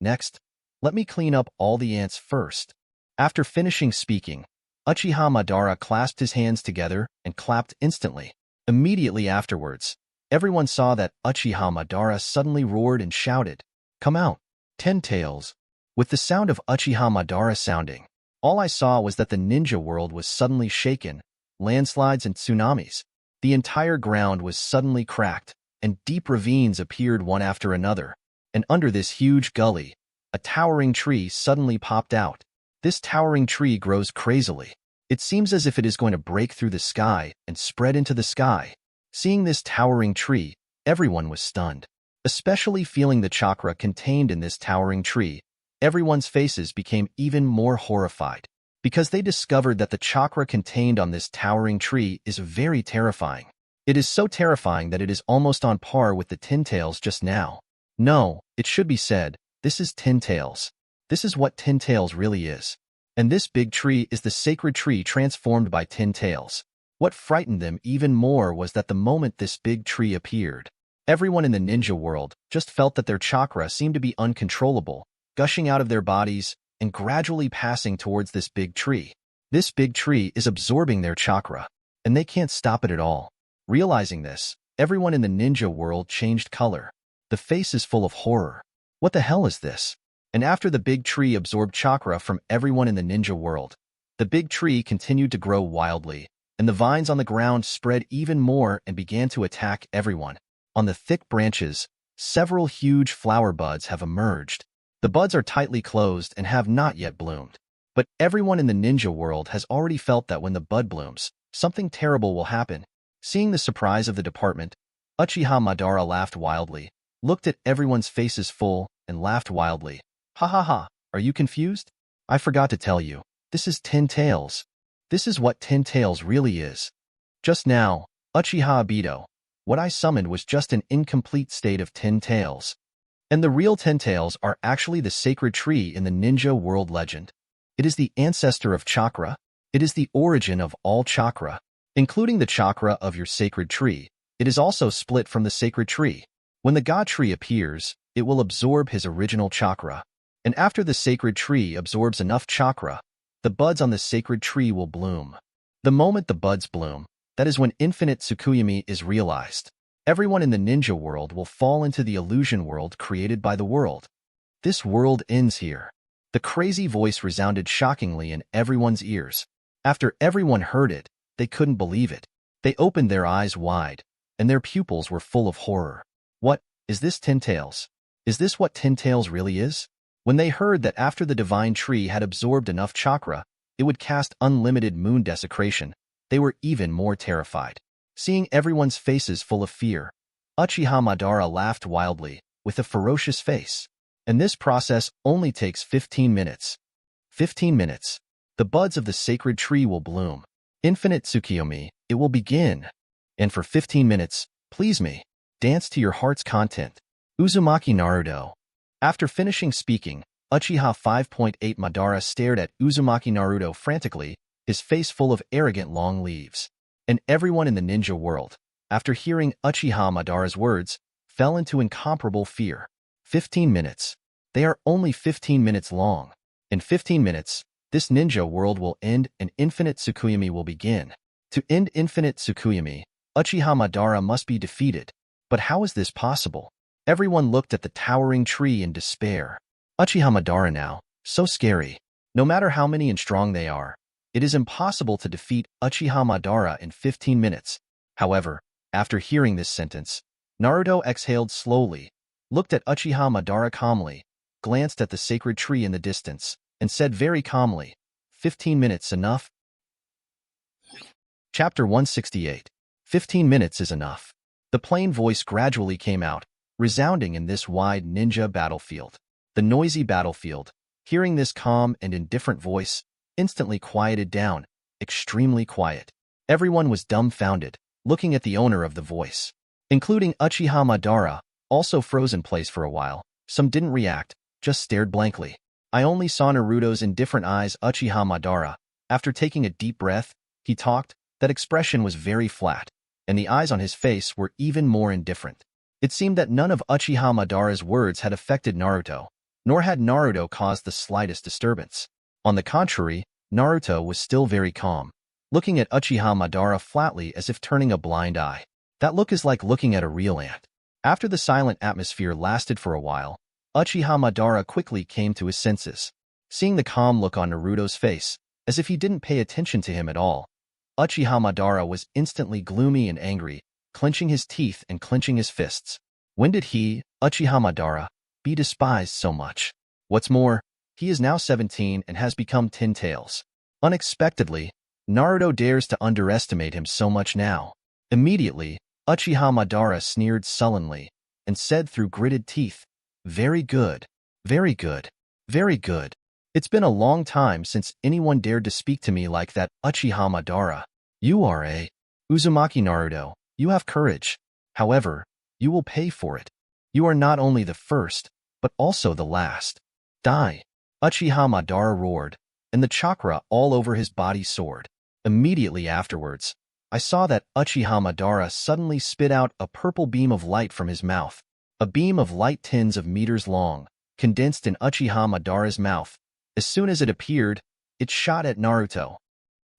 next, let me clean up all the ants first." After finishing speaking, Uchiha Madara clasped his hands together and clapped instantly. Immediately afterwards, everyone saw that Uchiha Madara suddenly roared and shouted, "Come out, 10 tails." With the sound of Uchiha Madara sounding, all I saw was that the ninja world was suddenly shaken, landslides and tsunamis. The entire ground was suddenly cracked, and deep ravines appeared one after another. And under this huge gully, a towering tree suddenly popped out. This towering tree grows crazily. It seems as if it is going to break through the sky and spread into the sky. Seeing this towering tree, everyone was stunned. Especially feeling the chakra contained in this towering tree, everyone's faces became even more horrified, because they discovered that the chakra contained on this towering tree is very terrifying. It is so terrifying that it is almost on par with the 10 tails just now. No, it should be said, this is 10 tails. This is what 10 tails really is. And this big tree is the sacred tree transformed by 10 tails. What frightened them even more was that the moment this big tree appeared, everyone in the ninja world just felt that their chakra seemed to be uncontrollable, gushing out of their bodies and gradually passing towards this big tree. This big tree is absorbing their chakra, and they can't stop it at all. Realizing this, everyone in the ninja world changed color. The face is full of horror. What the hell is this? And after the big tree absorbed chakra from everyone in the ninja world, the big tree continued to grow wildly, and the vines on the ground spread even more and began to attack everyone. On the thick branches, several huge flower buds have emerged. The buds are tightly closed and have not yet bloomed. But everyone in the ninja world has already felt that when the bud blooms, something terrible will happen. Seeing the surprise of the department, Uchiha Madara laughed wildly, looked at everyone's faces full, and laughed wildly. "Ha ha ha, are you confused? I forgot to tell you, this is 10 tails. This is what 10 tails really is. Just now, Uchiha Obito, what I summoned was just an incomplete state of 10 tails. And the real 10 tails are actually the sacred tree in the ninja world legend. It is the ancestor of chakra. It is the origin of all chakra, including the chakra of your sacred tree. It is also split from the sacred tree. When the god tree appears, it will absorb his original chakra. And after the sacred tree absorbs enough chakra, the buds on the sacred tree will bloom. The moment the buds bloom, that is when infinite Tsukuyomi is realized. Everyone in the ninja world will fall into the illusion world created by the world. This world ends here." The crazy voice resounded shockingly in everyone's ears. After everyone heard it, they couldn't believe it. They opened their eyes wide. and their pupils were full of horror. What, is this Tin Tails? Is this what Tin Tails really is? When they heard that after the divine tree had absorbed enough chakra, it would cast unlimited moon desecration, they were even more terrified. Seeing everyone's faces full of fear, Uchiha Madara laughed wildly, with a ferocious face. And this process only takes 15 minutes. 15 minutes. The buds of the sacred tree will bloom. Infinite Tsukiyomi, it will begin. And for 15 minutes, please me. Dance to your heart's content. Uzumaki Naruto. After finishing speaking, Uchiha 5.8 Madara stared at Uzumaki Naruto frantically, his face full of arrogant long leaves. And everyone in the ninja world, after hearing Uchiha Madara's words, fell into incomparable fear. 15 minutes. They are only 15 minutes long. In 15 minutes, this ninja world will end and Infinite Tsukuyomi will begin. To end Infinite Tsukuyomi, Uchiha Madara must be defeated. But how is this possible? Everyone looked at the towering tree in despair. Uchiha Madara now, so scary. No matter how many and strong they are, it is impossible to defeat Uchiha Madara in 15 minutes. However, after hearing this sentence, Naruto exhaled slowly, looked at Uchiha Madara calmly, glanced at the sacred tree in the distance, and said very calmly, 15 minutes enough? Chapter 168. 15 minutes is enough. The plain voice gradually came out, resounding in this wide ninja battlefield. The noisy battlefield, hearing this calm and indifferent voice, instantly quieted down, extremely quiet. Everyone was dumbfounded, looking at the owner of the voice. Including Uchiha Madara, also froze in place for a while. Some didn't react, just stared blankly. I only saw Naruto's indifferent eyes. Uchiha Madara, after taking a deep breath, he talked. That expression was very flat, and the eyes on his face were even more indifferent. It seemed that none of Uchiha Madara's words had affected Naruto, nor had Naruto caused the slightest disturbance. On the contrary, Naruto was still very calm, looking at Uchiha Madara flatly as if turning a blind eye. That look is like looking at a real ant. After the silent atmosphere lasted for a while, Uchiha Madara quickly came to his senses. Seeing the calm look on Naruto's face, as if he didn't pay attention to him at all, Uchiha Madara was instantly gloomy and angry, clenching his teeth and clenching his fists. When did he, Uchiha Madara, be despised so much? What's more, he is now 17 and has become Tin Tails. Unexpectedly, Naruto dares to underestimate him so much now. Immediately, Uchiha Madara sneered sullenly and said through gritted teeth, "Very good, very good, very good. It's been a long time since anyone dared to speak to me like that, Uchiha Madara. You are a Uzumaki Naruto. You have courage. However, you will pay for it. You are not only the first, but also the last. Die." Uchiha Madara roared, and the chakra all over his body soared. Immediately afterwards, I saw that Uchiha Madara suddenly spit out a purple beam of light from his mouth. A beam of light tens of meters long, condensed in Uchiha Madara's mouth. As soon as it appeared, it shot at Naruto.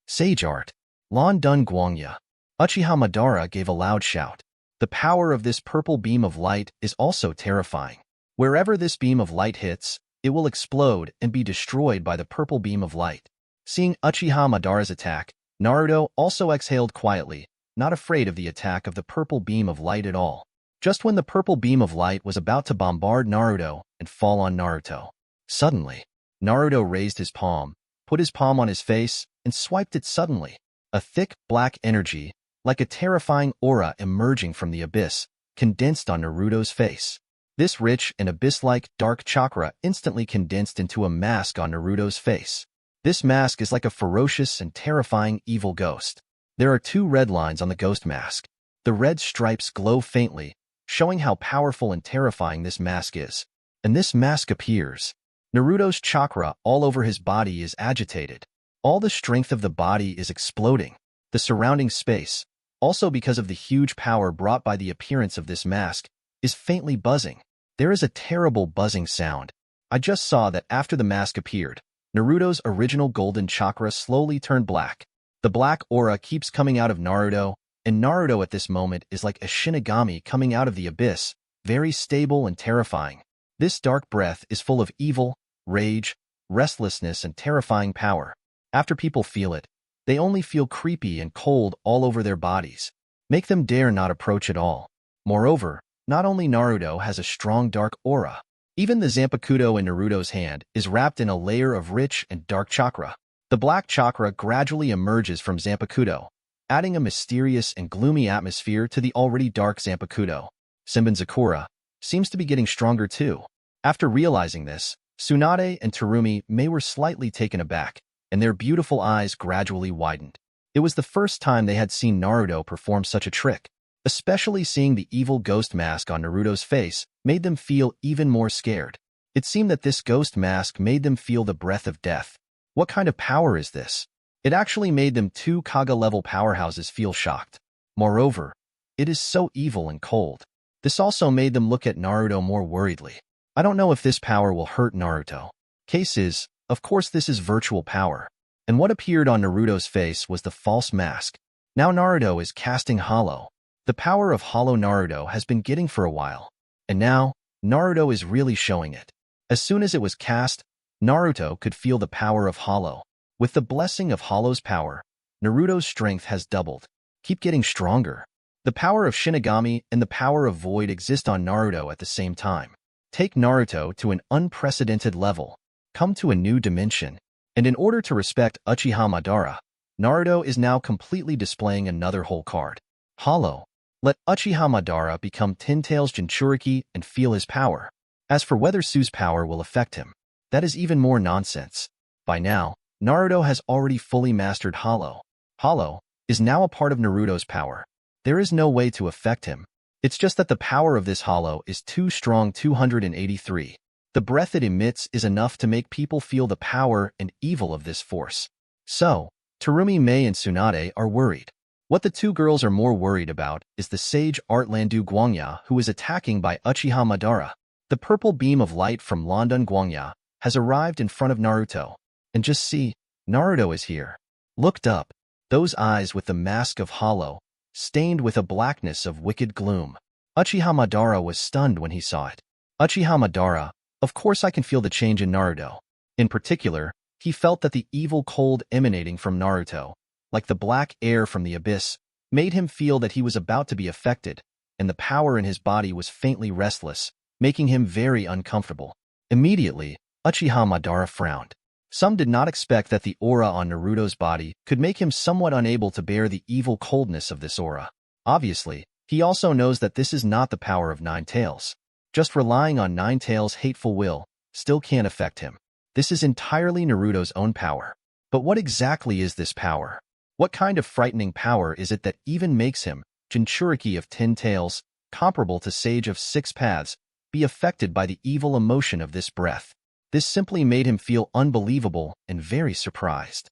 Sage art. Lan Dun Guangya. Uchiha Madara gave a loud shout. The power of this purple beam of light is also terrifying. Wherever this beam of light hits, it will explode and be destroyed by the purple beam of light. Seeing Uchiha Madara's attack, Naruto also exhaled quietly, not afraid of the attack of the purple beam of light at all. Just when the purple beam of light was about to bombard Naruto and fall on Naruto, suddenly, Naruto raised his palm, put his palm on his face, and swiped it suddenly. A thick, black energy, like a terrifying aura emerging from the abyss, condensed on Naruto's face. This rich and abyss-like dark chakra instantly condensed into a mask on Naruto's face. This mask is like a ferocious and terrifying evil ghost. There are 2 red lines on the ghost mask. The red stripes glow faintly, showing how powerful and terrifying this mask is. And this mask appears. Naruto's chakra all over his body is agitated. All the strength of the body is exploding. The surrounding space, also because of the huge power brought by the appearance of this mask, is faintly buzzing. There is a terrible buzzing sound. I just saw that after the mask appeared, Naruto's original golden chakra slowly turned black. The black aura keeps coming out of Naruto, and Naruto at this moment is like a Shinigami coming out of the abyss, very stable and terrifying. This dark breath is full of evil, rage, restlessness, and terrifying power. After people feel it, they only feel creepy and cold all over their bodies. Make them dare not approach at all. Moreover, not only Naruto has a strong dark aura, even the Zanpakuto in Naruto's hand is wrapped in a layer of rich and dark chakra. The black chakra gradually emerges from Zanpakuto, adding a mysterious and gloomy atmosphere to the already dark Zanpakuto. Sakura seems to be getting stronger too. After realizing this, Tsunade and Terumi were slightly taken aback, and their beautiful eyes gradually widened. It was the first time they had seen Naruto perform such a trick. Especially seeing the evil ghost mask on Naruto's face made them feel even more scared. It seemed that this ghost mask made them feel the breath of death. What kind of power is this? It actually made them two Kaga-level powerhouses feel shocked. Moreover, it is so evil and cold. This also made them look at Naruto more worriedly. I don't know if this power will hurt Naruto. Case is, of course this is virtual power. And what appeared on Naruto's face was the false mask. Now Naruto is casting Hollow. The power of Hollow Naruto has been getting for a while. And now, Naruto is really showing it. As soon as it was cast, Naruto could feel the power of Hollow. With the blessing of Hollow's power, Naruto's strength has doubled. Keep getting stronger. The power of Shinigami and the power of Void exist on Naruto at the same time. Take Naruto to an unprecedented level. Come to a new dimension. And in order to respect Uchiha Madara, Naruto is now completely displaying another whole card. Hollow. Let Uchiha Madara become Ten-Tails Jinchuriki and feel his power. As for whether Su's power will affect him, that is even more nonsense. By now, Naruto has already fully mastered Hollow. Hollow is now a part of Naruto's power. There is no way to affect him. It's just that the power of this Hollow is too strong. 283. The breath it emits is enough to make people feel the power and evil of this force. So, Terumi and Tsunade are worried. What the two girls are more worried about is the sage Landu Guangya who is attacking by Uchiha Madara. The purple beam of light from Landu Guangya has arrived in front of Naruto. And just see, Naruto is here. Looked up, those eyes with the mask of Hollow, stained with a blackness of wicked gloom. Uchiha Madara was stunned when he saw it. Uchiha Madara, of course I can feel the change in Naruto. In particular, he felt that the evil cold emanating from Naruto, like the black air from the abyss, made him feel that he was about to be affected, and the power in his body was faintly restless, making him very uncomfortable. Immediately, Uchiha Madara frowned. Some did not expect that the aura on Naruto's body could make him somewhat unable to bear the evil coldness of this aura. Obviously, he also knows that this is not the power of Nine Tails. Just relying on Nine Tails' hateful will still can't affect him. This is entirely Naruto's own power. But what exactly is this power? What kind of frightening power is it that even makes him, Jinchuriki of 10 Tails, comparable to Sage of 6 Paths, be affected by the evil emotion of this breath? This simply made him feel unbelievable and very surprised.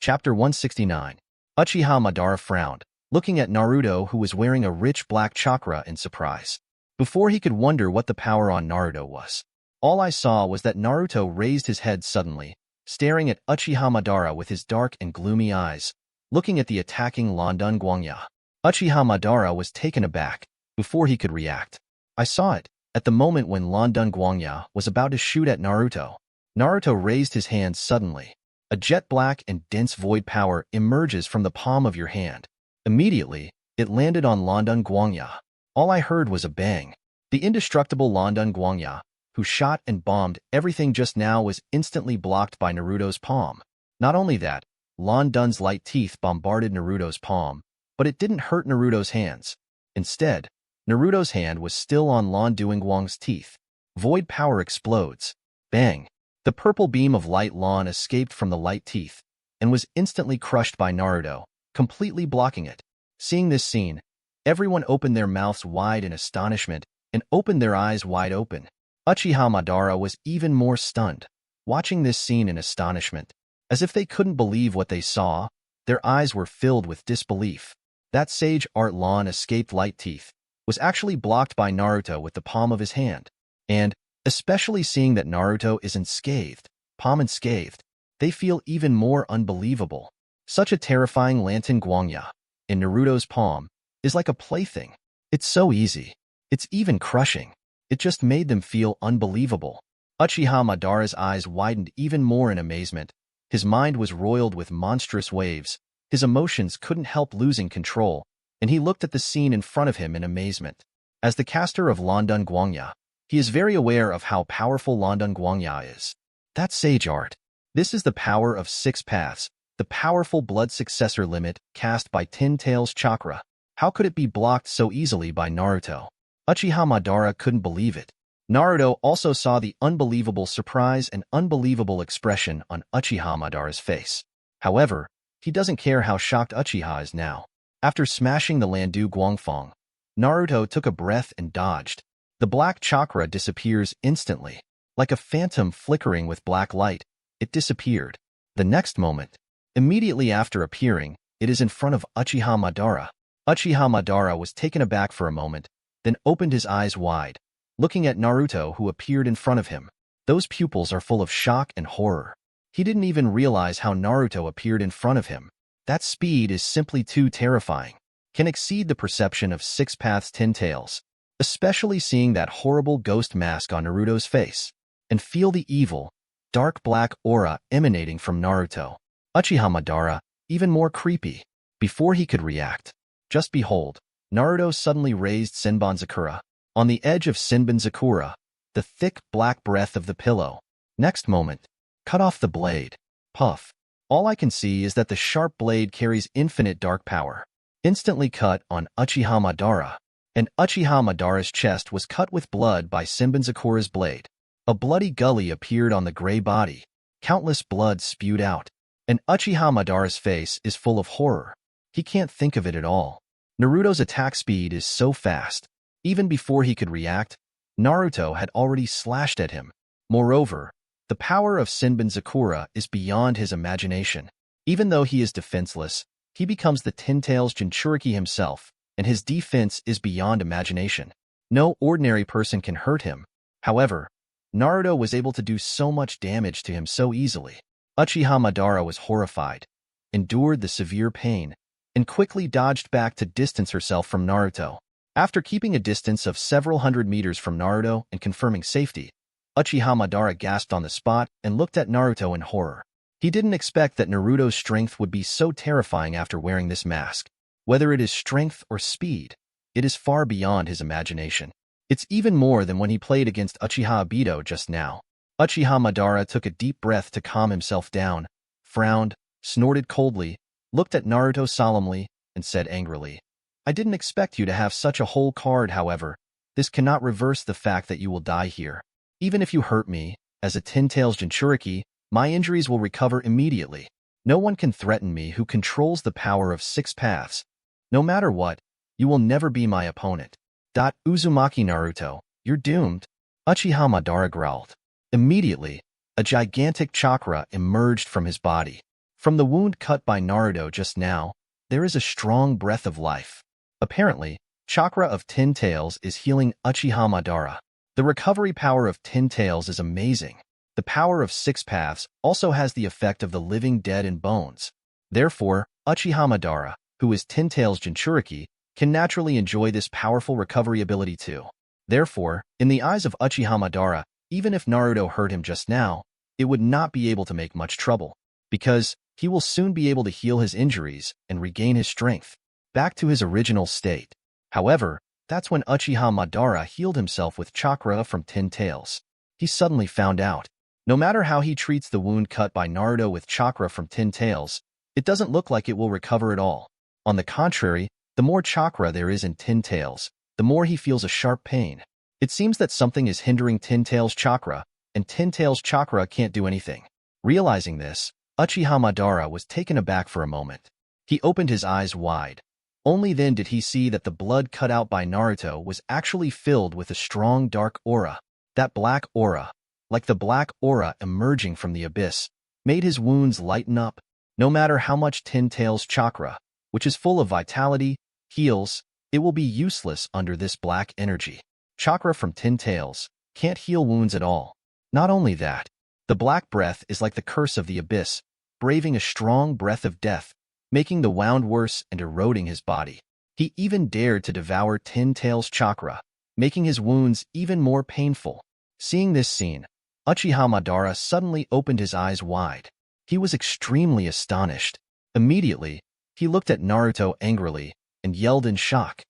Chapter 169. Uchiha Madara frowned, looking at Naruto who was wearing a rich black chakra in surprise. Before he could wonder what the power on Naruto was, all I saw was that Naruto raised his head suddenly, staring at Uchiha Madara with his dark and gloomy eyes, looking at the attacking Landu Guangya. Uchiha Madara was taken aback before he could react. I saw it. At the moment when Landu Guangya was about to shoot at Naruto, Naruto raised his hand suddenly. A jet black and dense void power emerges from the palm of your hand. Immediately, it landed on Landu Guangya. All I heard was a bang. The indestructible Landu Guangya, who shot and bombed everything just now, was instantly blocked by Naruto's palm. Not only that, Landu's light teeth bombarded Naruto's palm, but it didn't hurt Naruto's hands. Instead, Naruto's hand was still on Landu Guang's teeth. Void power explodes. Bang! The purple beam of light Lan escaped from the light teeth and was instantly crushed by Naruto, completely blocking it. Seeing this scene, everyone opened their mouths wide in astonishment and opened their eyes wide open. Uchiha Madara was even more stunned, watching this scene in astonishment. As if they couldn't believe what they saw, their eyes were filled with disbelief. That sage art Lan escaped light teeth was actually blocked by Naruto with the palm of his hand. And, especially seeing that Naruto isn't scathed, palm unscathed, they feel even more unbelievable. Such a terrifying Landu Guangya in Naruto's palm is like a plaything. It's so easy. It's even crushing. It just made them feel unbelievable. Uchiha Madara's eyes widened even more in amazement. His mind was roiled with monstrous waves, His emotions couldn't help losing control, and he looked at the scene in front of him in amazement. As the caster of London Guangya, he is very aware of how powerful London Guangya is. That's sage art. This is the power of 6 paths, the powerful blood successor limit cast by Tin Tail's chakra. How could it be blocked so easily by Naruto? Uchiha Madara couldn't believe it. Naruto also saw the unbelievable surprise and unbelievable expression on Uchiha Madara's face. However, he doesn't care how shocked Uchiha is now. After smashing the Landu Guangfang, Naruto took a breath and dodged. The black chakra disappears instantly. Like a phantom flickering with black light, it disappeared. The next moment, immediately after appearing, it is in front of Uchiha Madara. Uchiha Madara was taken aback for a moment, then opened his eyes wide, looking at Naruto who appeared in front of him. Those pupils are full of shock and horror. He didn't even realize how Naruto appeared in front of him. That speed is simply too terrifying. Can exceed the perception of 6 paths Tin Tails, especially seeing that horrible ghost mask on Naruto's face, and feel the evil, dark black aura emanating from Naruto. Uchiha Madara, even more creepy. Before he could react, just behold, Naruto suddenly raised Senbonzakura. On the edge of Senbonzakura, the thick black breath of the pillow. Next moment, cut off the blade. Puff. All I can see is that the sharp blade carries infinite dark power. Instantly cut on Uchiha Madara, and Uchiha Madara's chest was cut with blood by Senbonzakura's blade. A bloody gully appeared on the gray body. Countless blood spewed out, and Uchiha Madara's face is full of horror. He can't think of it at all. Naruto's attack speed is so fast. Even before he could react, Naruto had already slashed at him. Moreover, the power of Senbonzakura is beyond his imagination. Even though he is defenseless, he becomes the Tin Tails Jinchuriki himself, and his defense is beyond imagination. No ordinary person can hurt him. However, Naruto was able to do so much damage to him so easily. Uchiha Madara was horrified, endured the severe pain, and quickly dodged back to distance herself from Naruto. After keeping a distance of several hundred meters from Naruto and confirming safety, Uchiha Madara gasped on the spot and looked at Naruto in horror. He didn't expect that Naruto's strength would be so terrifying after wearing this mask. Whether it is strength or speed, it is far beyond his imagination. It's even more than when he played against Uchiha Obito just now. Uchiha Madara took a deep breath to calm himself down, frowned, snorted coldly, looked at Naruto solemnly, and said angrily, "I didn't expect you to have such a whole card, however. This cannot reverse the fact that you will die here. Even if you hurt me, as a Tin Tails Jinchuriki, my injuries will recover immediately. No one can threaten me who controls the power of 6 paths. No matter what, you will never be my opponent. Uzumaki Naruto, you're doomed." Uchiha Madara growled. Immediately, a gigantic chakra emerged from his body. From the wound cut by Naruto just now, there is a strong breath of life. Apparently, chakra of Tin Tails is healing Uchiha Madara. The recovery power of Tin Tails is amazing. The power of 6 paths also has the effect of the living dead in bones. Therefore, Uchiha Madara, who is Tin Tails Jinchuriki, can naturally enjoy this powerful recovery ability too. Therefore, in the eyes of Uchiha Madara, even if Naruto hurt him just now, it would not be able to make much trouble, because he will soon be able to heal his injuries and regain his strength back to his original state. However, that's when Uchiha Madara healed himself with chakra from Tin Tails. He suddenly found out, no matter how he treats the wound cut by Naruto with chakra from Tin Tails, it doesn't look like it will recover at all. On the contrary, the more chakra there is in Tin Tails, the more he feels a sharp pain. It seems that something is hindering Tin Tails' chakra, and Tin Tails' chakra can't do anything. Realizing this, Uchiha Madara was taken aback for a moment. He opened his eyes wide. Only then did he see that the blood cut out by Naruto was actually filled with a strong dark aura. That black aura, like the black aura emerging from the abyss, made his wounds lighten up. No matter how much Tin Tails' chakra, which is full of vitality, heals, it will be useless under this black energy. Chakra from Tin Tails can't heal wounds at all. Not only that, the black breath is like the curse of the abyss, braving a strong breath of death, making the wound worse and eroding his body. He even dared to devour Tin Tails' chakra, making his wounds even more painful. Seeing this scene, Uchiha Madara suddenly opened his eyes wide. He was extremely astonished. Immediately, He looked at Naruto angrily and yelled in shock.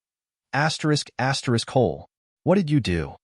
Hole. What did you do?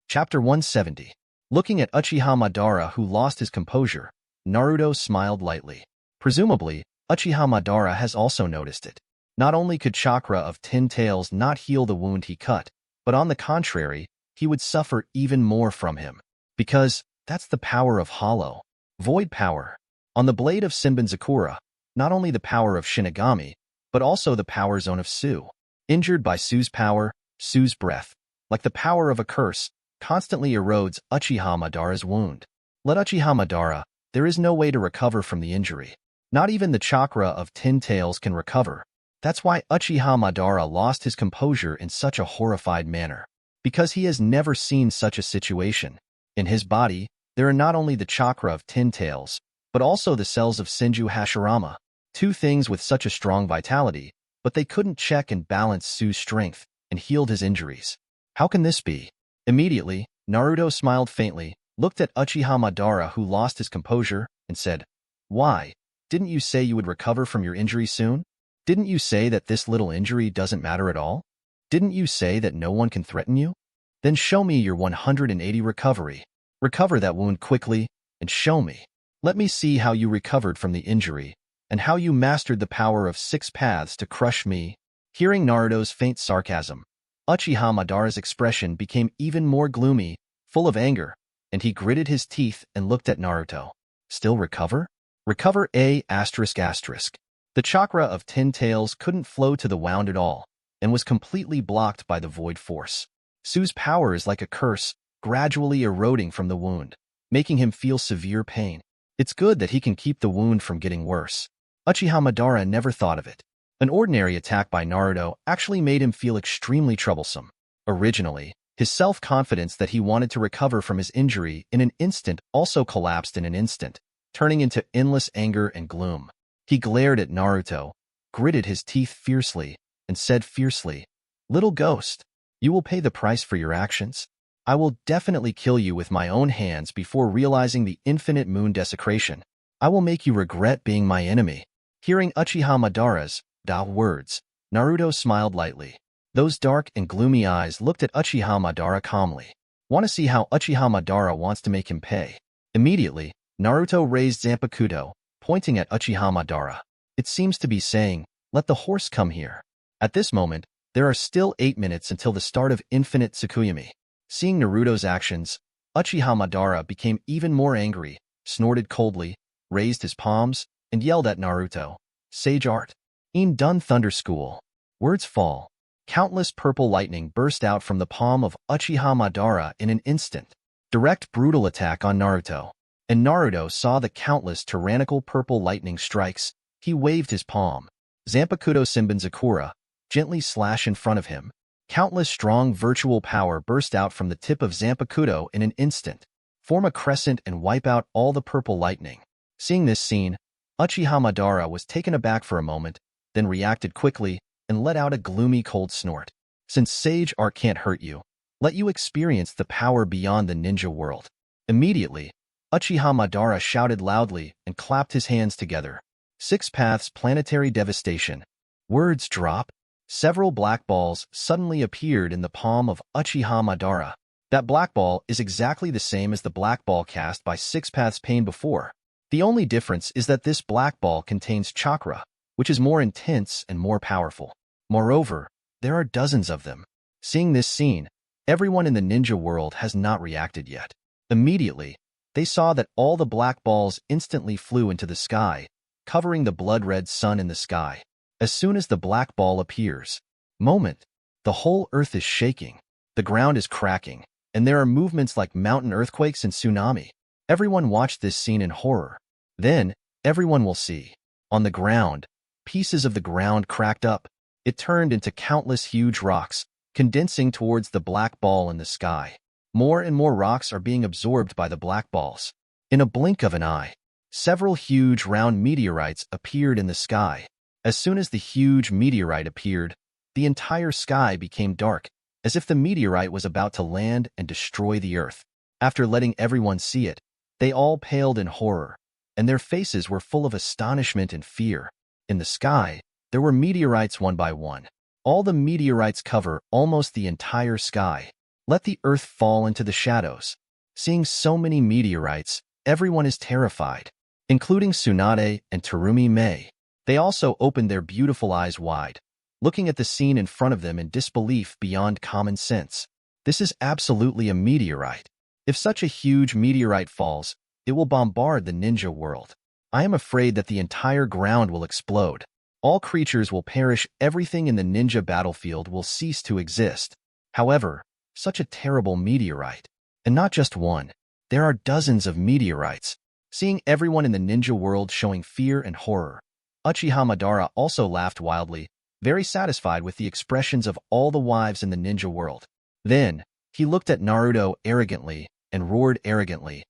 Chapter 170. Looking at Uchiha Madara, who lost his composure, Naruto smiled lightly. Presumably, Uchiha Madara has also noticed it. Not only could chakra of 10 tails not heal the wound he cut, but on the contrary, he would suffer even more from him. Because that's the power of hollow. Void power. On the blade of Senbonzakura, not only the power of Shinigami, but also the power zone of Su. Injured by Su's power, Su's breath, like the power of a curse, constantly erodes Uchiha Madara's wound. Let Uchiha Madara, there is no way to recover from the injury. Not even the chakra of 10 tails can recover. That's why Uchiha Madara lost his composure in such a horrified manner. Because he has never seen such a situation. In his body, there are not only the chakra of 10 tails, but also the cells of Senju Hashirama. Two things with such a strong vitality, but they couldn't check and balance Su's strength and healed his injuries. How can this be? Immediately, Naruto smiled faintly, looked at Uchiha Madara, who lost his composure, and said, "Why? Didn't you say you would recover from your injury soon? Didn't you say that this little injury doesn't matter at all? Didn't you say that no one can threaten you? Then show me your 180 recovery. Recover that wound quickly, and show me. Let me see how you recovered from the injury, and how you mastered the power of 6 paths to crush me." Hearing Naruto's faint sarcasm, Uchiha Madara's expression became even more gloomy, full of anger, and he gritted his teeth and looked at Naruto. Still recover? Recover A****. The chakra of 10 tails couldn't flow to the wound at all, and was completely blocked by the void force. Su's power is like a curse, gradually eroding from the wound, making him feel severe pain. It's good that he can keep the wound from getting worse. Uchiha Madara never thought of it. An ordinary attack by Naruto actually made him feel extremely troublesome. Originally, his self-confidence that he wanted to recover from his injury in an instant also collapsed in an instant, turning into endless anger and gloom. He glared at Naruto, gritted his teeth fiercely, and said fiercely, "Little ghost, you will pay the price for your actions. I will definitely kill you with my own hands before realizing the infinite moon desecration. I will make you regret being my enemy." Hearing Uchiha Madara's words, Naruto smiled lightly. Those dark and gloomy eyes looked at Uchiha Madara calmly. Want to see how Uchiha Madara wants to make him pay? Immediately, Naruto raised Zanpakuto, pointing at Uchiha Madara. It seems to be saying, "Let the horse come here." At this moment, there are still 8 minutes until the start of Infinite Tsukuyomi. Seeing Naruto's actions, Uchiha Madara became even more angry, snorted coldly, raised his palms, and yelled at Naruto, "Sage art. Een dun thunder school." Words fall. Countless purple lightning burst out from the palm of Uchiha Madara in an instant. Direct brutal attack on Naruto. And Naruto saw the countless tyrannical purple lightning strikes. He waved his palm. Zanpakuto Senbonzakura, gently slash in front of him. Countless strong virtual power burst out from the tip of Zanpakuto in an instant. Form a crescent and wipe out all the purple lightning. Seeing this scene, Uchiha Madara was taken aback for a moment, then reacted quickly and let out a gloomy cold snort. Since sage art can't hurt you, let you experience the power beyond the ninja world. Immediately, Uchiha Madara shouted loudly and clapped his hands together. 6 paths planetary devastation. Words drop. Several black balls suddenly appeared in the palm of Uchiha Madara. That black ball is exactly the same as the black ball cast by 6 paths pain before. The only difference is that this black ball contains chakra, which is more intense and more powerful. Moreover, there are dozens of them. Seeing this scene, everyone in the ninja world has not reacted yet. Immediately, they saw that all the black balls instantly flew into the sky, covering the blood-red sun in the sky. As soon as the black ball appears, the whole earth is shaking, the ground is cracking, and there are movements like mountain earthquakes and tsunami. Everyone watched this scene in horror. Then, everyone will see. On the ground, pieces of the ground cracked up. It turned into countless huge rocks, condensing towards the black ball in the sky. More and more rocks are being absorbed by the black balls. In a blink of an eye, several huge round meteorites appeared in the sky. As soon as the huge meteorite appeared, the entire sky became dark, as if the meteorite was about to land and destroy the earth. After letting everyone see it, they all paled in horror. and their faces were full of astonishment and fear. In the sky, there were meteorites one by one. All the meteorites cover almost the entire sky. Let the earth fall into the shadows. Seeing so many meteorites, everyone is terrified, including Tsunade and Terumi Mei. They also opened their beautiful eyes wide, looking at the scene in front of them in disbelief beyond common sense. This is absolutely a meteorite. If such a huge meteorite falls, it will bombard the ninja world. I am afraid that the entire ground will explode. All creatures will perish, everything in the ninja battlefield will cease to exist. However, such a terrible meteorite. And not just one. There are dozens of meteorites. Seeing everyone in the ninja world showing fear and horror, Uchiha Madara also laughed wildly, very satisfied with the expressions of all the wives in the ninja world. Then, he looked at Naruto arrogantly and roared arrogantly,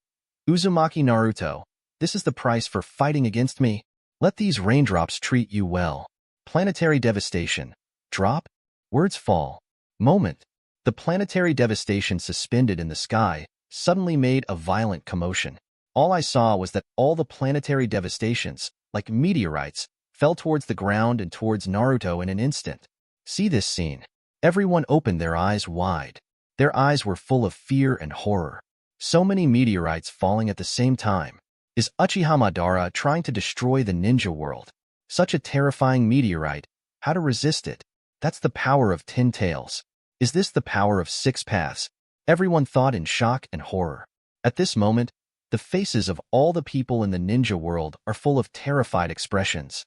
"Uzumaki Naruto, this is the price for fighting against me? Let these raindrops treat you well." Planetary devastation. Drop? Words fall. Moment. The planetary devastation suspended in the sky suddenly made a violent commotion. All I saw was that all the planetary devastations, like meteorites, fell towards the ground and towards Naruto in an instant. See this scene. Everyone opened their eyes wide. Their eyes were full of fear and horror. So many meteorites falling at the same time. Is Uchiha Madara trying to destroy the ninja world? Such a terrifying meteorite. How to resist it? That's the power of 10 tails. Is this the power of 6 paths? Everyone thought in shock and horror. At this moment, the faces of all the people in the ninja world are full of terrified expressions.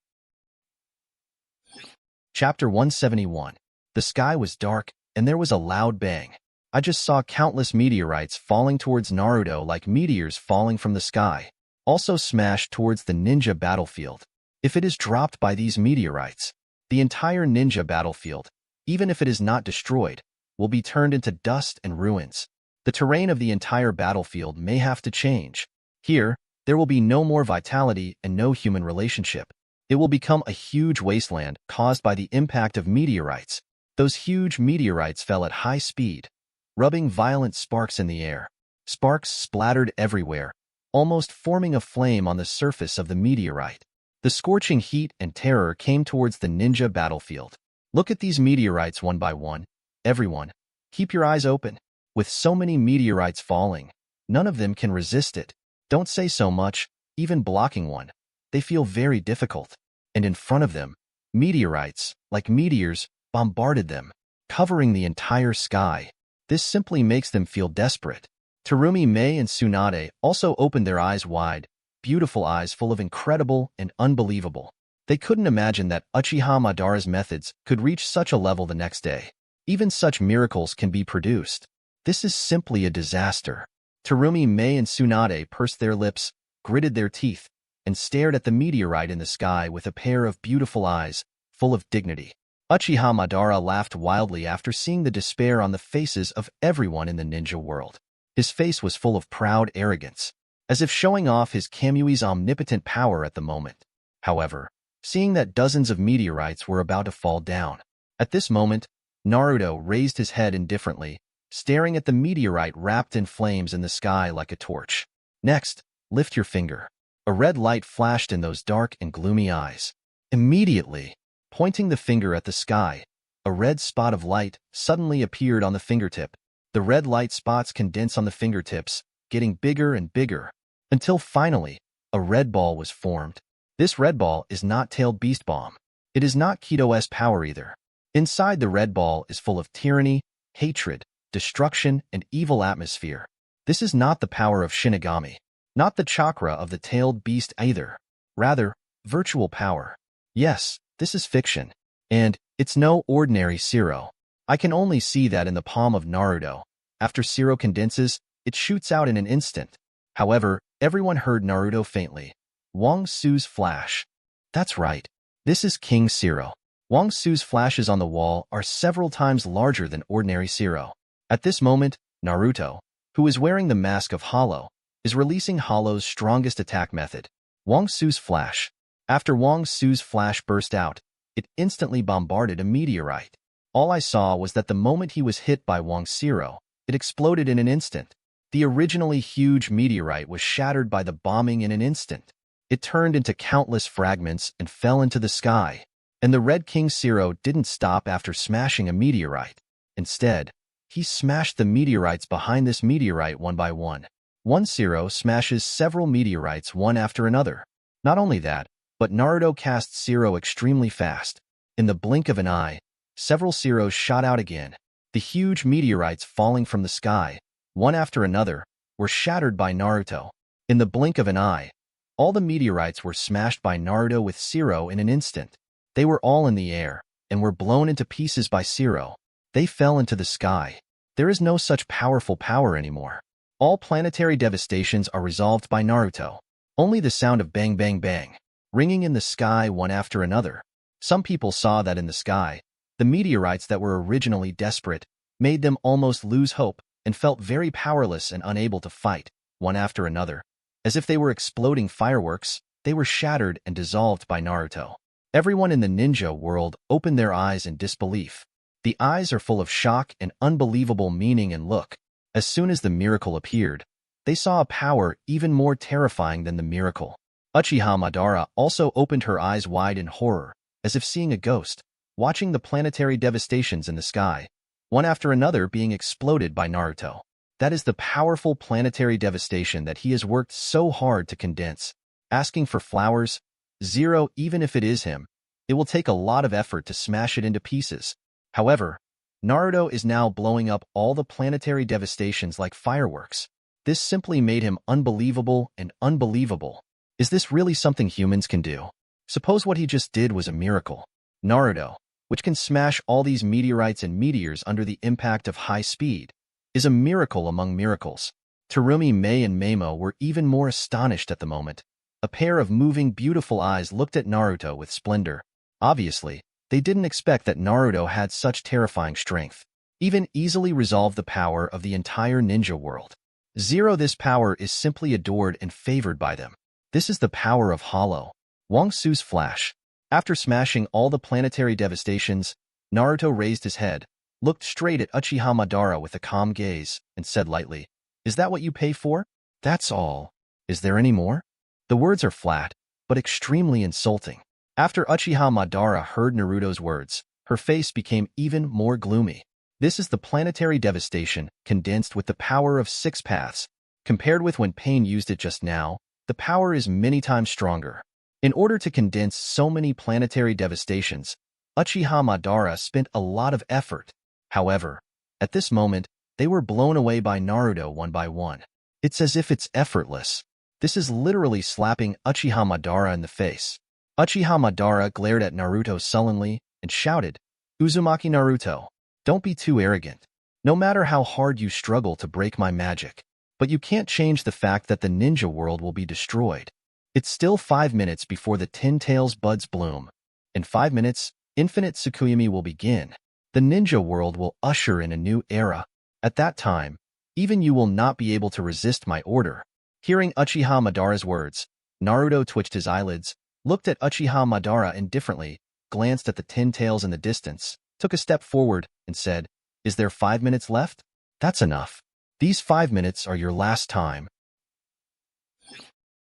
Chapter 171. The sky was dark, and there was a loud bang. I just saw countless meteorites falling towards Naruto like meteors falling from the sky, also smashed towards the ninja battlefield. If it is dropped by these meteorites, the entire ninja battlefield, even if it is not destroyed, will be turned into dust and ruins. The terrain of the entire battlefield may have to change. Here, there will be no more vitality and no human relationship. It will become a huge wasteland caused by the impact of meteorites. Those huge meteorites fell at high speed, rubbing violent sparks in the air. Sparks splattered everywhere, almost forming a flame on the surface of the meteorite. The scorching heat and terror came towards the ninja battlefield. Look at these meteorites one by one. Everyone, keep your eyes open. With so many meteorites falling, none of them can resist it. Don't say so much, even blocking one. They feel very difficult. And in front of them, meteorites, like meteors, bombarded them, covering the entire sky. This simply makes them feel desperate. Terumi Mei and Tsunade also opened their eyes wide, beautiful eyes full of incredible and unbelievable. They couldn't imagine that Uchiha Madara's methods could reach such a level the next day. Even such miracles can be produced. This is simply a disaster. Terumi Mei and Tsunade pursed their lips, gritted their teeth, and stared at the meteorite in the sky with a pair of beautiful eyes, full of dignity. Uchiha Madara laughed wildly after seeing the despair on the faces of everyone in the ninja world. His face was full of proud arrogance, as if showing off his Kamui's omnipotent power at the moment. However, seeing that dozens of meteorites were about to fall down. At this moment, Naruto raised his head indifferently, staring at the meteorite wrapped in flames in the sky like a torch. Next, lift your finger. A red light flashed in those dark and gloomy eyes. Immediately, pointing the finger at the sky, a red spot of light suddenly appeared on the fingertip. The red light spots condense on the fingertips, getting bigger and bigger, until finally, a red ball was formed. This red ball is not Tailed Beast Bomb. It is not Kido's power either. Inside the red ball is full of tyranny, hatred, destruction, and evil atmosphere. This is not the power of Shinigami, not the chakra of the tailed beast either. Rather, virtual power. Yes, this is fiction. And it's no ordinary zero. I can only see that in the palm of Naruto. After zero condenses, it shoots out in an instant. However, everyone heard Naruto faintly. Wang Su's flash. That's right. This is King Zero. Wang Su's flashes on the wall are several times larger than ordinary zero. At this moment, Naruto, who is wearing the mask of Hollow, is releasing Hollow's strongest attack method, Wang Su's flash. After Wang Su's flash burst out, it instantly bombarded a meteorite. All I saw was that the moment he was hit by Wang Zero, it exploded in an instant. The originally huge meteorite was shattered by the bombing in an instant. It turned into countless fragments and fell into the sky. And the Red King Zero didn't stop after smashing a meteorite. Instead, he smashed the meteorites behind this meteorite one by one. One Zero smashes several meteorites one after another. Not only that, but Naruto casts Zero extremely fast. In the blink of an eye, several Zeros shot out again. The huge meteorites falling from the sky, one after another, were shattered by Naruto. In the blink of an eye, all the meteorites were smashed by Naruto with Zero in an instant. They were all in the air, and were blown into pieces by Zero. They fell into the sky. There is no such powerful power anymore. All planetary devastations are resolved by Naruto. Only the sound of bang bang bang, ringing in the sky one after another. Some people saw that in the sky, the meteorites that were originally desperate made them almost lose hope and felt very powerless and unable to fight, one after another. As if they were exploding fireworks, they were shattered and dissolved by Naruto. Everyone in the ninja world opened their eyes in disbelief. The eyes are full of shock and unbelievable meaning and look. As soon as the miracle appeared, they saw a power even more terrifying than the miracle. Uchiha Madara also opened her eyes wide in horror, as if seeing a ghost, watching the planetary devastations in the sky, one after another being exploded by Naruto. That is the powerful planetary devastation that he has worked so hard to condense. Asking for flowers, Zero, even if it is him, it will take a lot of effort to smash it into pieces. However, Naruto is now blowing up all the planetary devastations like fireworks. This simply made him unbelievable and unbelievable. Is this really something humans can do? Suppose what he just did was a miracle. Naruto, which can smash all these meteorites and meteors under the impact of high speed, is a miracle among miracles. Terumi, Mei, and Meimo were even more astonished at the moment. A pair of moving, beautiful eyes looked at Naruto with splendor. Obviously, they didn't expect that Naruto had such terrifying strength. Even easily resolve the power of the entire ninja world. Zero, this power is simply adored and favored by them. This is the power of Hollow. Wang Su's flash. After smashing all the planetary devastations, Naruto raised his head, looked straight at Uchiha Madara with a calm gaze, and said lightly, "Is that what you pay for? That's all. Is there any more?" The words are flat, but extremely insulting. After Uchiha Madara heard Naruto's words, her face became even more gloomy. This is the planetary devastation condensed with the power of 6 paths. Compared with when Pain used it just now, the power is many times stronger. In order to condense so many planetary devastations, Uchiha Madara spent a lot of effort. However, at this moment, they were blown away by Naruto one by one. It's as if it's effortless. This is literally slapping Uchiha Madara in the face. Uchiha Madara glared at Naruto sullenly and shouted, "Uzumaki Naruto, don't be too arrogant. No matter how hard you struggle to break my magic, but you can't change the fact that the ninja world will be destroyed. It's still 5 minutes before the 10 tails buds bloom. In 5 minutes, Infinite Tsukuyami will begin. The ninja world will usher in a new era. At that time, even you will not be able to resist my order." Hearing Uchiha Madara's words, Naruto twitched his eyelids, looked at Uchiha Madara indifferently, glanced at the 10 tails in the distance, took a step forward, and said, "Is there 5 minutes left? That's enough. These 5 minutes are your last time."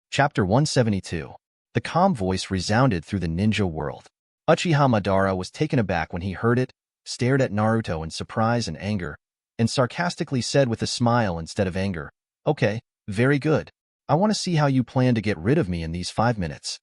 Chapter 172. The calm voice resounded through the ninja world. Uchiha Madara was taken aback when he heard it, stared at Naruto in surprise and anger, and sarcastically said with a smile instead of anger, "Okay, very good. I want to see how you plan to get rid of me in these 5 minutes."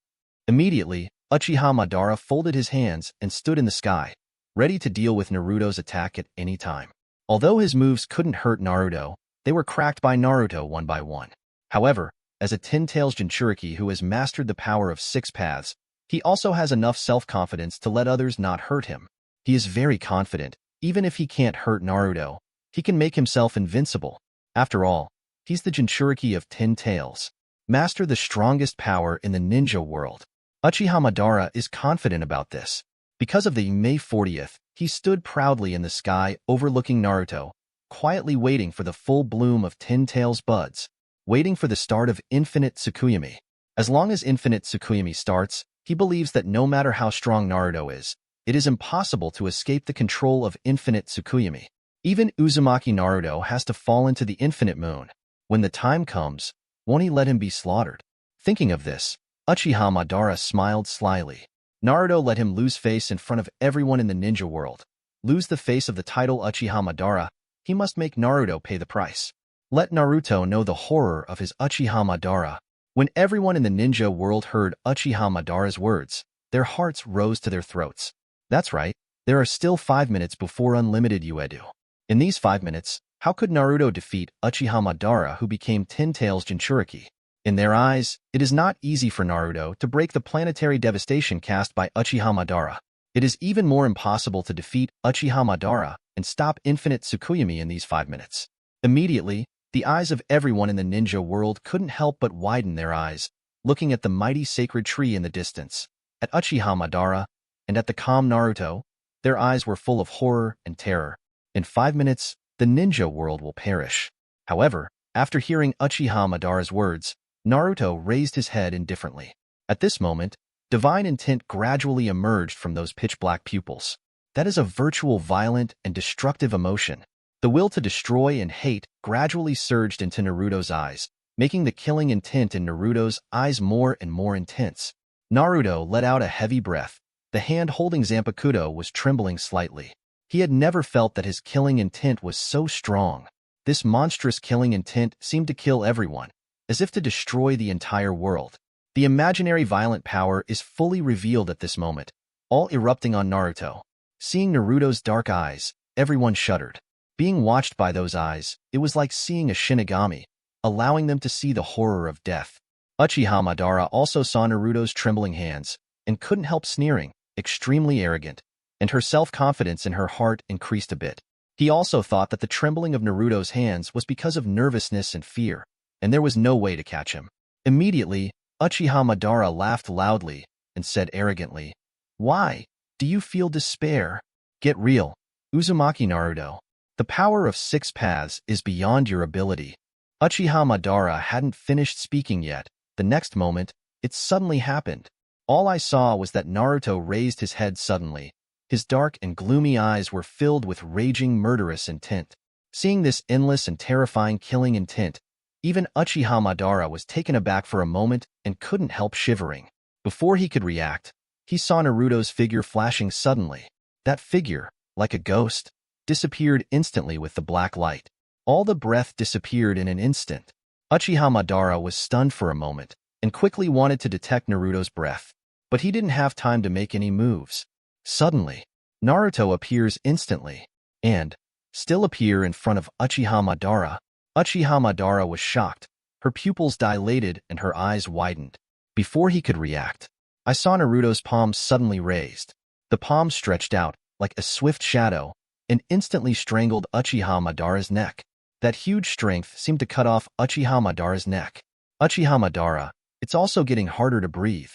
Immediately, Uchiha Madara folded his hands and stood in the sky, ready to deal with Naruto's attack at any time. Although his moves couldn't hurt Naruto, they were cracked by Naruto one by one. However, as a 10 tails Jinchuriki who has mastered the power of 6 paths, he also has enough self-confidence to let others not hurt him. He is very confident, even if he can't hurt Naruto, he can make himself invincible. After all, he's the Jinchuriki of 10 tails. Master the strongest power in the ninja world. Uchiha Madara is confident about this. Because of the May 40th, he stood proudly in the sky overlooking Naruto, quietly waiting for the full bloom of 10 tails buds, waiting for the start of Infinite Tsukuyami. As long as Infinite Tsukuyami starts, he believes that no matter how strong Naruto is, it is impossible to escape the control of Infinite Tsukuyami. Even Uzumaki Naruto has to fall into the infinite moon. When the time comes, won't he let him be slaughtered? Thinking of this, Uchiha Madara smiled slyly. Naruto let him lose face in front of everyone in the ninja world. Lose the face of the title Uchiha Madara, he must make Naruto pay the price. Let Naruto know the horror of his Uchiha Madara. When everyone in the ninja world heard Uchiha Madara's words, their hearts rose to their throats. That's right, there are still 5 minutes before unlimited Uedo. In these 5 minutes, how could Naruto defeat Uchiha Madara, who became Ten Tails Jinchuriki? In their eyes, it is not easy for Naruto to break the planetary devastation cast by Uchiha Madara. It is even more impossible to defeat Uchiha Madara and stop infinite Tsukuyomi in these 5 minutes. Immediately, the eyes of everyone in the ninja world couldn't help but widen their eyes, looking at the mighty sacred tree in the distance, at Uchiha Madara, and at the calm Naruto. Their eyes were full of horror and terror. In 5 minutes, the ninja world will perish. However, after hearing Uchiha Madara's words, Naruto raised his head indifferently. At this moment, divine intent gradually emerged from those pitch-black pupils. That is a virtual violent and destructive emotion. The will to destroy and hate gradually surged into Naruto's eyes, making the killing intent in Naruto's eyes more and more intense. Naruto let out a heavy breath. The hand holding Zanpakuto was trembling slightly. He had never felt that his killing intent was so strong. This monstrous killing intent seemed to kill everyone, as if to destroy the entire world. The imaginary violent power is fully revealed at this moment, all erupting on Naruto. Seeing Naruto's dark eyes, everyone shuddered. Being watched by those eyes, it was like seeing a Shinigami, allowing them to see the horror of death. Uchiha Madara also saw Naruto's trembling hands, and couldn't help sneering, extremely arrogant, and her self-confidence in her heart increased a bit. He also thought that the trembling of Naruto's hands was because of nervousness and fear, and there was no way to catch him. Immediately, Uchiha Madara laughed loudly and said arrogantly, "Why? Do you feel despair? Get real, Uzumaki Naruto. The power of 6 paths is beyond your ability." Uchiha Madara hadn't finished speaking yet. The next moment, it suddenly happened. All I saw was that Naruto raised his head suddenly. His dark and gloomy eyes were filled with raging murderous intent. Seeing this endless and terrifying killing intent, even Uchiha Madara was taken aback for a moment and couldn't help shivering. Before he could react, he saw Naruto's figure flashing suddenly. That figure, like a ghost, disappeared instantly with the black light. All the breath disappeared in an instant. Uchiha Madara was stunned for a moment and quickly wanted to detect Naruto's breath, but he didn't have time to make any moves. Suddenly, Naruto appears instantly and still appear in front of Uchiha Madara. Uchiha Madara was shocked. Her pupils dilated and her eyes widened. Before he could react, I saw Naruto's palms suddenly raised. The palm stretched out like a swift shadow and instantly strangled Uchiha Madara's neck. That huge strength seemed to cut off Uchiha Madara's neck. Uchiha Madara, it's also getting harder to breathe.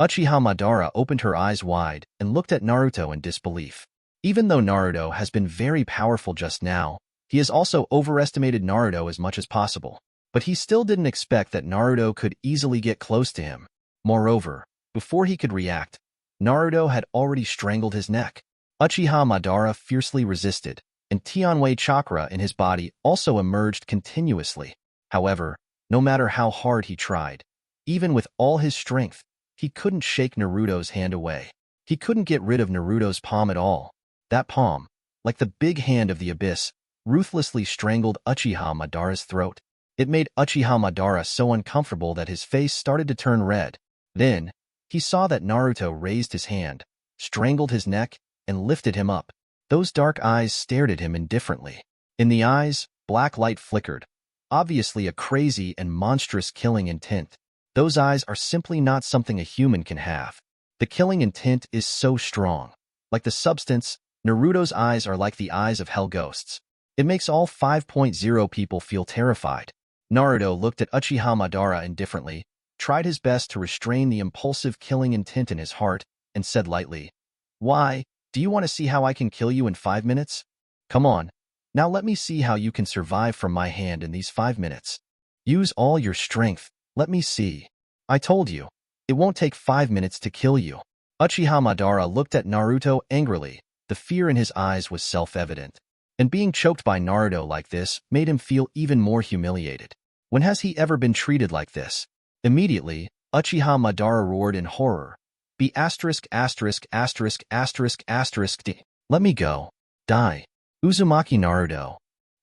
Uchiha Madara opened her eyes wide and looked at Naruto in disbelief. Even though Naruto has been very powerful just now, he has also overestimated Naruto as much as possible. But he still didn't expect that Naruto could easily get close to him. Moreover, before he could react, Naruto had already strangled his neck. Uchiha Madara fiercely resisted, and Tianwei chakra in his body also emerged continuously. However, no matter how hard he tried, even with all his strength, he couldn't shake Naruto's hand away. He couldn't get rid of Naruto's palm at all. That palm, like the big hand of the abyss, ruthlessly strangled Uchiha Madara's throat. It made Uchiha Madara so uncomfortable that his face started to turn red. Then, he saw that Naruto raised his hand, strangled his neck, and lifted him up. Those dark eyes stared at him indifferently. In the eyes, black light flickered, obviously a crazy and monstrous killing intent. Those eyes are simply not something a human can have. The killing intent is so strong. Like the substance, Naruto's eyes are like the eyes of hell ghosts. It makes all 5.0 people feel terrified. Naruto looked at Uchiha Madara indifferently, tried his best to restrain the impulsive killing intent in his heart, and said lightly, "Why, do you want to see how I can kill you in 5 minutes? Come on, now let me see how you can survive from my hand in these 5 minutes. Use all your strength, let me see. I told you, it won't take 5 minutes to kill you." Uchiha Madara looked at Naruto angrily. The fear in his eyes was self-evident. And being choked by Naruto like this made him feel even more humiliated. When has he ever been treated like this? Immediately, Uchiha Madara roared in horror. B asterisk asterisk asterisk asterisk asterisk D. Let me go. Die. Uzumaki Naruto.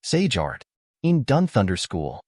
Sage Art. In Dun Thunder School.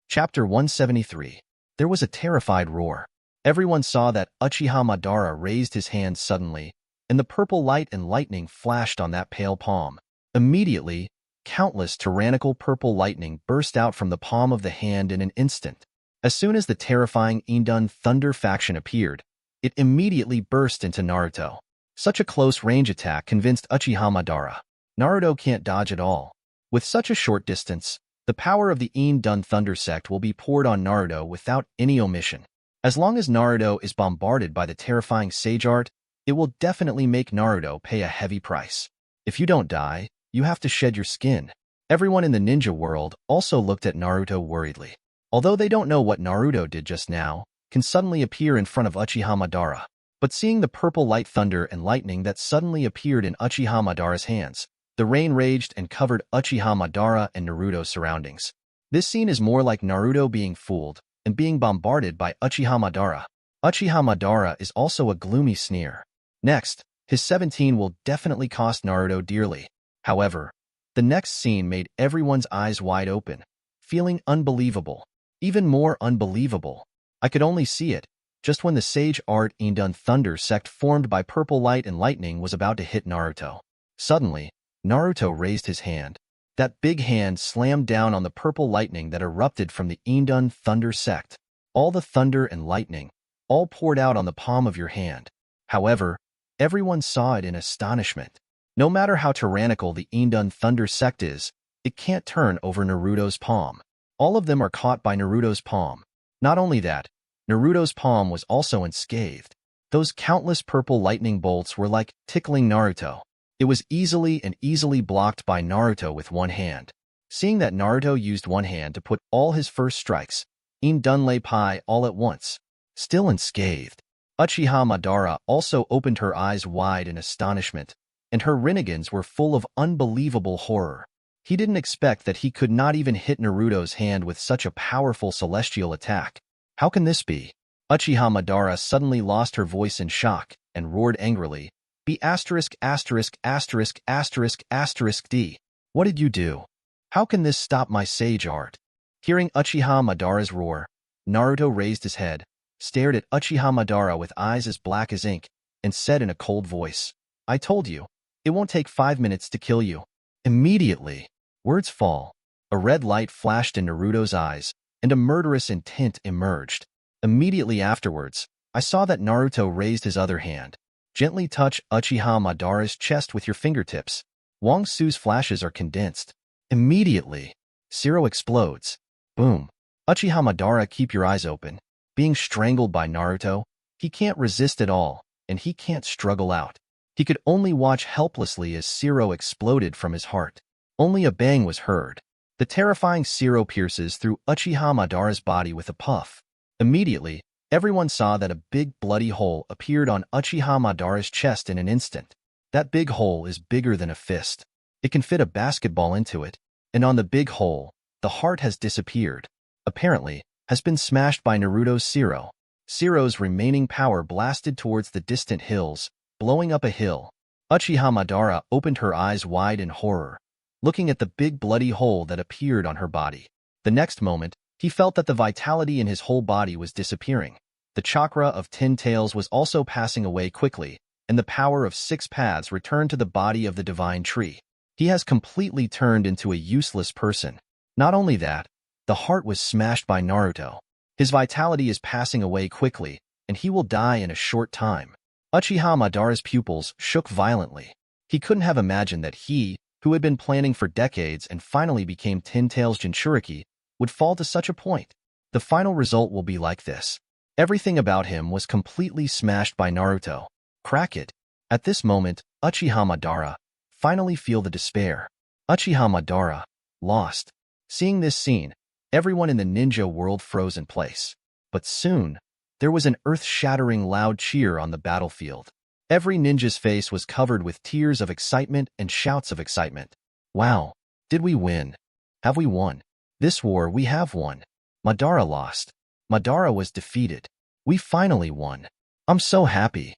Chapter 173. There was a terrified roar. Everyone saw that Uchiha Madara raised his hand suddenly, and the purple light and lightning flashed on that pale palm. Immediately, countless tyrannical purple lightning burst out from the palm of the hand in an instant. As soon as the terrifying Indun Thunder faction appeared, it immediately burst into Naruto. Such a close-range attack convinced Uchiha Madara. Naruto can't dodge at all. With such a short distance, the power of the Indun Thunder sect will be poured on Naruto without any omission. As long as Naruto is bombarded by the terrifying Sage Art, it will definitely make Naruto pay a heavy price. If you don't die, you have to shed your skin. Everyone in the ninja world also looked at Naruto worriedly. Although they don't know what Naruto did just now, can suddenly appear in front of Uchiha Madara. But seeing the purple light thunder and lightning that suddenly appeared in Uchiha Madara's hands, the rain raged and covered Uchiha Madara and Naruto's surroundings. This scene is more like Naruto being fooled and being bombarded by Uchiha Madara. Uchiha Madara is also a gloomy sneer. Next, his 17 will definitely cost Naruto dearly. However, the next scene made everyone's eyes wide open, feeling unbelievable. Even more unbelievable. I could only see it, just when the Sage Art Indun Thunder sect formed by purple light and lightning was about to hit Naruto. Suddenly, Naruto raised his hand. That big hand slammed down on the purple lightning that erupted from the Indun Thunder sect. All the thunder and lightning, all poured out on the palm of your hand. However, everyone saw it in astonishment. No matter how tyrannical the Indun Thunder sect is, it can't turn over Naruto's palm. All of them are caught by Naruto's palm. Not only that, Naruto's palm was also unscathed. Those countless purple lightning bolts were like tickling Naruto. It was easily blocked by Naruto with one hand. Seeing that Naruto used one hand to put all his first strikes, Indun lay pai all at once, still unscathed. Uchiha Madara also opened her eyes wide in astonishment, and her Rinnegan's were full of unbelievable horror. He didn't expect that he could not even hit Naruto's hand with such a powerful celestial attack. How can this be? Uchiha Madara suddenly lost her voice in shock and roared angrily, B asterisk asterisk asterisk asterisk asterisk D. What did you do? How can this stop my Sage Art? Hearing Uchiha Madara's roar, Naruto raised his head, stared at Uchiha Madara with eyes as black as ink, and said in a cold voice, I told you, it won't take 5 minutes to kill you. Immediately, words fall. A red light flashed in Naruto's eyes, and a murderous intent emerged. Immediately afterwards, I saw that Naruto raised his other hand. Gently touch Uchiha Madara's chest with your fingertips. Wang Su's flashes are condensed. Immediately, Zero explodes. Boom. Uchiha Madara, keep your eyes open. Being strangled by Naruto, he can't resist at all, and he can't struggle out. He could only watch helplessly as Zero exploded from his heart. Only a bang was heard. The terrifying Zero pierces through Uchiha Madara's body with a puff. Immediately, everyone saw that a big bloody hole appeared on Uchiha Madara's chest in an instant. That big hole is bigger than a fist. It can fit a basketball into it, and on the big hole, the heart has disappeared. Apparently, has been smashed by Naruto's Zero. Zero's remaining power blasted towards the distant hills, blowing up a hill. Uchiha Madara opened her eyes wide in horror, looking at the big bloody hole that appeared on her body. The next moment, he felt that the vitality in his whole body was disappearing. The chakra of 10 tails was also passing away quickly, and the power of 6 paths returned to the body of the divine tree. He has completely turned into a useless person. Not only that, the heart was smashed by Naruto. His vitality is passing away quickly, and he will die in a short time. Uchiha Madara's pupils shook violently. He couldn't have imagined that he, who had been planning for decades and finally became 10 Tails Jinchuriki, would fall to such a point. The final result will be like this. Everything about him was completely smashed by Naruto. Crack it. At this moment, Uchiha Madara finally feel the despair. Uchiha Madara lost. Seeing this scene, everyone in the ninja world froze in place. But soon, there was an earth-shattering loud cheer on the battlefield. Every ninja's face was covered with tears of excitement and shouts of excitement. Wow, did we win? Have we won? This war we have won. Madara lost. Madara was defeated. We finally won. I'm so happy.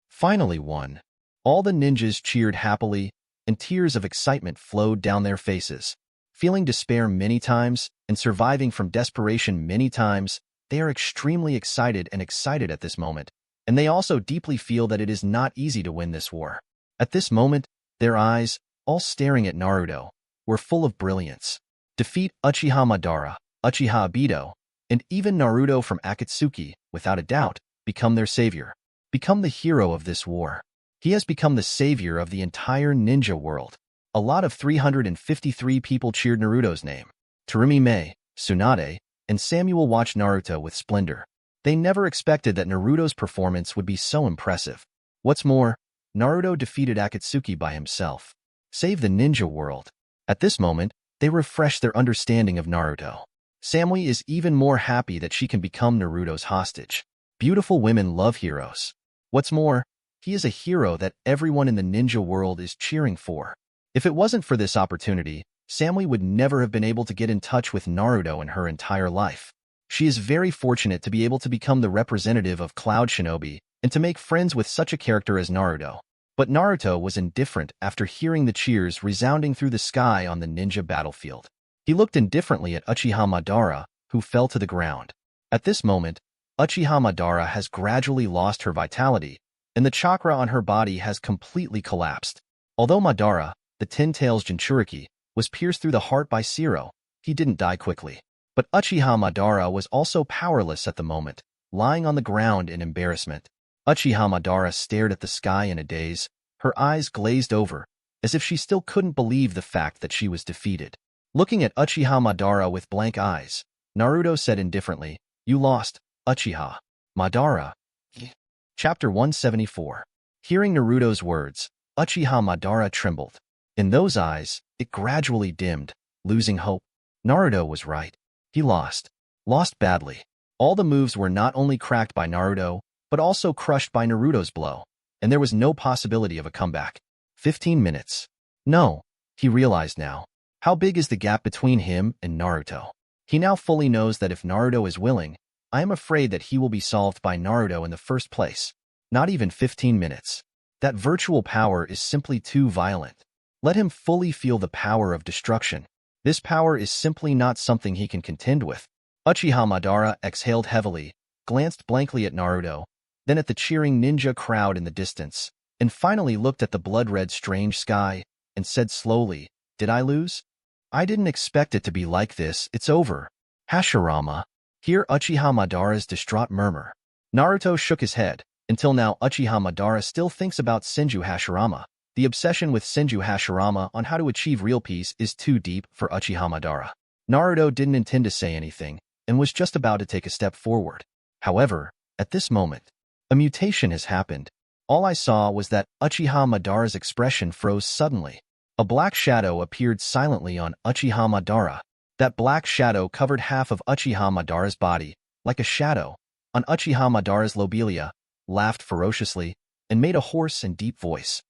Finally won. All the ninjas cheered happily, and tears of excitement flowed down their faces. Feeling despair many times and surviving from desperation many times, they are extremely excited at this moment, and they also deeply feel that it is not easy to win this war. At this moment, their eyes, all staring at Naruto, were full of brilliance. Defeat Uchiha Madara, Uchiha Obito, and even Naruto from Akatsuki, without a doubt, become their savior. Become the hero of this war. He has become the savior of the entire ninja world. A lot of 353 people cheered Naruto's name. Terumi Mei, Tsunade, and Samuel watched Naruto with splendor. They never expected that Naruto's performance would be so impressive. What's more, Naruto defeated Akatsuki by himself. Save the ninja world. At this moment, they refresh their understanding of Naruto. Samui is even more happy that she can become Naruto's hostage. Beautiful women love heroes. What's more, he is a hero that everyone in the ninja world is cheering for. If it wasn't for this opportunity, Samui would never have been able to get in touch with Naruto in her entire life. She is very fortunate to be able to become the representative of Cloud Shinobi and to make friends with such a character as Naruto. But Naruto was indifferent after hearing the cheers resounding through the sky on the ninja battlefield. He looked indifferently at Uchiha Madara, who fell to the ground. At this moment, Uchiha Madara has gradually lost her vitality, and the chakra on her body has completely collapsed. Although Madara, the Ten Tails Jinchuriki, was pierced through the heart by Zero, he didn't die quickly. But Uchiha Madara was also powerless at the moment, lying on the ground in embarrassment. Uchiha Madara stared at the sky in a daze, her eyes glazed over, as if she still couldn't believe the fact that she was defeated. Looking at Uchiha Madara with blank eyes, Naruto said indifferently, "You lost, Uchiha Madara." Chapter 174. Hearing Naruto's words, Uchiha Madara trembled. In those eyes, it gradually dimmed, losing hope. Naruto was right. He lost. Lost badly. All the moves were not only cracked by Naruto, but also crushed by Naruto's blow, and there was no possibility of a comeback. 15 minutes. No, he realized now. How big is the gap between him and Naruto? He now fully knows that if Naruto is willing, I am afraid that he will be solved by Naruto in the first place. Not even 15 minutes. That virtual power is simply too violent. Let him fully feel the power of destruction. This power is simply not something he can contend with. Uchiha Madara exhaled heavily, glanced blankly at Naruto, then at the cheering ninja crowd in the distance, and finally looked at the blood-red strange sky, and said slowly, "Did I lose? I didn't expect it to be like this. It's over. Hashirama." Hear Uchiha Madara's distraught murmur. Naruto shook his head. Until now, Uchiha Madara still thinks about Senju Hashirama. The obsession with Senju Hashirama on how to achieve real peace is too deep for Uchiha Madara. Naruto didn't intend to say anything, and was just about to take a step forward. However, at this moment, a mutation has happened. All I saw was that Uchiha Madara's expression froze suddenly. A black shadow appeared silently on Uchiha Madara. That black shadow covered half of Uchiha Madara's body, like a shadow. On Uchiha Madara's lobelia, laughed ferociously, and made a hoarse and deep voice.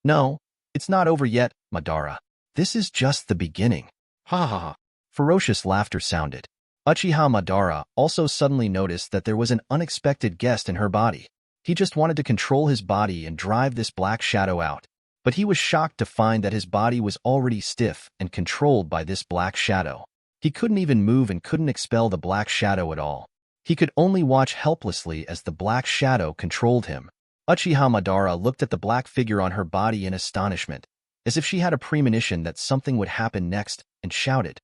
"No, it's not over yet, Madara. This is just the beginning." Ha ha ha. Ferocious laughter sounded. Uchiha Madara also suddenly noticed that there was an unexpected guest in her body. He just wanted to control his body and drive this black shadow out. But he was shocked to find that his body was already stiff and controlled by this black shadow. He couldn't even move and couldn't expel the black shadow at all. He could only watch helplessly as the black shadow controlled him. Uchiha Madara looked at the black figure on her body in astonishment, as if she had a premonition that something would happen next, and shouted,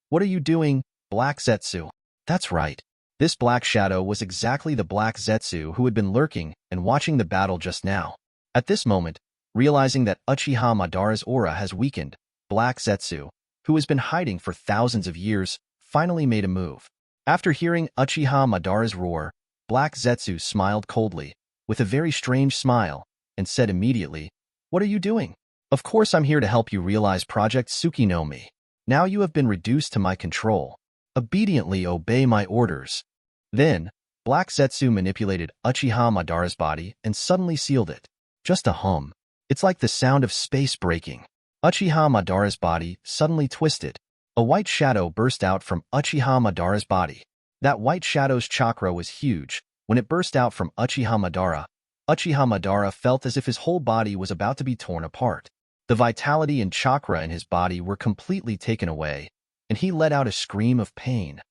"What are you doing, Black Zetsu?" That's right. This black shadow was exactly the Black Zetsu who had been lurking and watching the battle just now. At this moment, realizing that Uchiha Madara's aura has weakened, Black Zetsu, who has been hiding for thousands of years, finally made a move. After hearing Uchiha Madara's roar, Black Zetsu smiled coldly, with a very strange smile, and said immediately, "What are you doing?" "Of course I'm here to help you realize Project Tsuki no Mi. Now you have been reduced to my control. Obediently obey my orders." Then, Black Zetsu manipulated Uchiha Madara's body and suddenly sealed it. Just a hum. It's like the sound of space breaking. Uchiha Madara's body suddenly twisted. A white shadow burst out from Uchiha Madara's body. That white shadow's chakra was huge. When it burst out from Uchiha Madara felt as if his whole body was about to be torn apart. The vitality and chakra in his body were completely taken away, and he let out a scream of pain.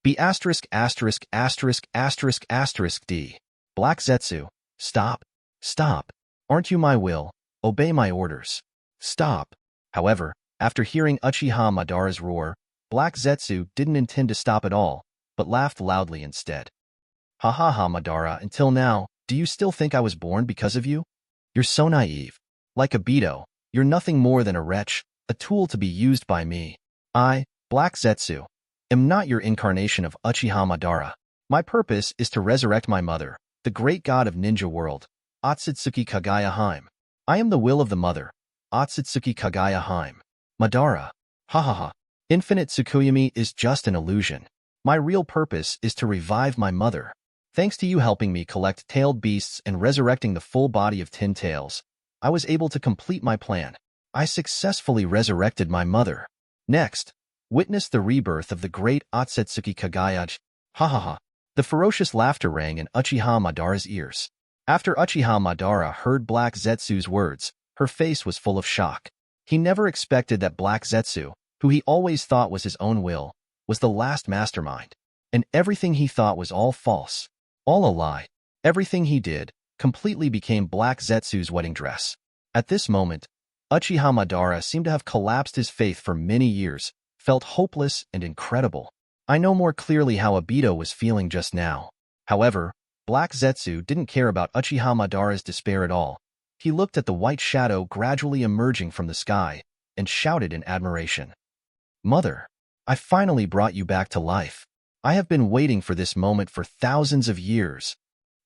B asterisk asterisk asterisk asterisk asterisk D. Black Zetsu, stop. Stop. Aren't you my will? Obey my orders. Stop. However, after hearing Uchiha Madara's roar, Black Zetsu didn't intend to stop at all, but laughed loudly instead. Ha ha ha Madara, until now, do you still think I was born because of you? You're so naive. Like Obito, you're nothing more than a wretch, a tool to be used by me. I, Black Zetsu, am not your incarnation of Uchiha Madara. My purpose is to resurrect my mother, the great god of ninja world, Otsutsuki Kagaya Hime. I am the will of the mother, Otsutsuki Kagaya Hime. Madara. Ha ha ha. Infinite Tsukuyomi is just an illusion. My real purpose is to revive my mother. Thanks to you helping me collect tailed beasts and resurrecting the full body of 10 tails, I was able to complete my plan. I successfully resurrected my mother. Next, witness the rebirth of the great Otsutsuki Kagaya. Ha ha ha. The ferocious laughter rang in Uchiha Madara's ears. After Uchiha Madara heard Black Zetsu's words, her face was full of shock. He never expected that Black Zetsu, who he always thought was his own will, was the last mastermind. And everything he thought was all false. All a lie. Everything he did completely became Black Zetsu's wedding dress. At this moment, Uchiha Madara seemed to have collapsed his faith for many years, felt hopeless and incredible. I know more clearly how Obito was feeling just now. However, Black Zetsu didn't care about Uchiha Madara's despair at all. He looked at the white shadow gradually emerging from the sky and shouted in admiration. Mother, I finally brought you back to life. I have been waiting for this moment for thousands of years.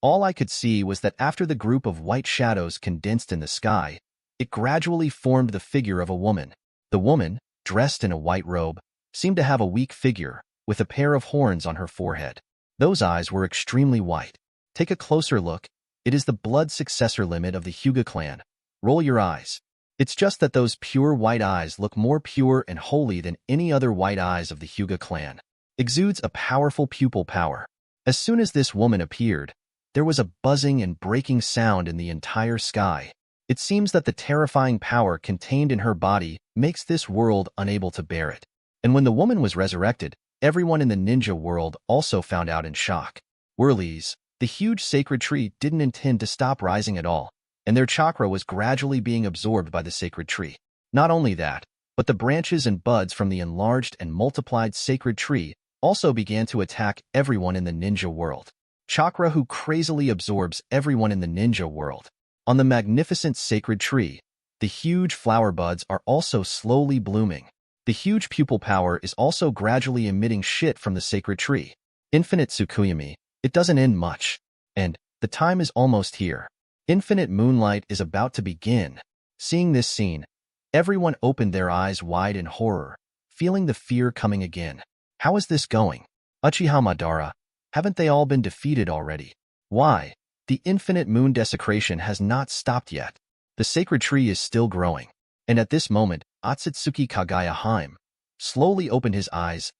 All I could see was that after the group of white shadows condensed in the sky, it gradually formed the figure of a woman. The woman, dressed in a white robe, seemed to have a weak figure, with a pair of horns on her forehead. Those eyes were extremely white. Take a closer look. It is the blood successor limit of the Hyuga clan. Roll your eyes. It's just that those pure white eyes look more pure and holy than any other white eyes of the Hyuga clan. Exudes a powerful pupil power. As soon as this woman appeared, there was a buzzing and breaking sound in the entire sky. It seems that the terrifying power contained in her body makes this world unable to bear it. And when the woman was resurrected, everyone in the ninja world also found out in shock. Whirlies, the huge sacred tree didn't intend to stop rising at all, and their chakra was gradually being absorbed by the sacred tree. Not only that, but the branches and buds from the enlarged and multiplied sacred tree also began to attack everyone in the ninja world. Chakra who crazily absorbs everyone in the ninja world. On the magnificent sacred tree, the huge flower buds are also slowly blooming. The huge pupil power is also gradually emitting shit from the sacred tree. Infinite Tsukuyomi, it doesn't end much. And the time is almost here. Infinite moonlight is about to begin. Seeing this scene, everyone opened their eyes wide in horror, feeling the fear coming again. How is this going? Uchiha Madara, haven't they all been defeated already? Why? The infinite moon desecration has not stopped yet. The sacred tree is still growing. And at this moment, Otsutsuki Kagaya Hime slowly opened his eyes.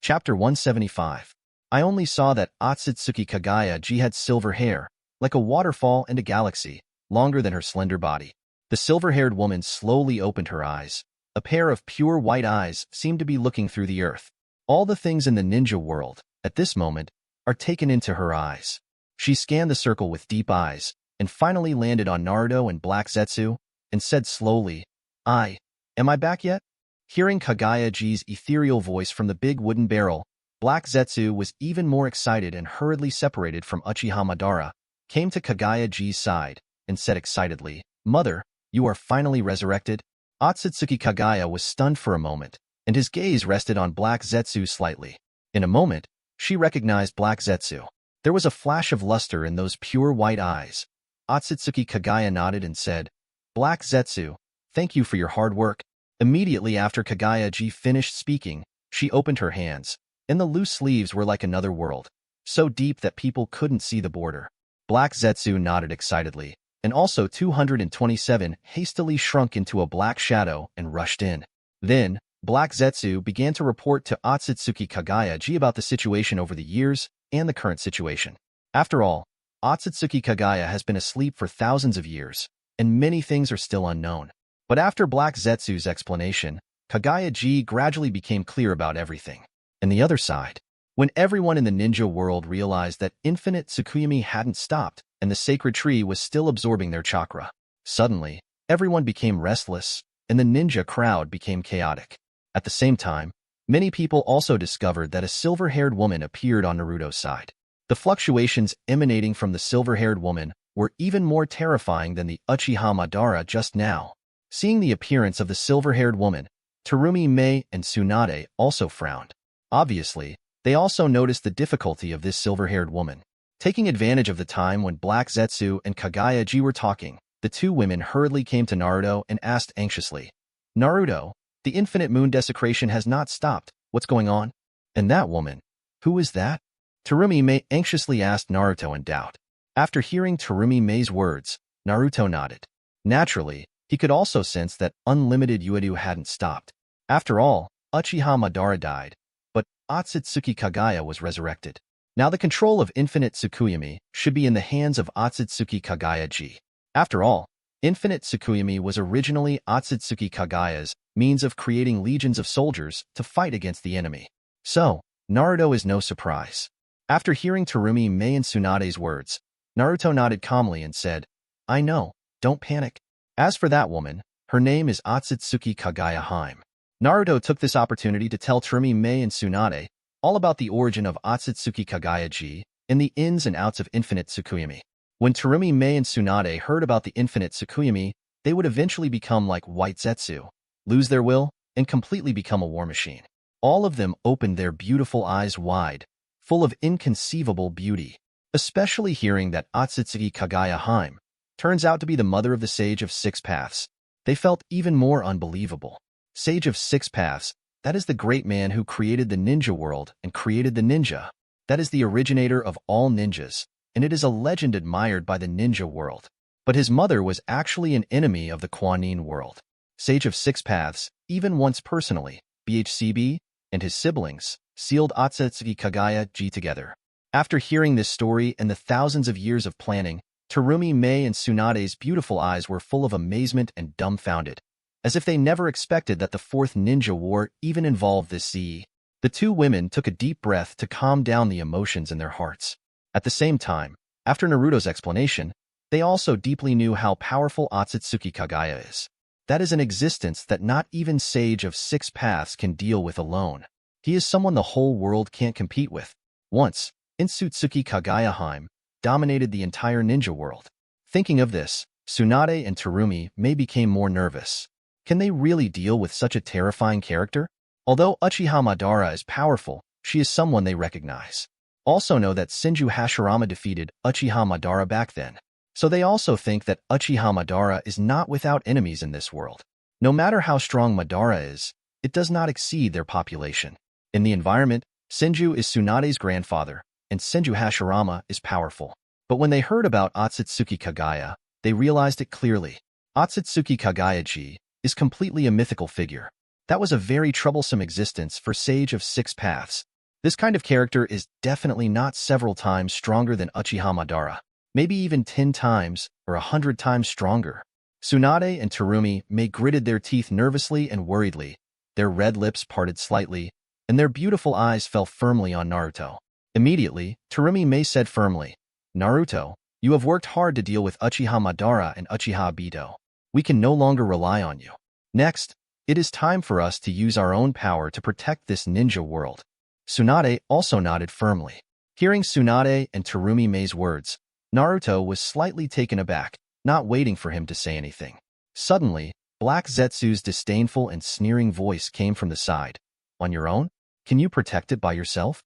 Chapter 175. I only saw that Otsutsuki Kagaya had silver hair, like a waterfall and a galaxy, longer than her slender body. The silver-haired woman slowly opened her eyes. A pair of pure white eyes seemed to be looking through the earth. All the things in the ninja world, at this moment, are taken into her eyes. She scanned the circle with deep eyes, and finally landed on Naruto and Black Zetsu, and said slowly, Am I back yet? Hearing Kagaya-ji's ethereal voice from the big wooden barrel, Black Zetsu was even more excited and hurriedly separated from Uchiha Madara, came to Kagaya-ji's side, and said excitedly, Mother, you are finally resurrected? Otsutsuki Kagaya was stunned for a moment, and his gaze rested on Black Zetsu slightly. In a moment, she recognized Black Zetsu. There was a flash of luster in those pure white eyes. Otsutsuki Kagaya nodded and said, Black Zetsu, thank you for your hard work. Immediately after Kagaya-ji finished speaking, she opened her hands, and the loose sleeves were like another world, so deep that people couldn't see the border. Black Zetsu nodded excitedly, and also 227 hastily shrunk into a black shadow and rushed in. Then, Black Zetsu began to report to Otsutsuki Kagaya about the situation over the years and the current situation. After all, Otsutsuki Kagaya has been asleep for thousands of years, and many things are still unknown. But after Black Zetsu's explanation, Kagaya gradually became clear about everything. And the other side, when everyone in the ninja world realized that infinite Tsukuyami hadn't stopped and the sacred tree was still absorbing their chakra, suddenly, everyone became restless, and the ninja crowd became chaotic. At the same time, many people also discovered that a silver-haired woman appeared on Naruto's side. The fluctuations emanating from the silver-haired woman were even more terrifying than the Uchiha Madara just now. Seeing the appearance of the silver-haired woman, Terumi Mei and Tsunade also frowned. Obviously, they also noticed the difficulty of this silver-haired woman. Taking advantage of the time when Black Zetsu and Kagaya were talking, the two women hurriedly came to Naruto and asked anxiously, "Naruto, the infinite moon desecration has not stopped. What's going on?" "And that woman? Who is that?" Terumi Mei anxiously asked Naruto in doubt. After hearing Terumi Mei's words, Naruto nodded. Naturally, he could also sense that unlimited Uedo hadn't stopped. After all, Uchiha Madara died, but Otsutsuki Kagaya was resurrected. Now the control of infinite Tsukuyami should be in the hands of Otsutsuki Kagaya. After all, infinite Tsukuyami was originally Otsutsuki Kagaya's means of creating legions of soldiers to fight against the enemy. So, Naruto is no surprise. After hearing Terumi Mei and Tsunade's words, Naruto nodded calmly and said, "I know, don't panic. As for that woman, her name is Otsutsuki Kagaya Haim." Naruto took this opportunity to tell Terumi Mei and Tsunade all about the origin of Otsutsuki Kagaya and the ins and outs of infinite Tsukuyami. When Terumi Mei and Tsunade heard about the infinite Tsukuyami, they would eventually become like White Zetsu, lose their will, and completely become a war machine. All of them opened their beautiful eyes wide, full of inconceivable beauty, especially hearing that Otsutsuki Kagaya Haim turns out to be the mother of the Sage of Six Paths. They felt even more unbelievable. Sage of Six Paths, that is the great man who created the ninja world and created the ninja. That is the originator of all ninjas, and it is a legend admired by the ninja world. But his mother was actually an enemy of the Quanin world. Sage of Six Paths, even once personally, BHCB, and his siblings, sealed Otsutsuki Kagaya together. After hearing this story and the thousands of years of planning, Terumi Mei and Tsunade's beautiful eyes were full of amazement and dumbfounded, as if they never expected that the Fourth Ninja War even involved this Z. The two women took a deep breath to calm down the emotions in their hearts. At the same time, after Naruto's explanation, they also deeply knew how powerful Otsutsuki Kagaya is. That is an existence that not even Sage of Six Paths can deal with alone. He is someone the whole world can't compete with. Once, Otsutsuki Kagaya Haim dominated the entire ninja world. Thinking of this, Tsunade and Terumi Mei became more nervous. Can they really deal with such a terrifying character? Although Uchiha Madara is powerful, she is someone they recognize. Also know that Senju Hashirama defeated Uchiha Madara back then. So they also think that Uchiha Madara is not without enemies in this world. No matter how strong Madara is, it does not exceed their population. In the environment, Senju is Tsunade's grandfather, and Senju Hashirama is powerful. But when they heard about Otsutsuki Kagaya, they realized it clearly. Otsutsuki Kagaya is completely a mythical figure. That was a very troublesome existence for Sage of Six Paths. This kind of character is definitely not several times stronger than Uchiha Madara. Maybe even 10 times or 100 times stronger. Tsunade and Terumi Mei gritted their teeth nervously and worriedly. Their red lips parted slightly, and their beautiful eyes fell firmly on Naruto. Immediately, Terumi Mei said firmly, "Naruto, you have worked hard to deal with Uchiha Madara and Uchiha Obito. We can no longer rely on you. Next, it is time for us to use our own power to protect this ninja world." Tsunade also nodded firmly. Hearing Tsunade and Terumi Mei's words, Naruto was slightly taken aback, not waiting for him to say anything. Suddenly, Black Zetsu's disdainful and sneering voice came from the side. "On your own? Can you protect it by yourself?"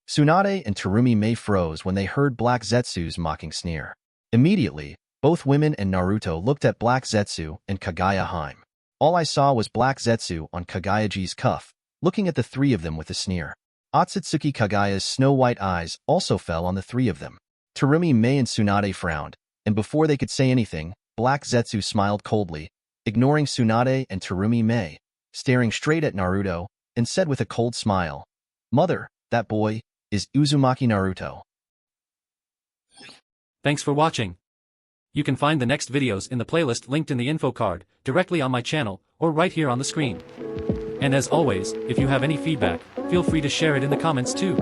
Tsunade and Terumi Mei froze when they heard Black Zetsu's mocking sneer. Immediately, both women and Naruto looked at Black Zetsu and Kagaya Haim. All I saw was Black Zetsu on Kagaya's cuff, looking at the three of them with a sneer. Otsutsuki Kagaya's snow-white eyes also fell on the three of them. Terumi Mei and Tsunade frowned, and before they could say anything, Black Zetsu smiled coldly, ignoring Tsunade and Terumi Mei. staring straight at Naruto, and said with a cold smile, "Mother, that boy is Uzumaki Naruto." Thanks for watching. You can find the next videos in the playlist linked in the info card, directly on my channel, or right here on the screen. And as always, if you have any feedback, feel free to share it in the comments too.